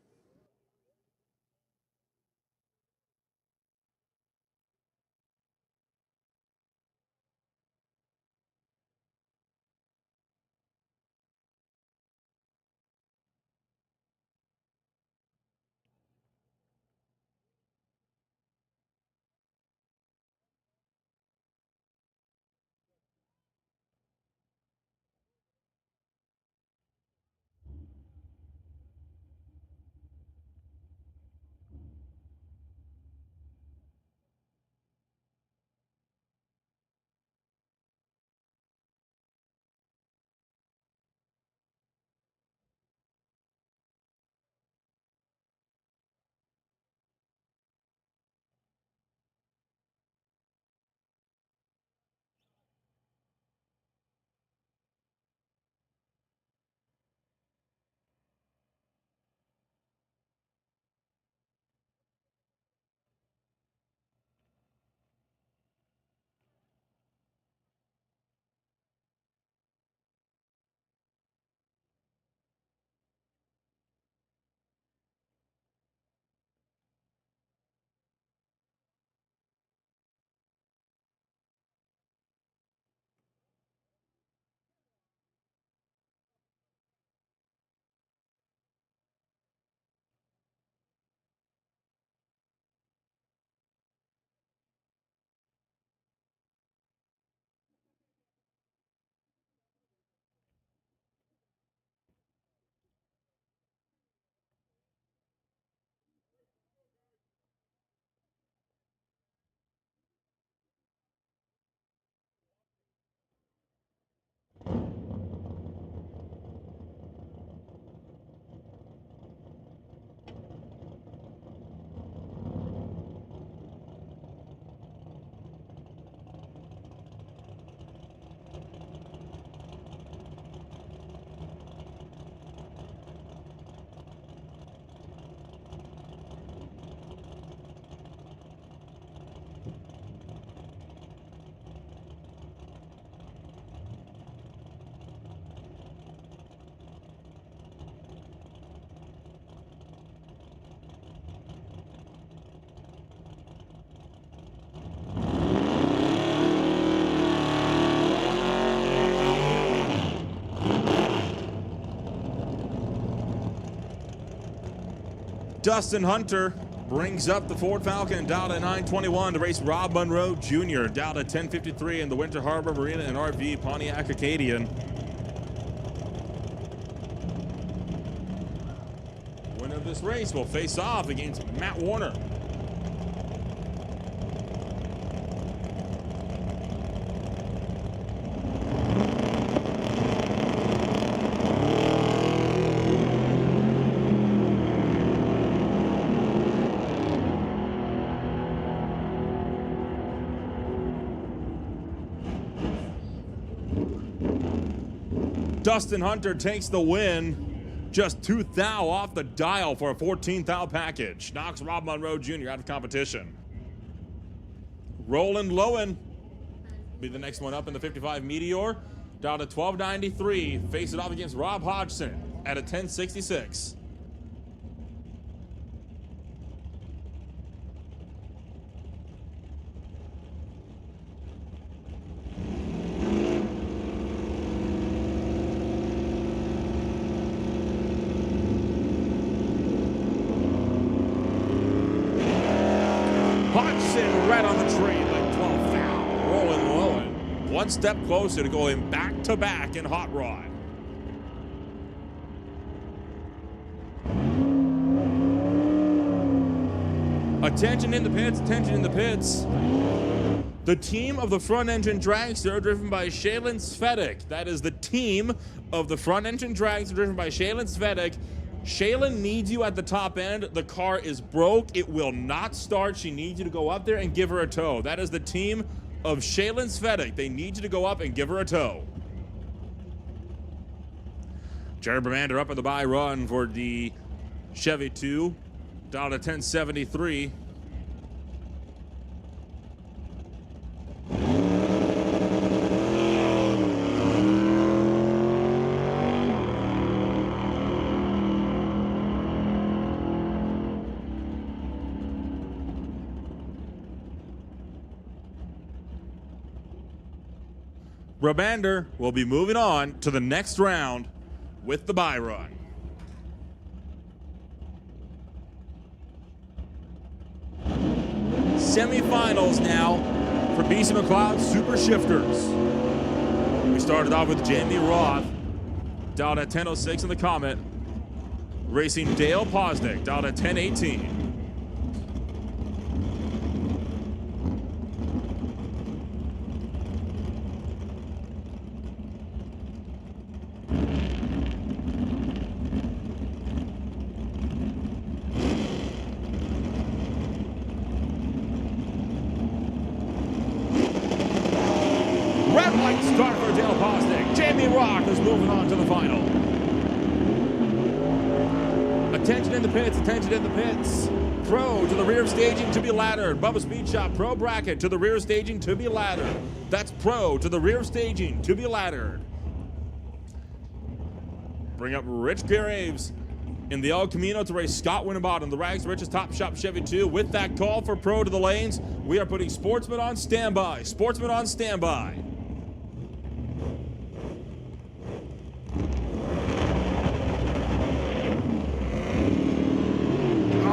Dustin Hunter brings up the Ford Falcon down at 9:21 to race Rob Monroe Jr. down at 10:53 in the Winter Harbor Marina and RV Pontiac Acadian. Winner of this race will face off against Matt Warner. Dustin Hunter takes the win, just 2 thou off the dial for a 14 thou package. Knocks Rob Monroe Jr. out of competition. Roland Lowen be the next one up in the 55 Meteor. Down to 1293. Face it off against Rob Hodgson at a 1066. Hodgson right on the train like 12 thou. Roland Lowen one step closer to going back to back in Hot Rod. Attention in the pits, attention in the pits. The team of the front engine dragster driven by Shaylin Svedik. That is the team of the front engine dragster driven by Shaylin Svedik. Shaylin needs you at the top end. The car is broke. It will not start. She needs you to go up there and give her a tow. That is the team of Shaylin Svedik. They need you to go up and give her a tow. Jared Bermander up at the bye run for the Chevy 2. Down to 1073. Bermander will be moving on to the next round with the bye run. Semifinals now for BC McLeod Super Shifters. We started off with Jamie Roth down at 10:06 in the Comet, racing Dale Posnick down at 10:18. Red light start for Dale Posnick. Jamie Roth is moving on to the final. Attention in the pits, attention in the pits. Pro to the rear staging to be laddered. Bubba Speed Shop Pro bracket to the rear staging to be laddered. That's Pro to the rear staging to be laddered. Bring up Rich Graves in the El Camino to race Scott Winterbottom, the Rags Richest Top Shop Chevy 2. With that call for Pro to the lanes, we are putting Sportsman on standby. Sportsman on standby.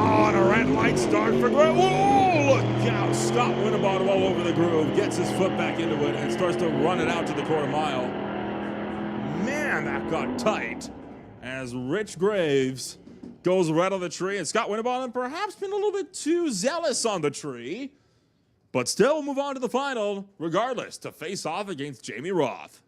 Oh, and a red light start for Greg. Whoa, look out. Scott Winterbottom all over the groove. Gets his foot back into it and starts to run it out to the quarter mile. Man, that got tight as Rich Graves goes right on the tree. And Scott Winterbottom perhaps been a little bit too zealous on the tree. But still we'll move on to the final, regardless, to face off against Jamie Roth.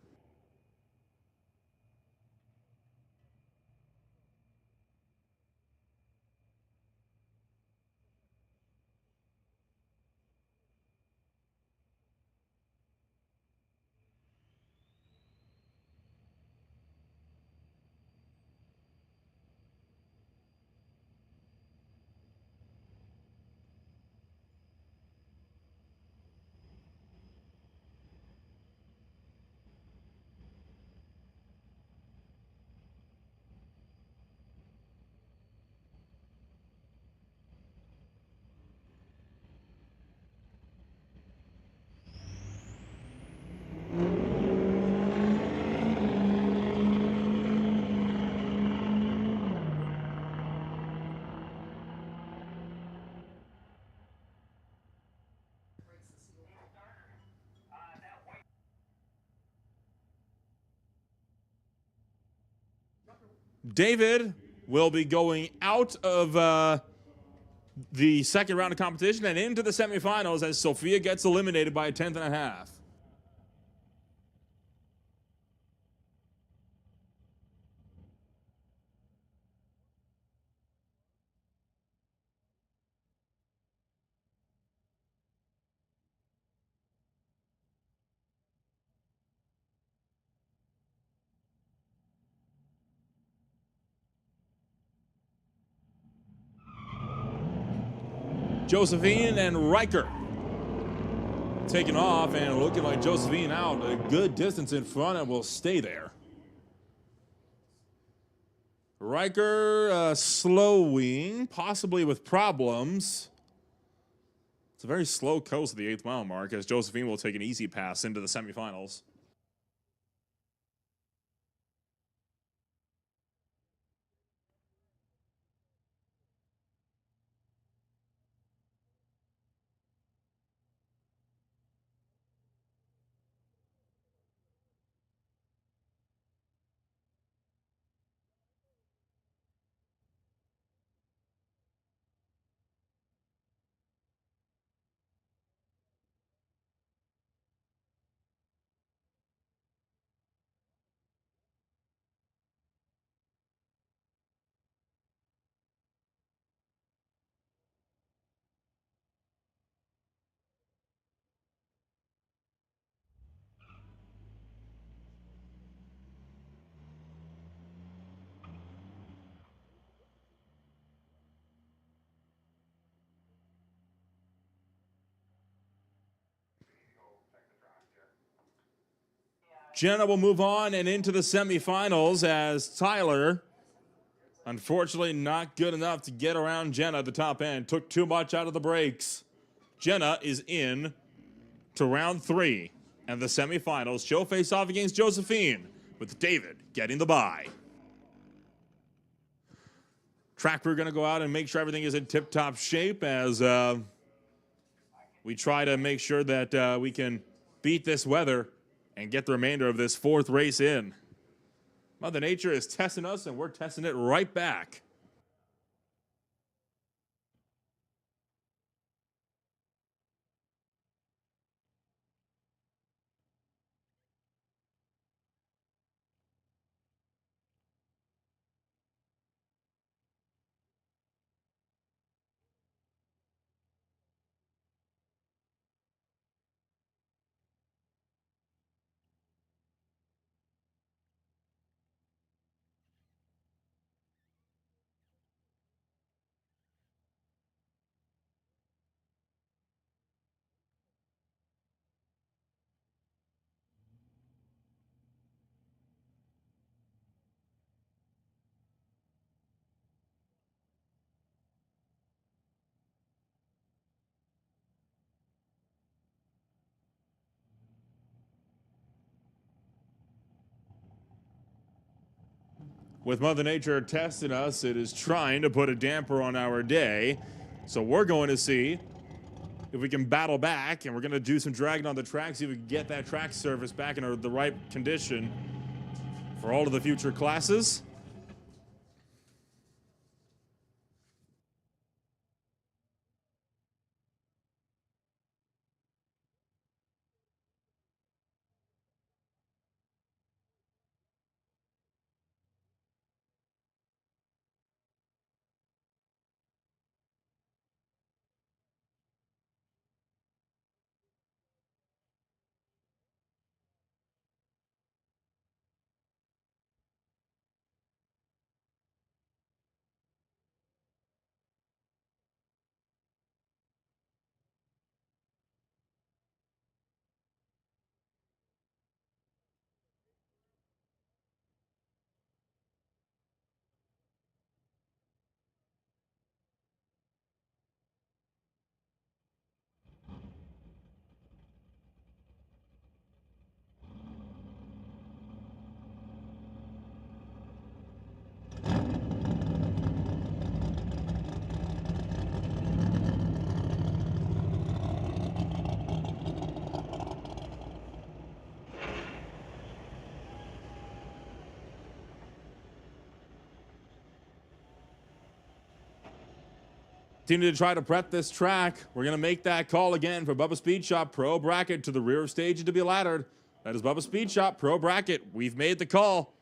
David will be going out of the second round of competition and into the semifinals as Sophia gets eliminated by a 10th and a half. Josephine and Riker taking off and looking like Josephine out a good distance in front and will stay there. Riker slowing, possibly with problems. It's a very slow coast at the 8th mile mark as Josephine will take an easy pass into the semifinals. Jenna will move on and into the semifinals as Tyler, unfortunately not good enough to get around Jenna at the top end, took too much out of the brakes. Jenna is in to round 3 and the semifinals. She'll face off against Josephine with David getting the bye. Track crew going to go out and make sure everything is in tip-top shape as we try to make sure that we can beat this weather and get the remainder of this 4th race in. Mother Nature is testing us, and we're testing it right back. With Mother Nature testing us, it is trying to put a damper on our day. So we're going to see if we can battle back, and we're going to do some dragging on the track, see if we can get that track surface back in the right condition for all of the future classes. Continue to try to prep this track. We're going to make that call again for Bubba Speed Shop Pro Bracket to the rear of stage and to be laddered. That is Bubba Speed Shop Pro Bracket. We've made the call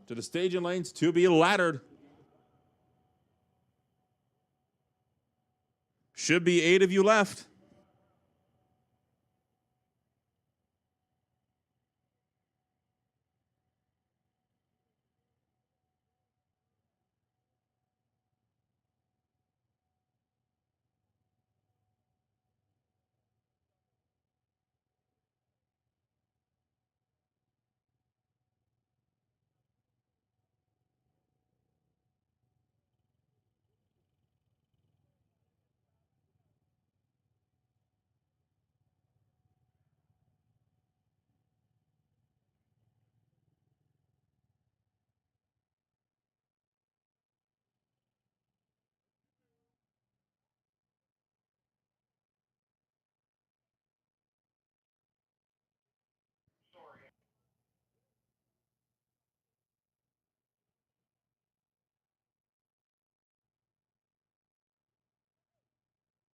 to the stage and lanes to be laddered. Should be 8 of you left.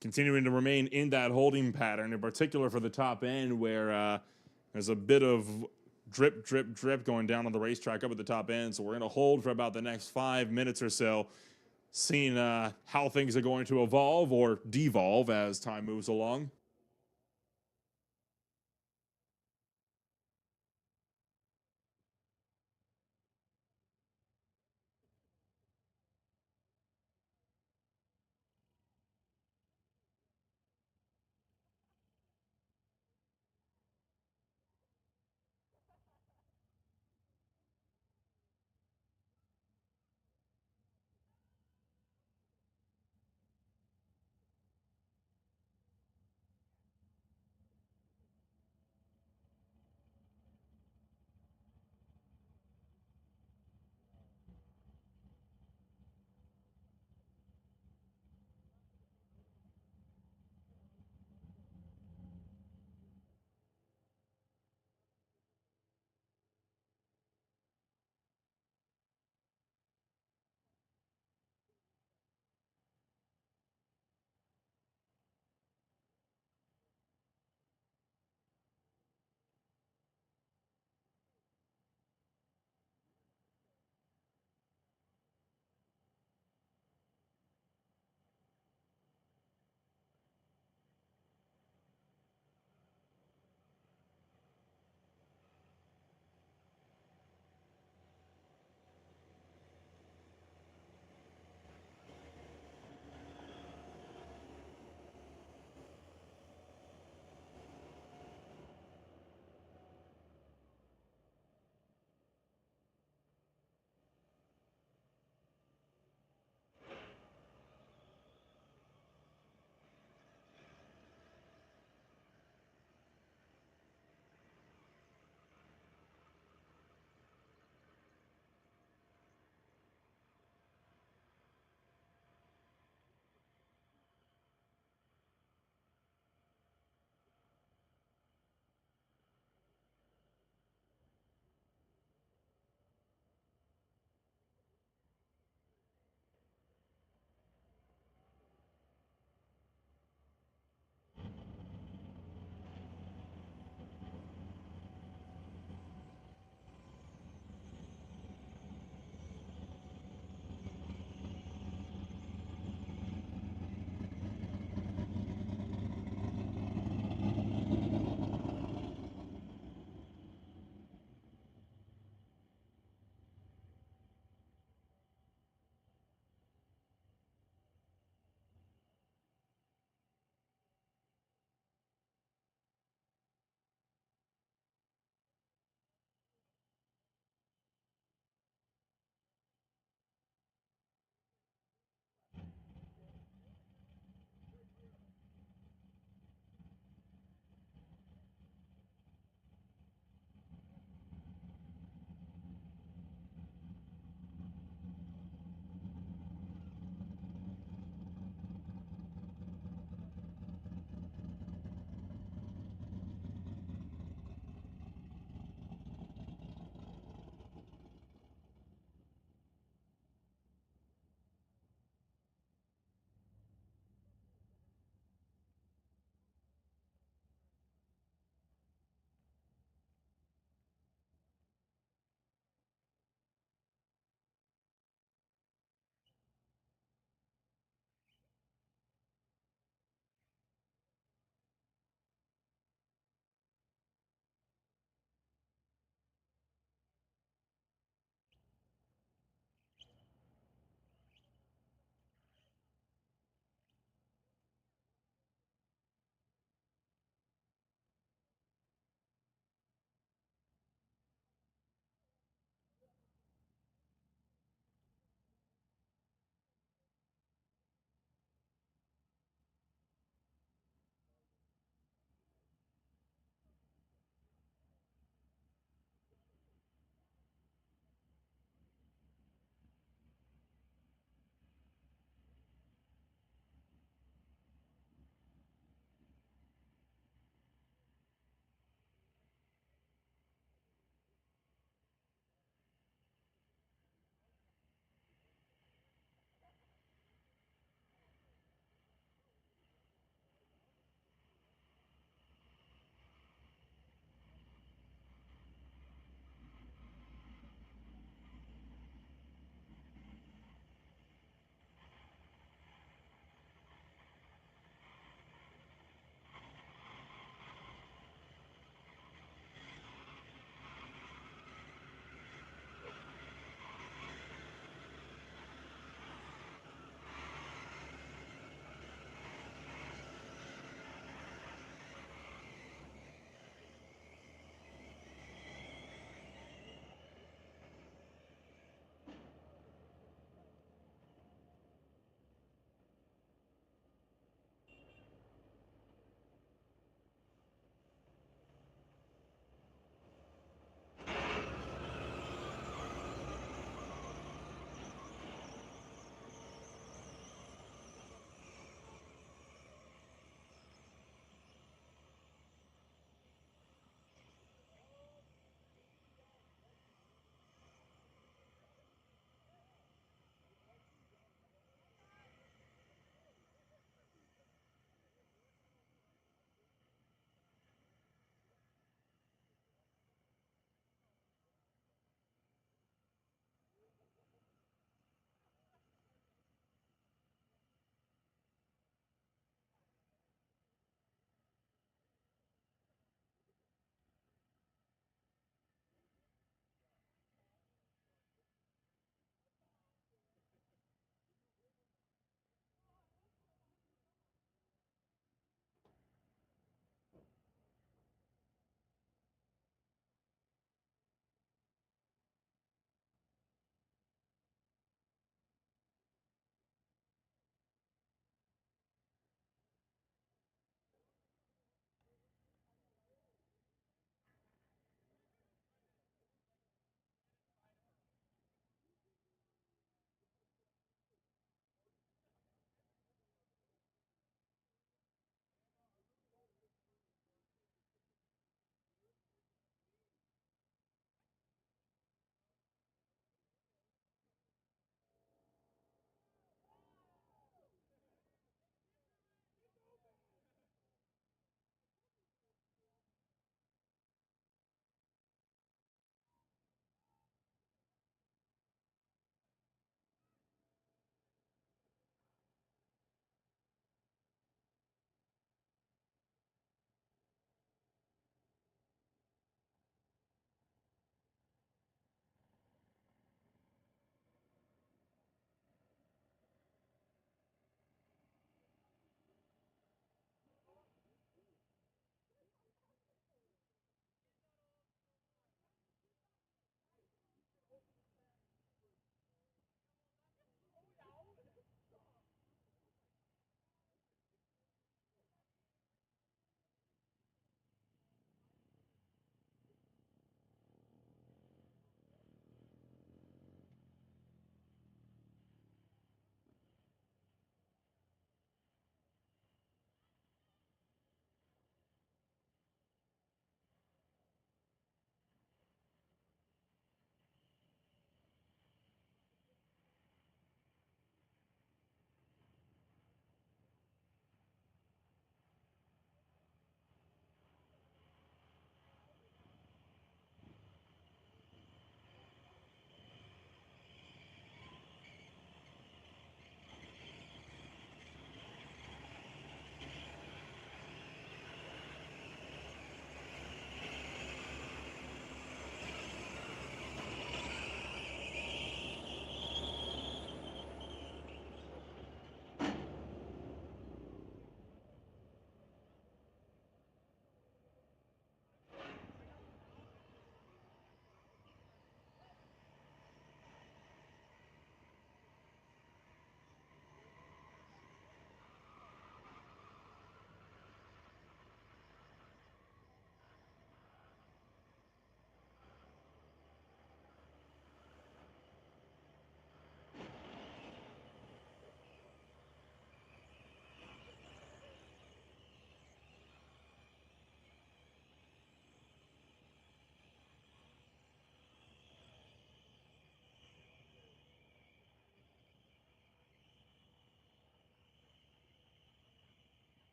Continuing to remain in that holding pattern, in particular for the top end, where there's a bit of drip, drip, drip going down on the racetrack up at the top end. So we're going to hold for about the next 5 minutes or so, seeing how things are going to evolve or devolve as time moves along.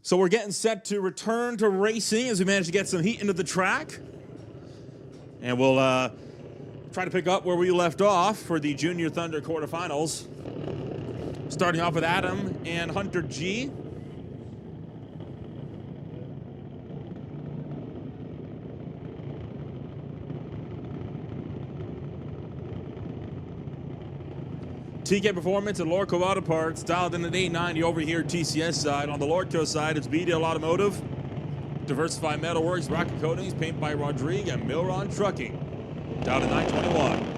So we're getting set to return to racing as we manage to get some heat into the track. And we'll try to pick up where we left off for the Junior Thunder quarterfinals. Starting off with Adam and Hunter G. TK Performance and Lordco Auto Parts dialed in at 890 over here TCS side. On the Lordco side, it's BDL Automotive, Diversified Metalworks, Rocket Coatings, Paint by Rodrigue, and Milron Trucking. Down to 921.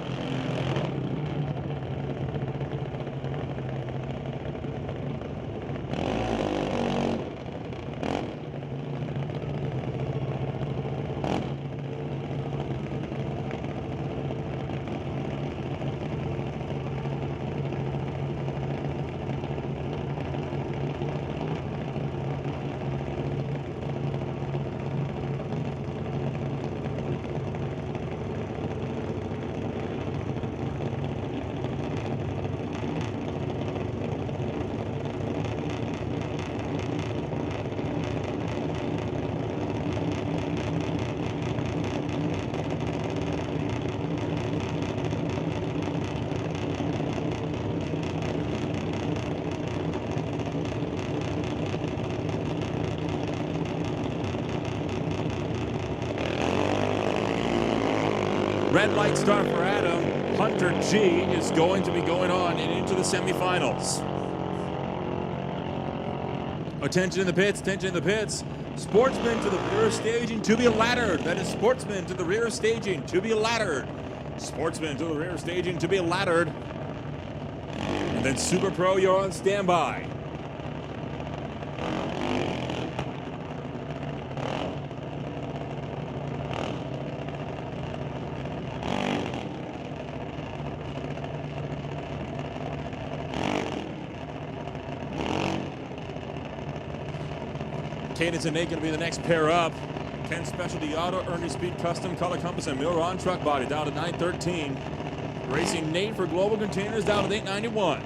Red light start for Adam. Hunter G is going to be going on and into the semifinals. Attention in the pits, attention in the pits. Sportsman to the rear of staging to be laddered. That is Sportsman to the rear of staging to be laddered. Sportsman to the rear of staging to be laddered. And then Super Pro, you're on standby. Cadence and Nate going to be the next pair up. Ken Specialty Auto, Ernie Speed Custom, Color Compass, and Milron Truck Body down to 913. Racing Nate for Global Containers down to 891.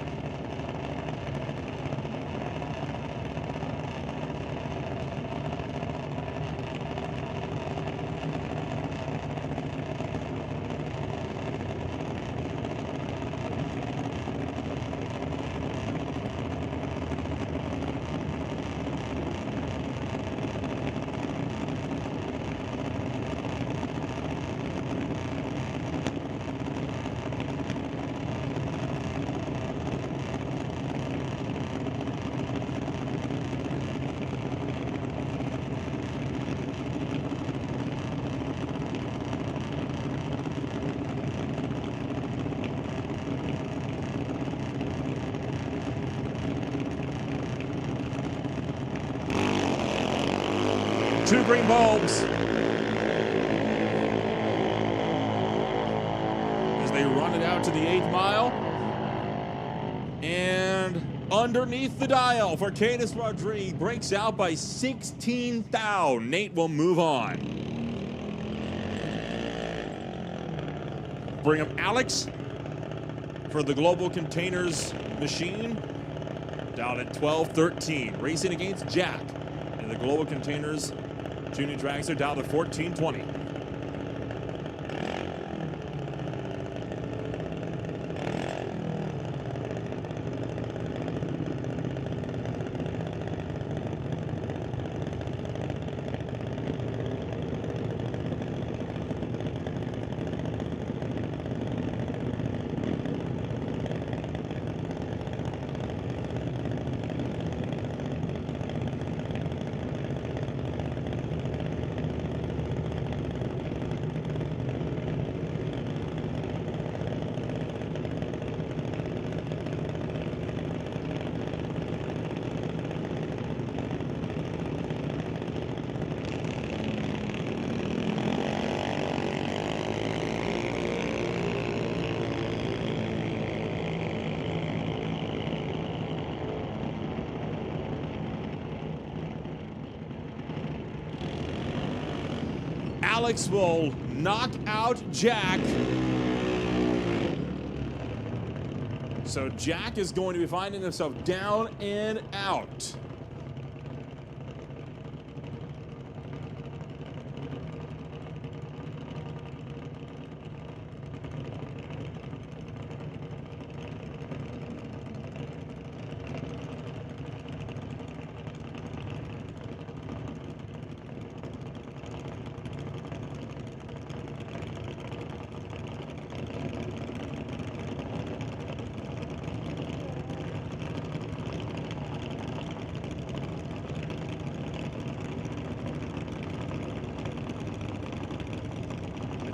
Two green bulbs as they run it out to the 8th mile. And underneath the dial for Cadence Rodrigue, breaks out by 16 thou. Nate will move on. Bring up Alex for the Global Containers machine down at 12:13. Racing against Jack in the Global Containers Junior Dragster down to 14:20. Alex will knock out Jack. So Jack is going to be finding himself down and out.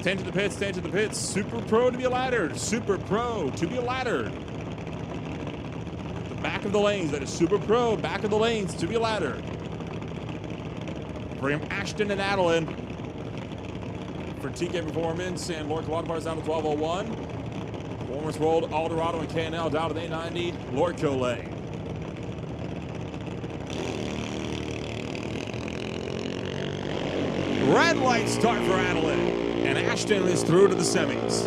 10 to the pits, 10 to the pits. Super Pro to be laddered. Super Pro to be laddered. At the back of the lanes, that is Super Pro, back of the lanes to be laddered. Bring Ashton and Adeline for TK Performance and Lordco Water Bars down to 1201. Performance World, Eldorado and KNL down to the 890. Lordco lane. Red light start for Adeline. And Ashton is through to the semis.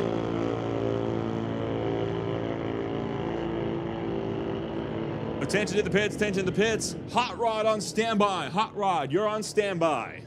Attention to the pits, attention to the pits. Hot Rod on standby. Hot Rod, you're on standby.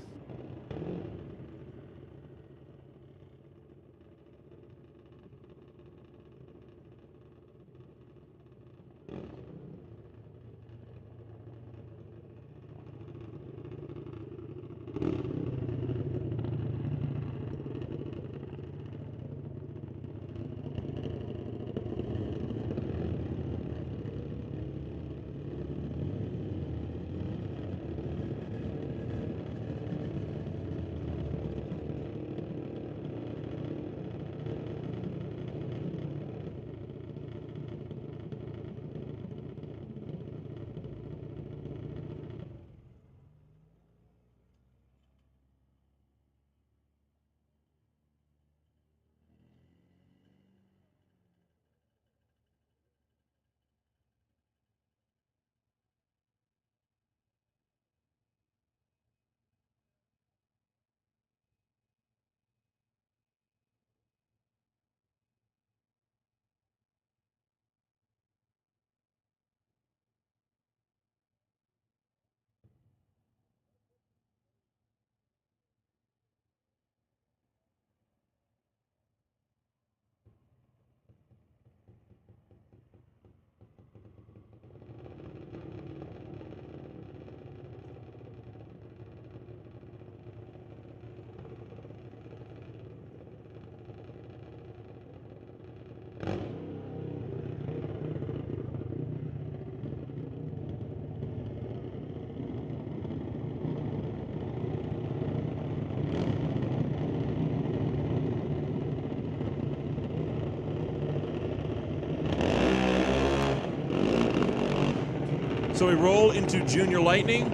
So we roll into Junior Lightning.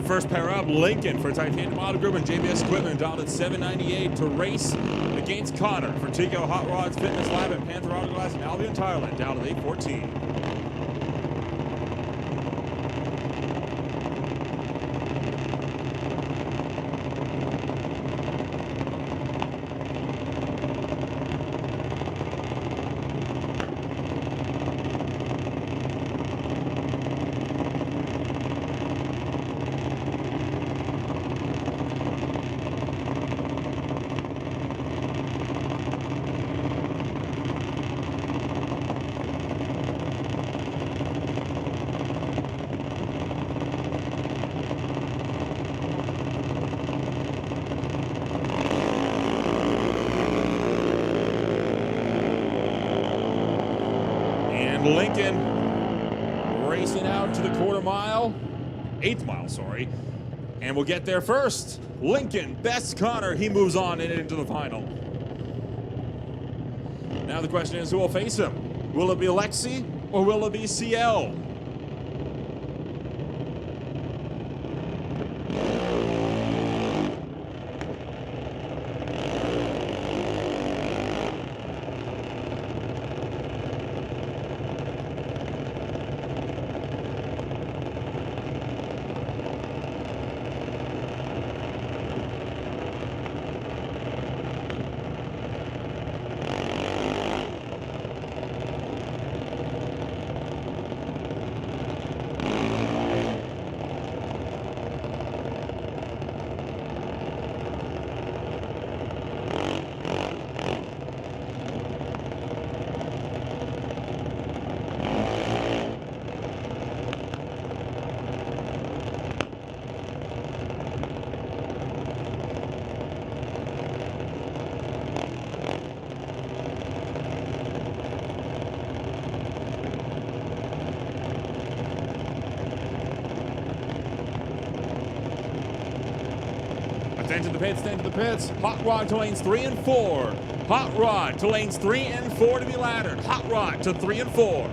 First pair up, Lincoln for Titanium Auto Group and JBS Equipment down at 798 to race against Connor for Tico Hot Rods Fitness Lab and Panther Auto Glass in Albion, Thailand down at 814. Lincoln racing out to the eighth mile, sorry, and we'll get there first. Lincoln, best Connor, he moves on and into the final. Now the question is, who will face him? Will it be Alexi or will it be CL? Stand to the pits, stand to the pits. Hot Rod to lanes 3 and 4. Hot Rod to lanes 3 and 4 to be laddered. Hot Rod to 3 and 4.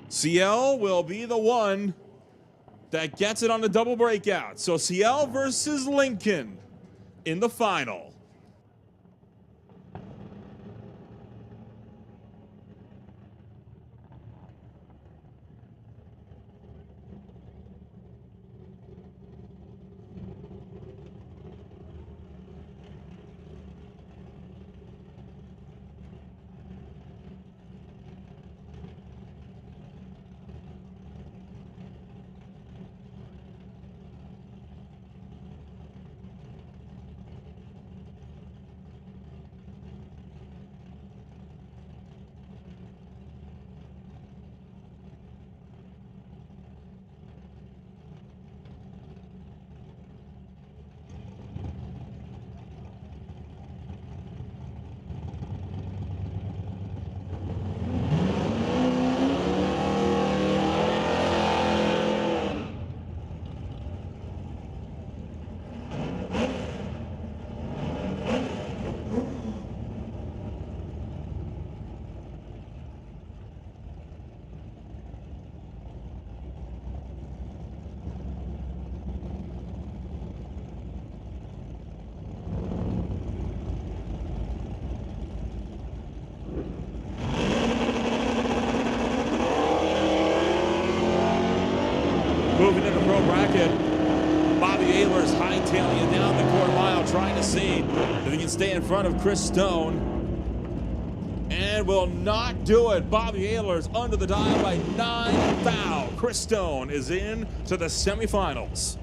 CL will be the one that gets it on the double breakout. So CL versus Lincoln in the final. Moving into pro bracket, Bobby Ayler's hightailing it down the quarter mile, trying to see if he can stay in front of Chris Stone. And will not do it. Bobby Ayler's under the dial by 9 thou. Chris Stone is in to the semifinals.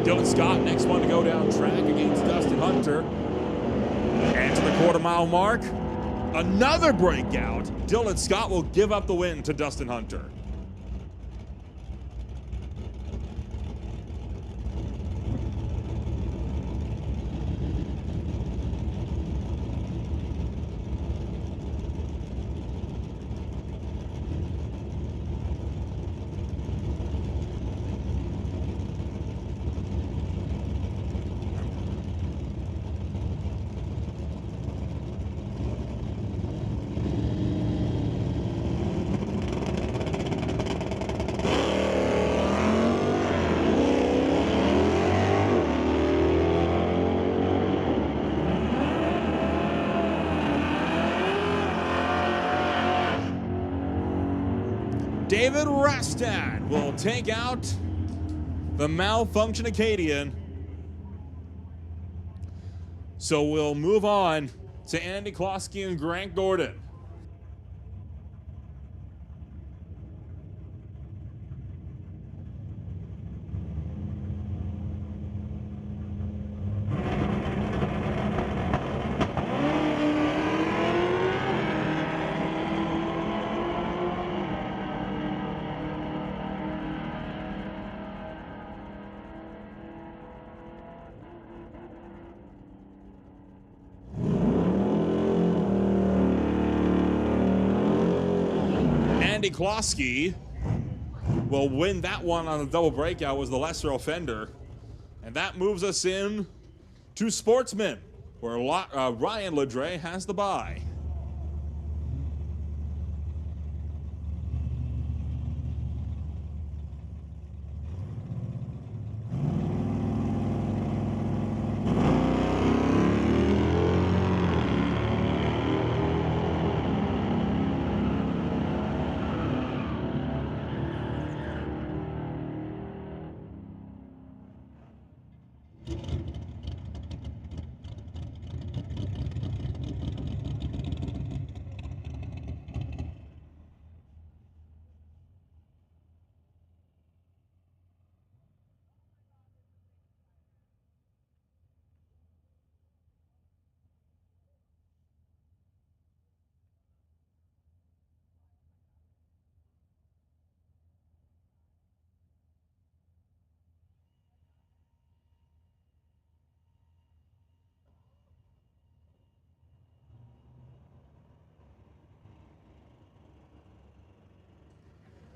Dylan Scott, next one to go down track against Dustin Hunter. And to the quarter mile mark, another breakout. Dylan Scott will give up the win to Dustin Hunter. David Rastad will take out the malfunction Acadian. So we'll move on to Andy Klosky and Grant Gordon. Andy Klosky will win that one on the double breakout, was the lesser offender. And that moves us in to Sportsman, where Ryan Ledre has the bye.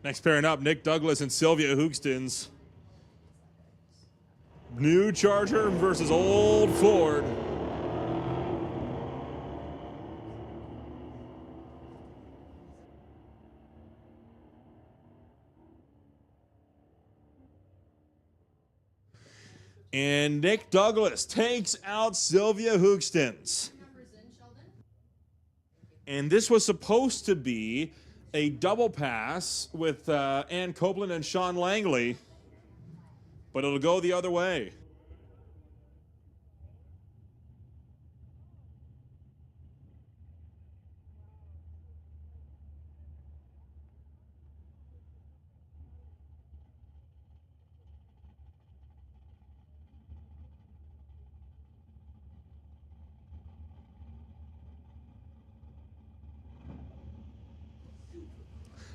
Next pairing up, Nick Douglas and Sylvia Hoogstens. New Charger versus old Ford. And Nick Douglas takes out Sylvia Hoogstens. And this was supposed to be a double pass with Ann Copeland and Sean Langley, but it'll go the other way.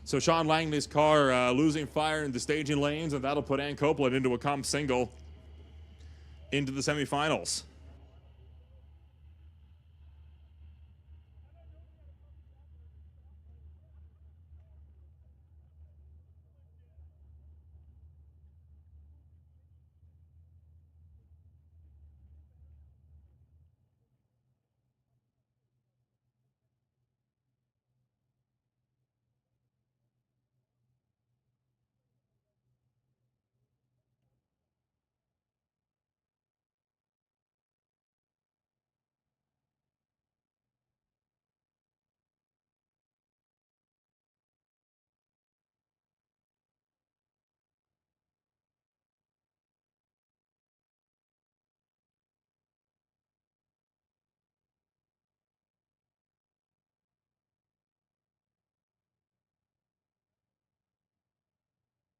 So Sean Langley's car losing fire in the staging lanes, and that'll put Ann Copeland into a comp single into the semifinals.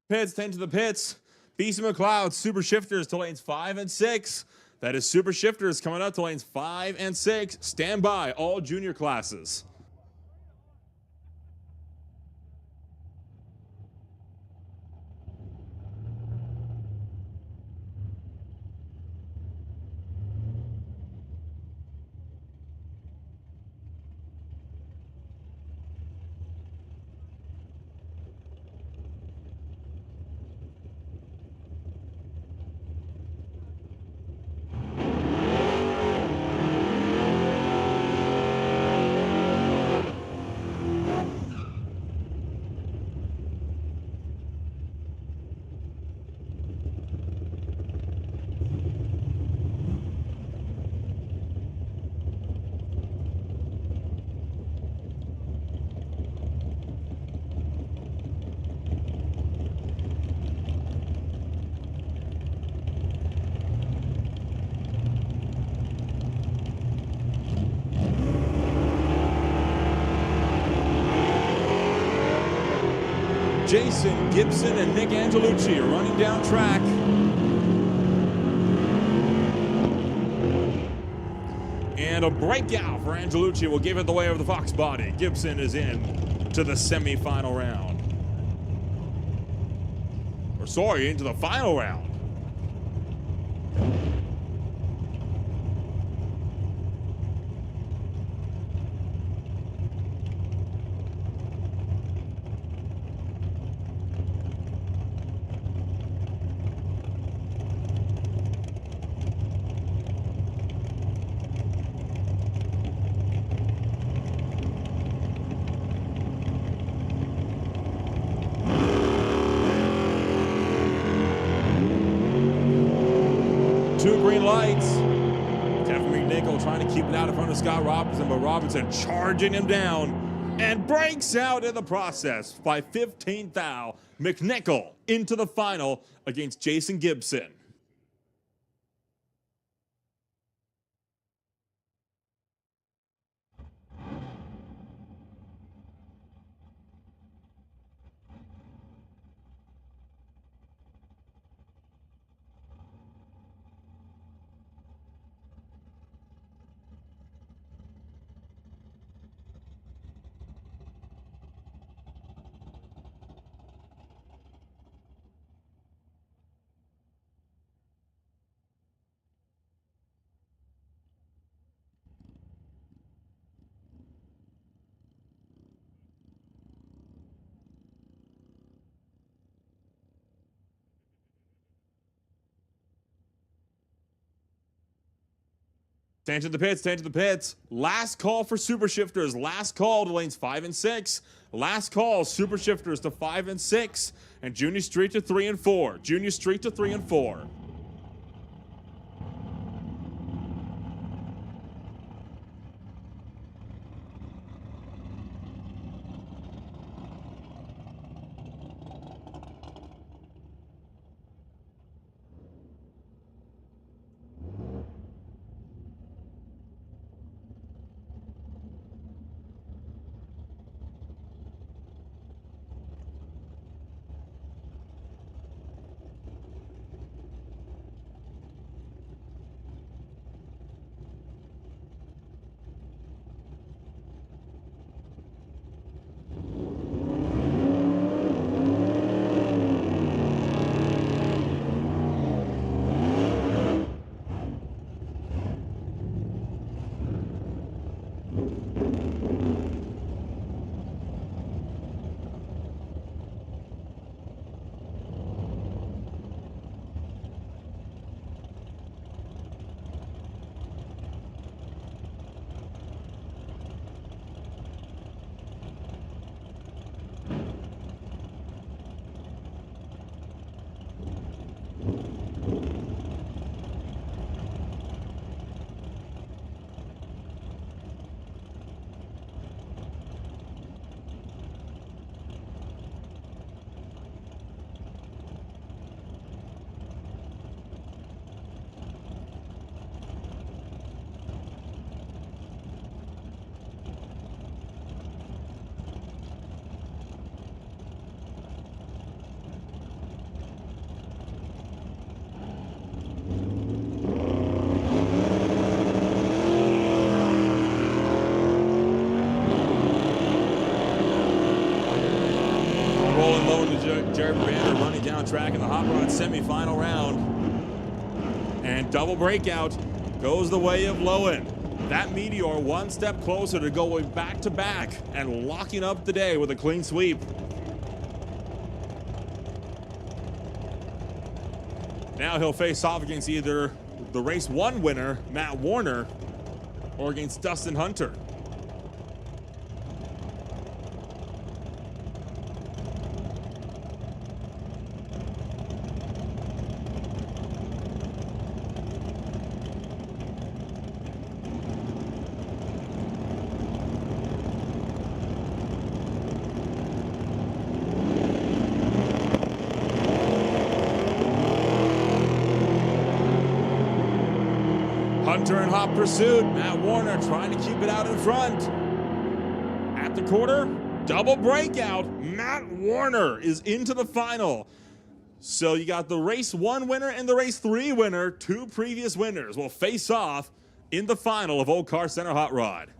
Pits, 10 to the pits. BC McLeod, Super Shifters to lanes 5 and 6. That is Super Shifters coming up to lanes 5 and 6. Stand by, all junior classes. Jason Gibson and Nick Angelucci are running down track. And a breakout for Angelucci will give it the way of the Fox body. Gibson is in to the semifinal round. Or sorry, into the final round. Two green lights. Kevin McNichol trying to keep it out in front of Scott Robinson, but Robinson charging him down and breaks out in the process by 15th thou. McNichol into the final against Jason Gibson. Stand to the pits, stand to the pits. Last call for super shifters. Last call to lanes 5 and 6. Last call, super shifters to 5 and 6. And Junior Street to 3 and 4. Junior Street to 3 and 4. JBS running down track in the Hot Rod semifinal round. And double breakout goes the way of Lowen. That Meteor one step closer to going back to back and locking up the day with a clean sweep. Now he'll face off against either the race 1 winner, Matt Warner, or against Dustin Hunter. Hunter in hot pursuit. Matt Warner trying to keep it out in front. At the quarter, double breakout. Matt Warner is into the final. So you got the race 1 winner and the race 3 winner. 2 previous winners will face off in the final of Old Car Center Hot Rod.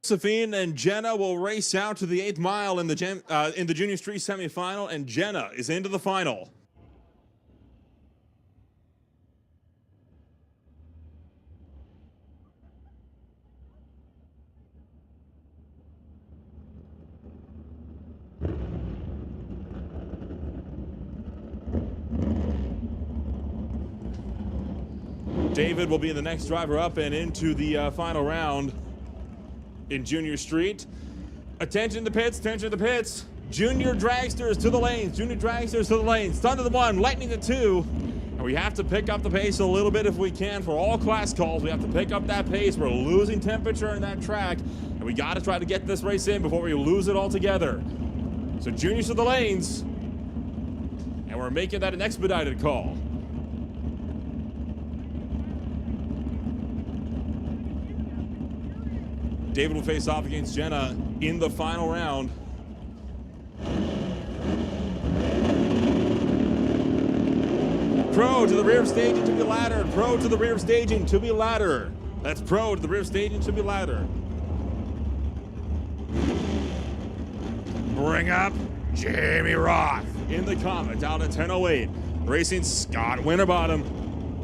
Josephine and Jenna will race out to the 8th mile in the Junior Street semifinal, and Jenna is into the final. David will be the next driver up and into the final round in Junior Street. Attention to the pits, attention to the pits. Junior dragsters to the lanes, junior dragsters to the lanes. Thunder to 1, Lightning to 2. And we have to pick up the pace a little bit if we can for all class calls. We have to pick up that pace. We're losing temperature in that track, and we got to try to get this race in before we lose it altogether. So juniors to the lanes, and we're making that an expedited call. David will face off against Jenna in the final round. Pro to the rear of staging to be laddered. Pro to the rear of staging to be laddered. That's pro to the rear of staging to be laddered. Bring up Jamie Roth in the Comet down at 10:08. Racing Scott Winterbottom.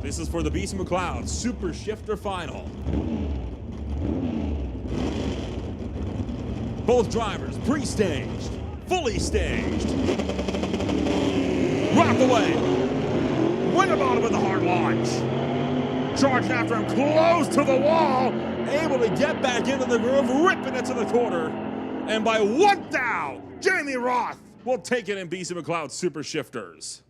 This is for the BC McLeod Super Shifter Final. Both drivers pre-staged, fully staged. Rocked away. Winterbottom with the hard launch. Charging after him, close to the wall. Able to get back into the groove, ripping it to the corner. And by 1 thou, Jamie Roth will take it in BC McLeod Super Shifters.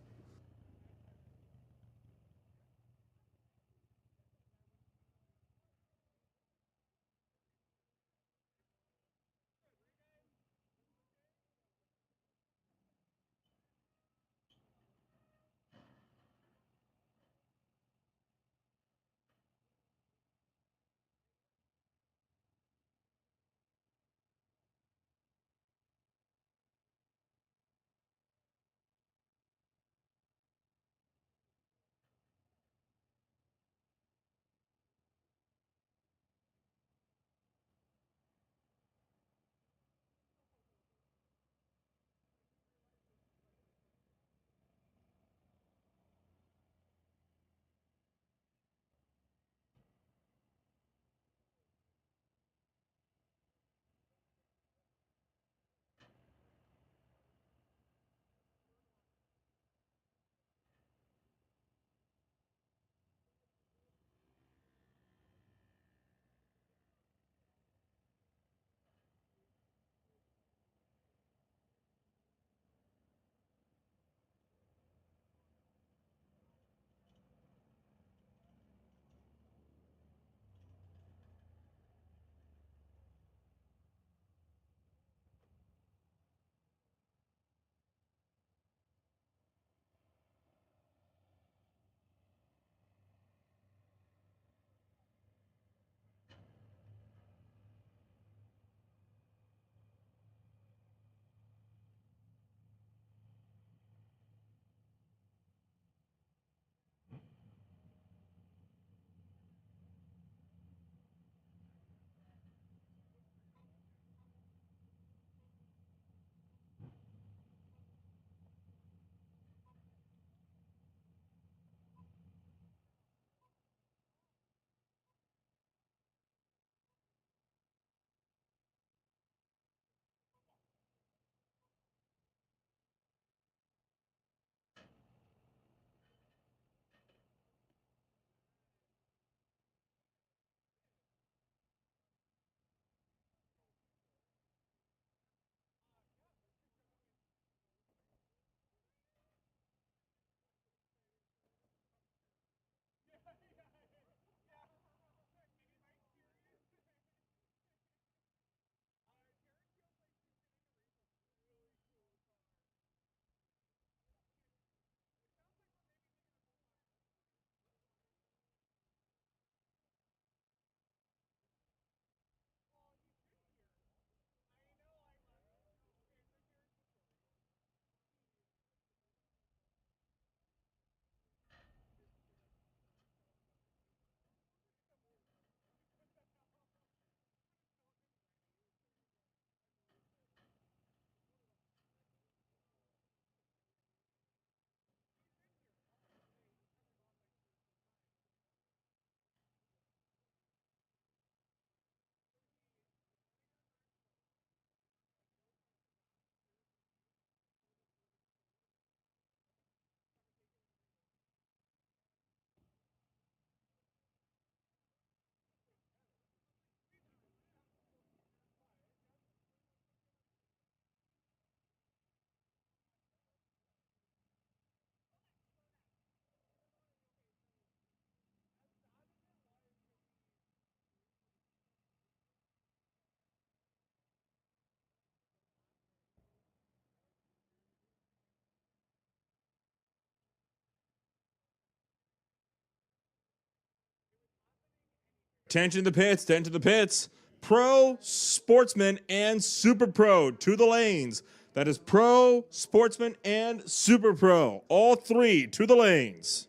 Attention to the pits, attention to the pits. Pro, Sportsman, and Super Pro to the lanes. That is Pro, Sportsman, and Super Pro. All three to the lanes.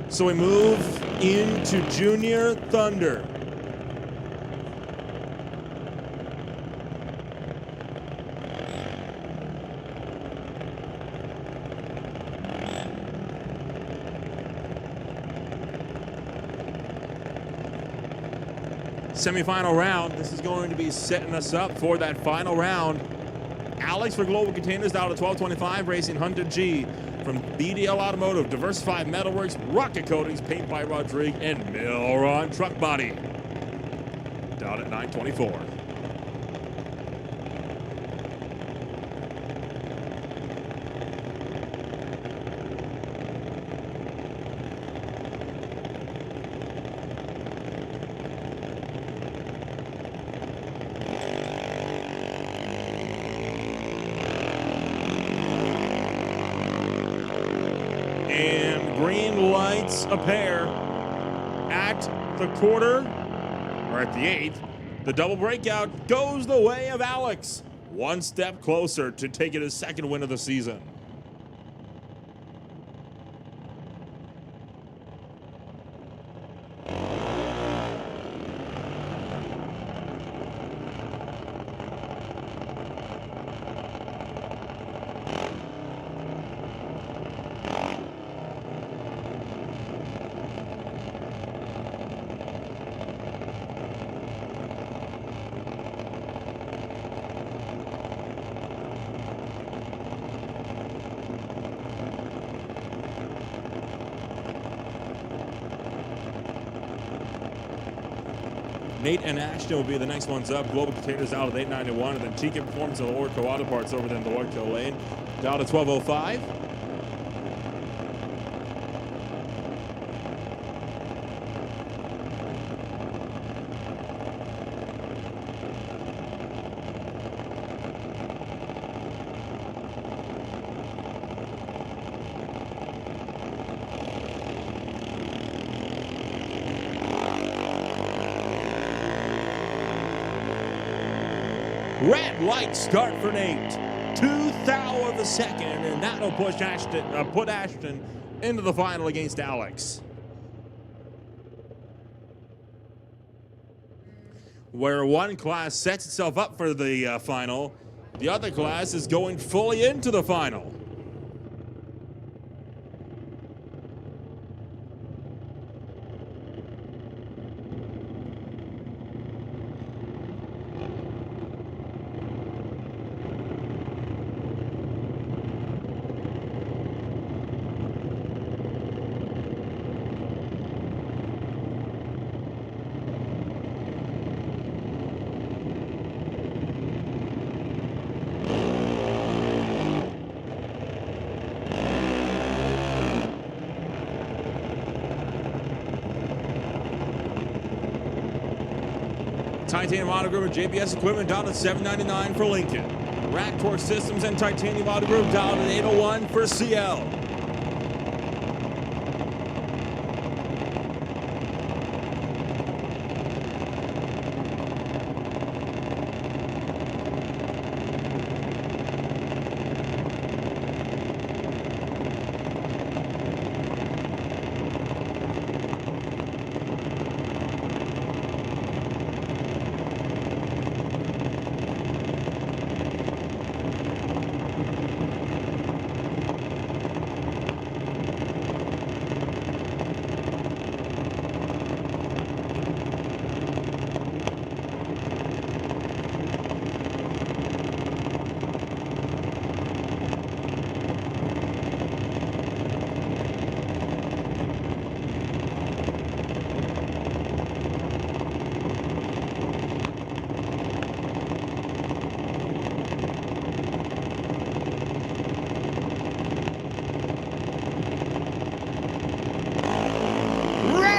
So we move into Junior Thunder. Semifinal round. This is going to be setting us up for that final round. Alex for Global Containers down to 1225, racing Hunter G from BDL Automotive, Diversified Metalworks, Rocket Coatings, Paint by Rodrigue, and Milron Truck Body. Down at 924. And green lights a pair at the quarter, or at the eighth. The double breakout goes the way of Alex. One step closer to taking his second win of the season. Nate and Ashton will be the next ones up. Global Containers out at 891, and then TK Performance and Lordco Auto Parts over there in the Lordco lane. Down to 1205. Red light start for Nate. 2/1000 of a second, and that'll push put Ashton into the final against Alex. Where one class sets itself up for the final, the other class is going fully into the final. Titanium Auto Group and JBS Equipment down at $799 for Lincoln. Rack Torque Systems and Titanium Auto Group down at $801 for CL.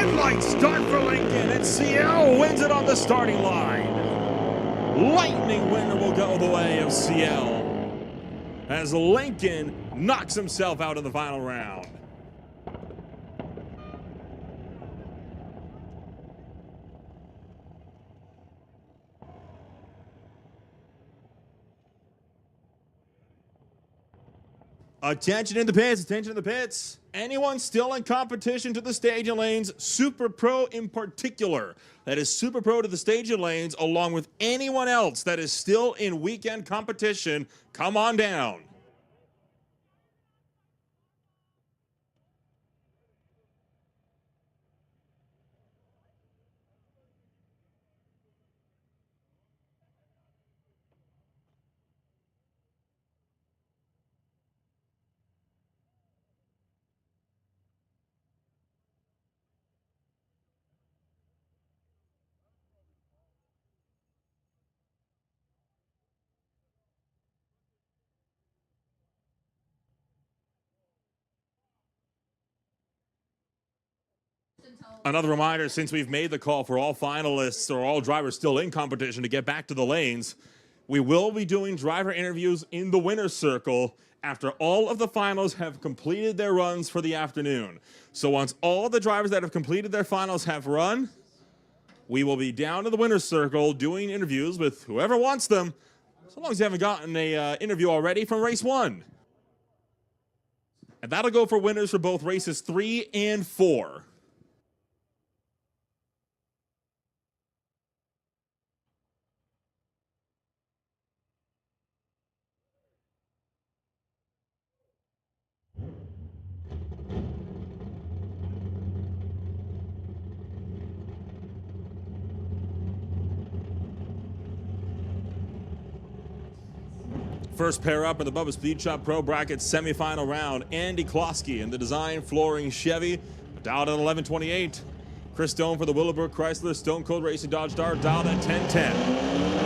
Red light start for Lincoln, and CL wins it on the starting line. Lightning winner will go the way of CL as Lincoln knocks himself out in the final round. Attention in the pits, attention in the pits. Anyone still in competition to the stage and lanes, Super Pro in particular, that is Super Pro to the stage and lanes, along with anyone else that is still in weekend competition, come on down. Another reminder, since we've made the call for all finalists or all drivers still in competition to get back to the lanes, we will be doing driver interviews in the winner's circle after all of the finals have completed their runs for the afternoon. So once all the drivers that have completed their finals have run, we will be down to the winner's circle doing interviews with whoever wants them, so long as you haven't gotten an interview already from race 1. And that'll go for winners for both races 3 and 4. First pair up in the Bubba Speed Shop Pro Bracket semifinal round, Andy Klosky in the Design Flooring Chevy, dialed at 1128. Chris Stone for the Willowbrook Chrysler Stone Cold Racing Dodge Dart, dialed at 1010.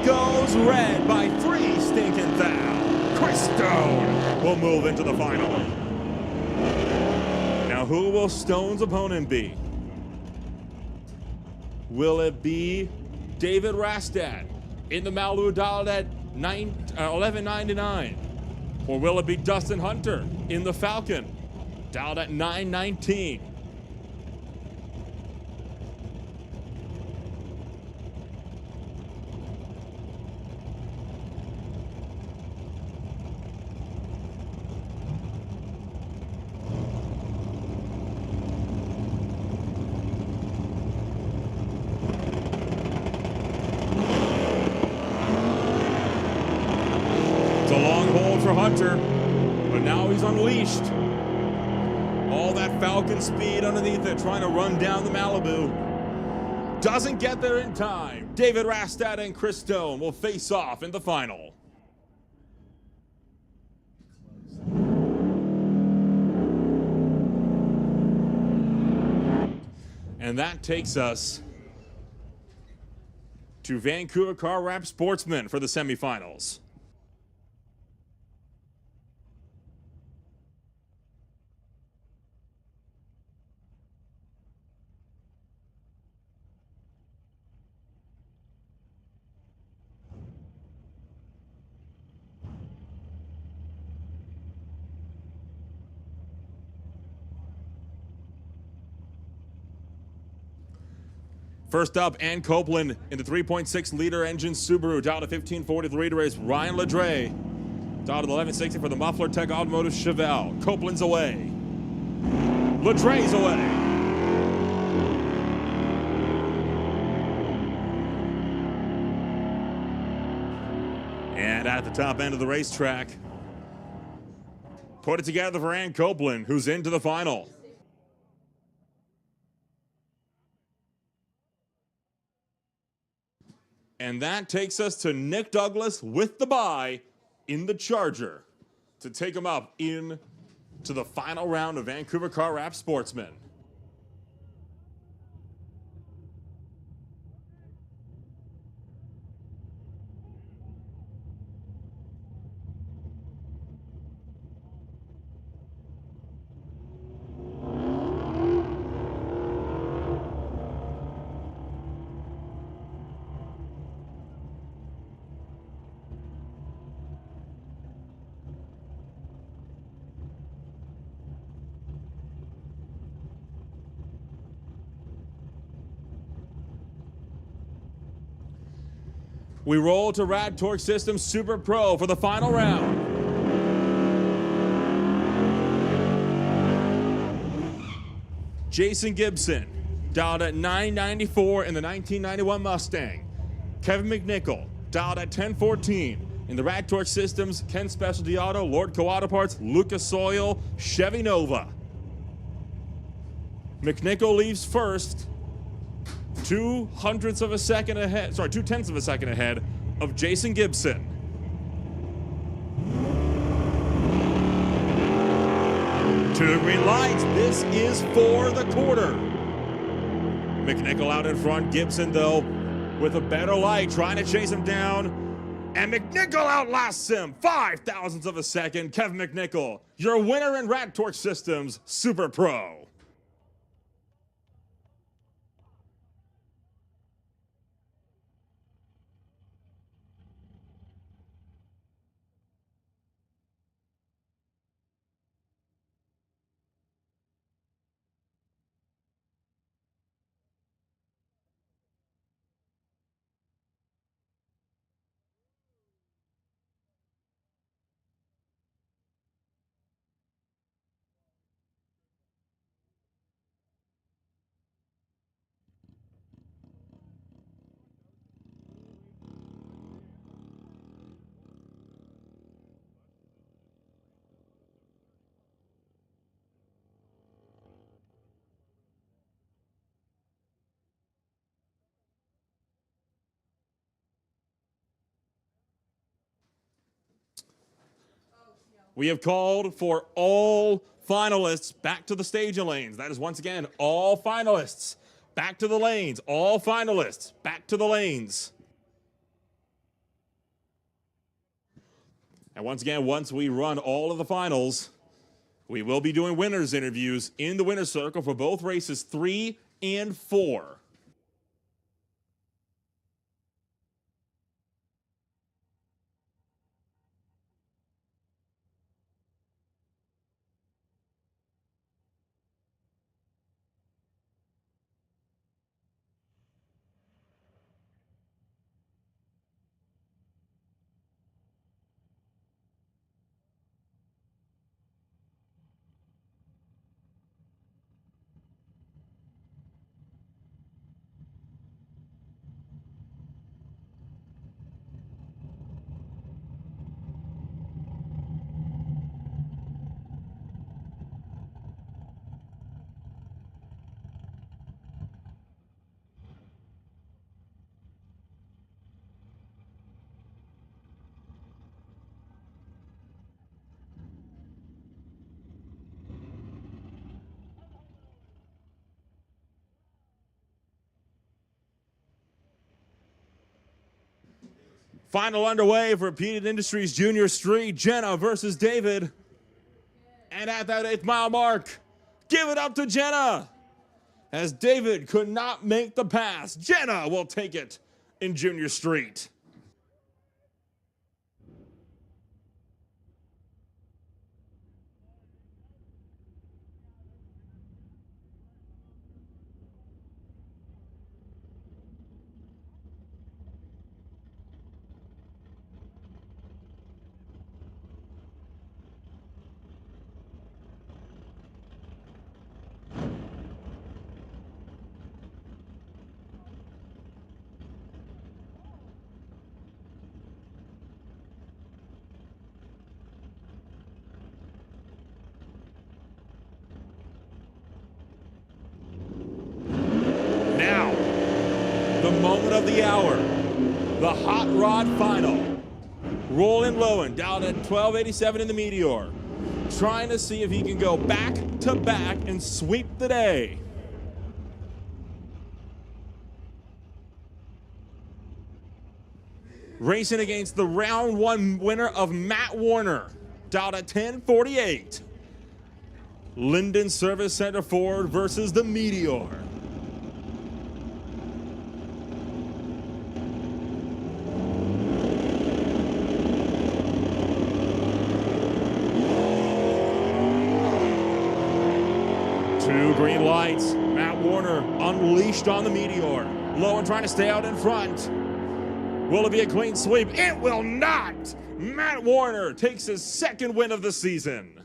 Goes red by 3 stinking thou. Chris Stone will move into the final. Now, who will Stone's opponent be? Will it be David Rastad in the Malibu dialed at 1199? Or will it be Dustin Hunter in the Falcon dialed at 919? It's a long hold for Hunter, but now he's unleashed. All that Falcon speed underneath it, trying to run down the Malibu. Doesn't get there in time. David Rastad and Chris Stone will face off in the final. And that takes us to Vancouver Car Wrap Sportsman for the semifinals. First up, Ann Copeland in the 3.6-liter engine Subaru, dialed to 1543 to race Ryan Ledre. Dialed to 1160 for the Muffler Tech Automotive Chevelle. Copeland's away. Ledre's away. And at the top end of the racetrack, Put it together for Ann Copeland, who's into the final. And that takes us to Nick Douglas with the bye in the Charger to take him up in to the final round of Vancouver Car Wrap Sportsman. We roll to Rad Torque Systems Super Pro for the final round. Jason Gibson, dialed at 994 in the 1991 Mustang. Kevin McNichol, dialed at 1014 in the Rad Torque Systems Ken Specialty Auto, Lordco Auto Parts, Lucas Oil, Chevy Nova. McNichol leaves first, 2/10 of a second ahead of Jason Gibson. Two green lights. This is for the quarter. McNichol out in front. Gibson, though, with a better light, trying to chase him down. And McNichol outlasts him. 0.005 of a second. Kevin McNichol, your winner in Rad Torque Systems Super Pro. We have called for all finalists back to the staging lanes. That is once again all finalists back to the lanes. All finalists back to the lanes. And once again, once we run all of the finals, we will be doing winners interviews in the winner's circle for both races 3 and 4. Final underway for Repeated Industries Junior Street, Jenna versus David. And at that 8th mile mark, give it up to Jenna. As David could not make the pass, Jenna will take it in Junior Street. moment of the hour. The Hot Rod Final. Roland Lowen down at 1287 in the Meteor. Trying to see if he can go back to back and sweep the day. Racing against the round one winner of Matt Warner, down at 1048. Linden Service Center Ford versus the Meteor. Two green lights. Matt Warner unleashed on the Meteor. Lowen trying to stay out in front. Will it be a clean sweep? It will not! Matt Warner takes his second win of the season.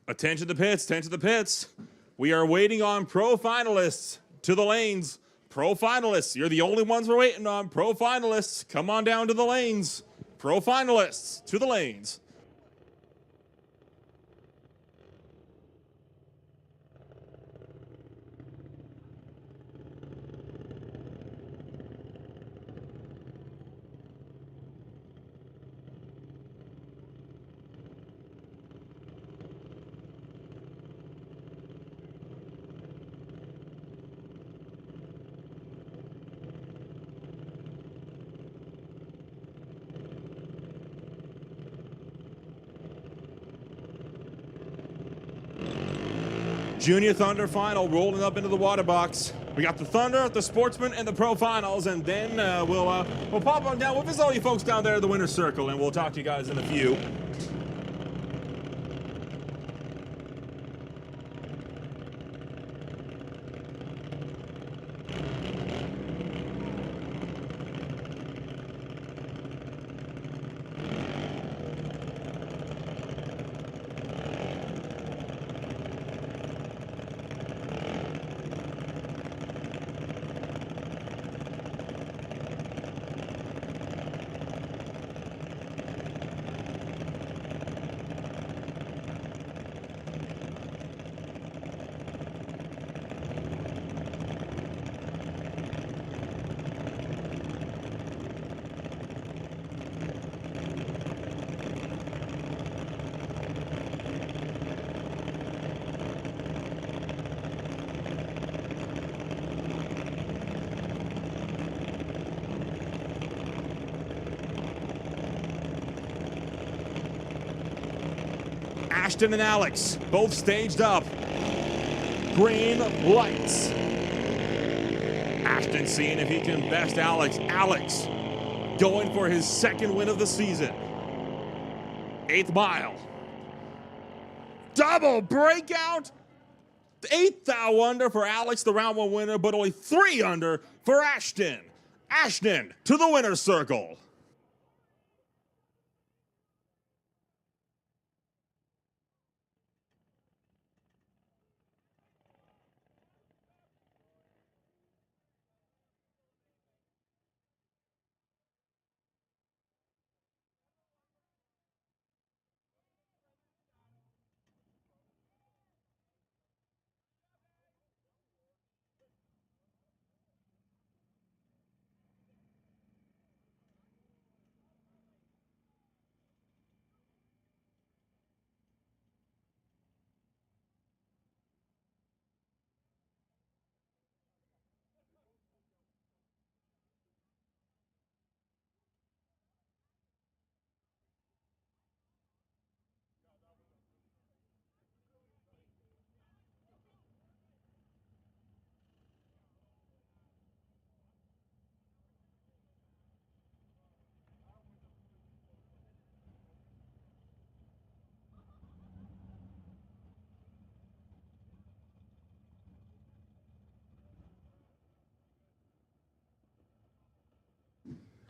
Attention to the pits, attention to the pits. We are waiting on pro finalists to the lanes. Pro finalists, you're the only ones we're waiting on. Pro finalists, come on down to the lanes. Pro finalists, to the lanes. Junior Thunder final rolling up into the water box. We got the Thunder, the Sportsman, and the Pro Finals, and then we'll pop on down. We'll visit all you folks down there at the winner's circle, and we'll talk to you guys in a few. Ashton and Alex, both staged up. Green lights. Ashton seeing if he can best Alex. Alex going for his second win of the season. 8th mile. Double breakout. 8th thou under for Alex, the round 1 winner, but only 3 under for Ashton. Ashton to the winner's circle.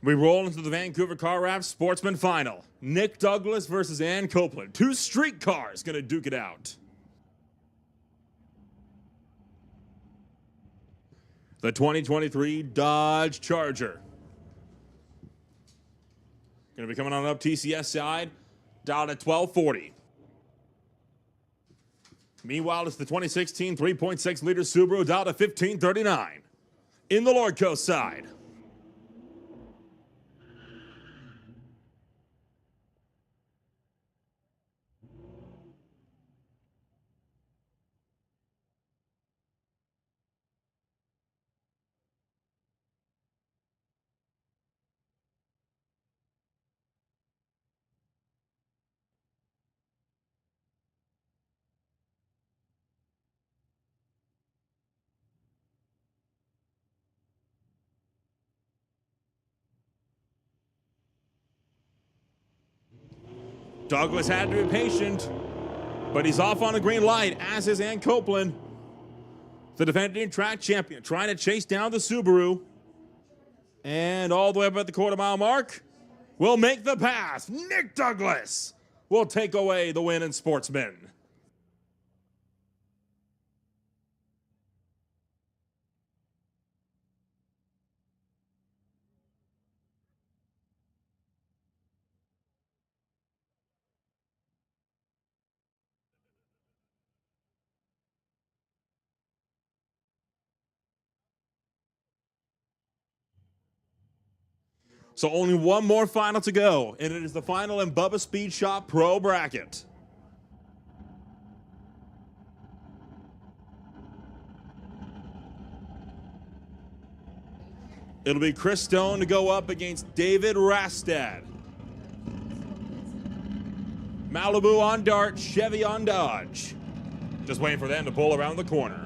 We roll into the Vancouver Car Wrap Sportsman Final. Nick Douglas versus Ann Copeland. 2 street cars gonna duke it out. The 2023 Dodge Charger. Gonna be coming on up TCS side, down at 1240. Meanwhile, it's the 2016 3.6 liter Subaru down to 1539. In the Lordco side. Douglas had to be patient, but he's off on a green light, as is Ann Copeland, the defending track champion, trying to chase down the Subaru. And all the way up at the quarter-mile mark, will make the pass. Nick Douglas will take away the win in Sportsman. So only one more final to go, and it is the final in Bubba Speed Shop Pro Bracket. It'll be Chris Stone to go up against David Rastad. Malibu on Dart, Chevy on Dodge. Just waiting for them to pull around the corner.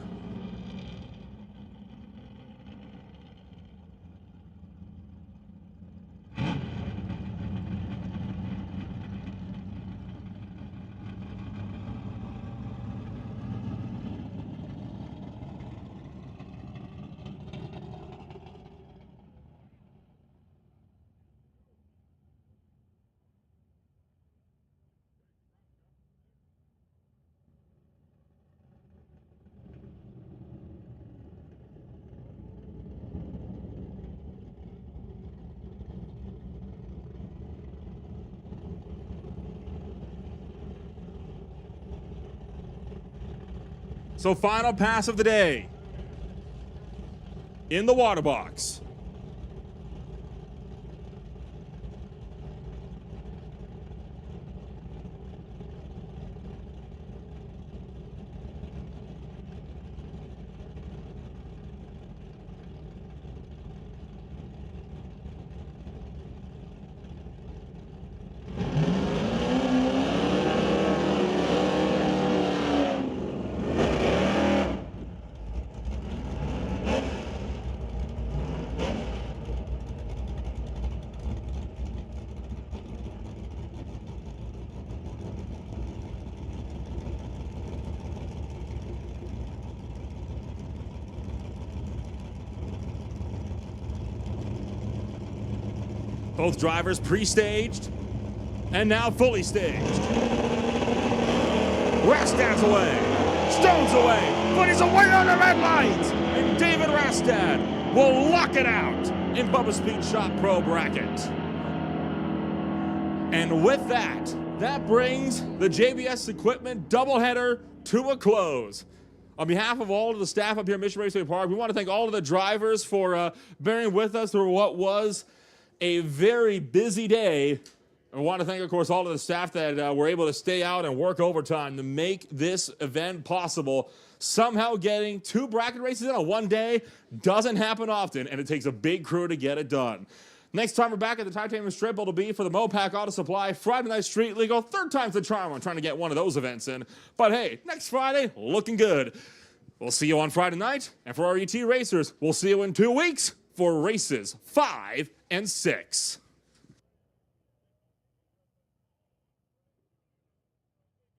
So final pass of the day. In the water box. Both drivers pre-staged and now fully staged. Rastad's away, Stone's away, but he's away on the red light. And David Rastad will lock it out in Bubba Speed Shop Pro bracket. And with that, that brings the JBS Equipment doubleheader to a close. On behalf of all of the staff up here at Mission Raceway Park, we want to thank all of the drivers for bearing with us through what was a very busy day. And we want to thank, of course, all of the staff that were able to stay out and work overtime to make this event possible. Somehow getting 2 bracket races in on one day doesn't happen often, and it takes a big crew to get it done. Next time we're back at the Titanium Strip, it'll be for the Mopac Auto Supply Friday Night Street Legal. 3rd time's the charm on trying to get one of those events in. But hey, next Friday, looking good. We'll see you on Friday night. And for our ET racers, we'll see you in 2 weeks for races 5 and 6.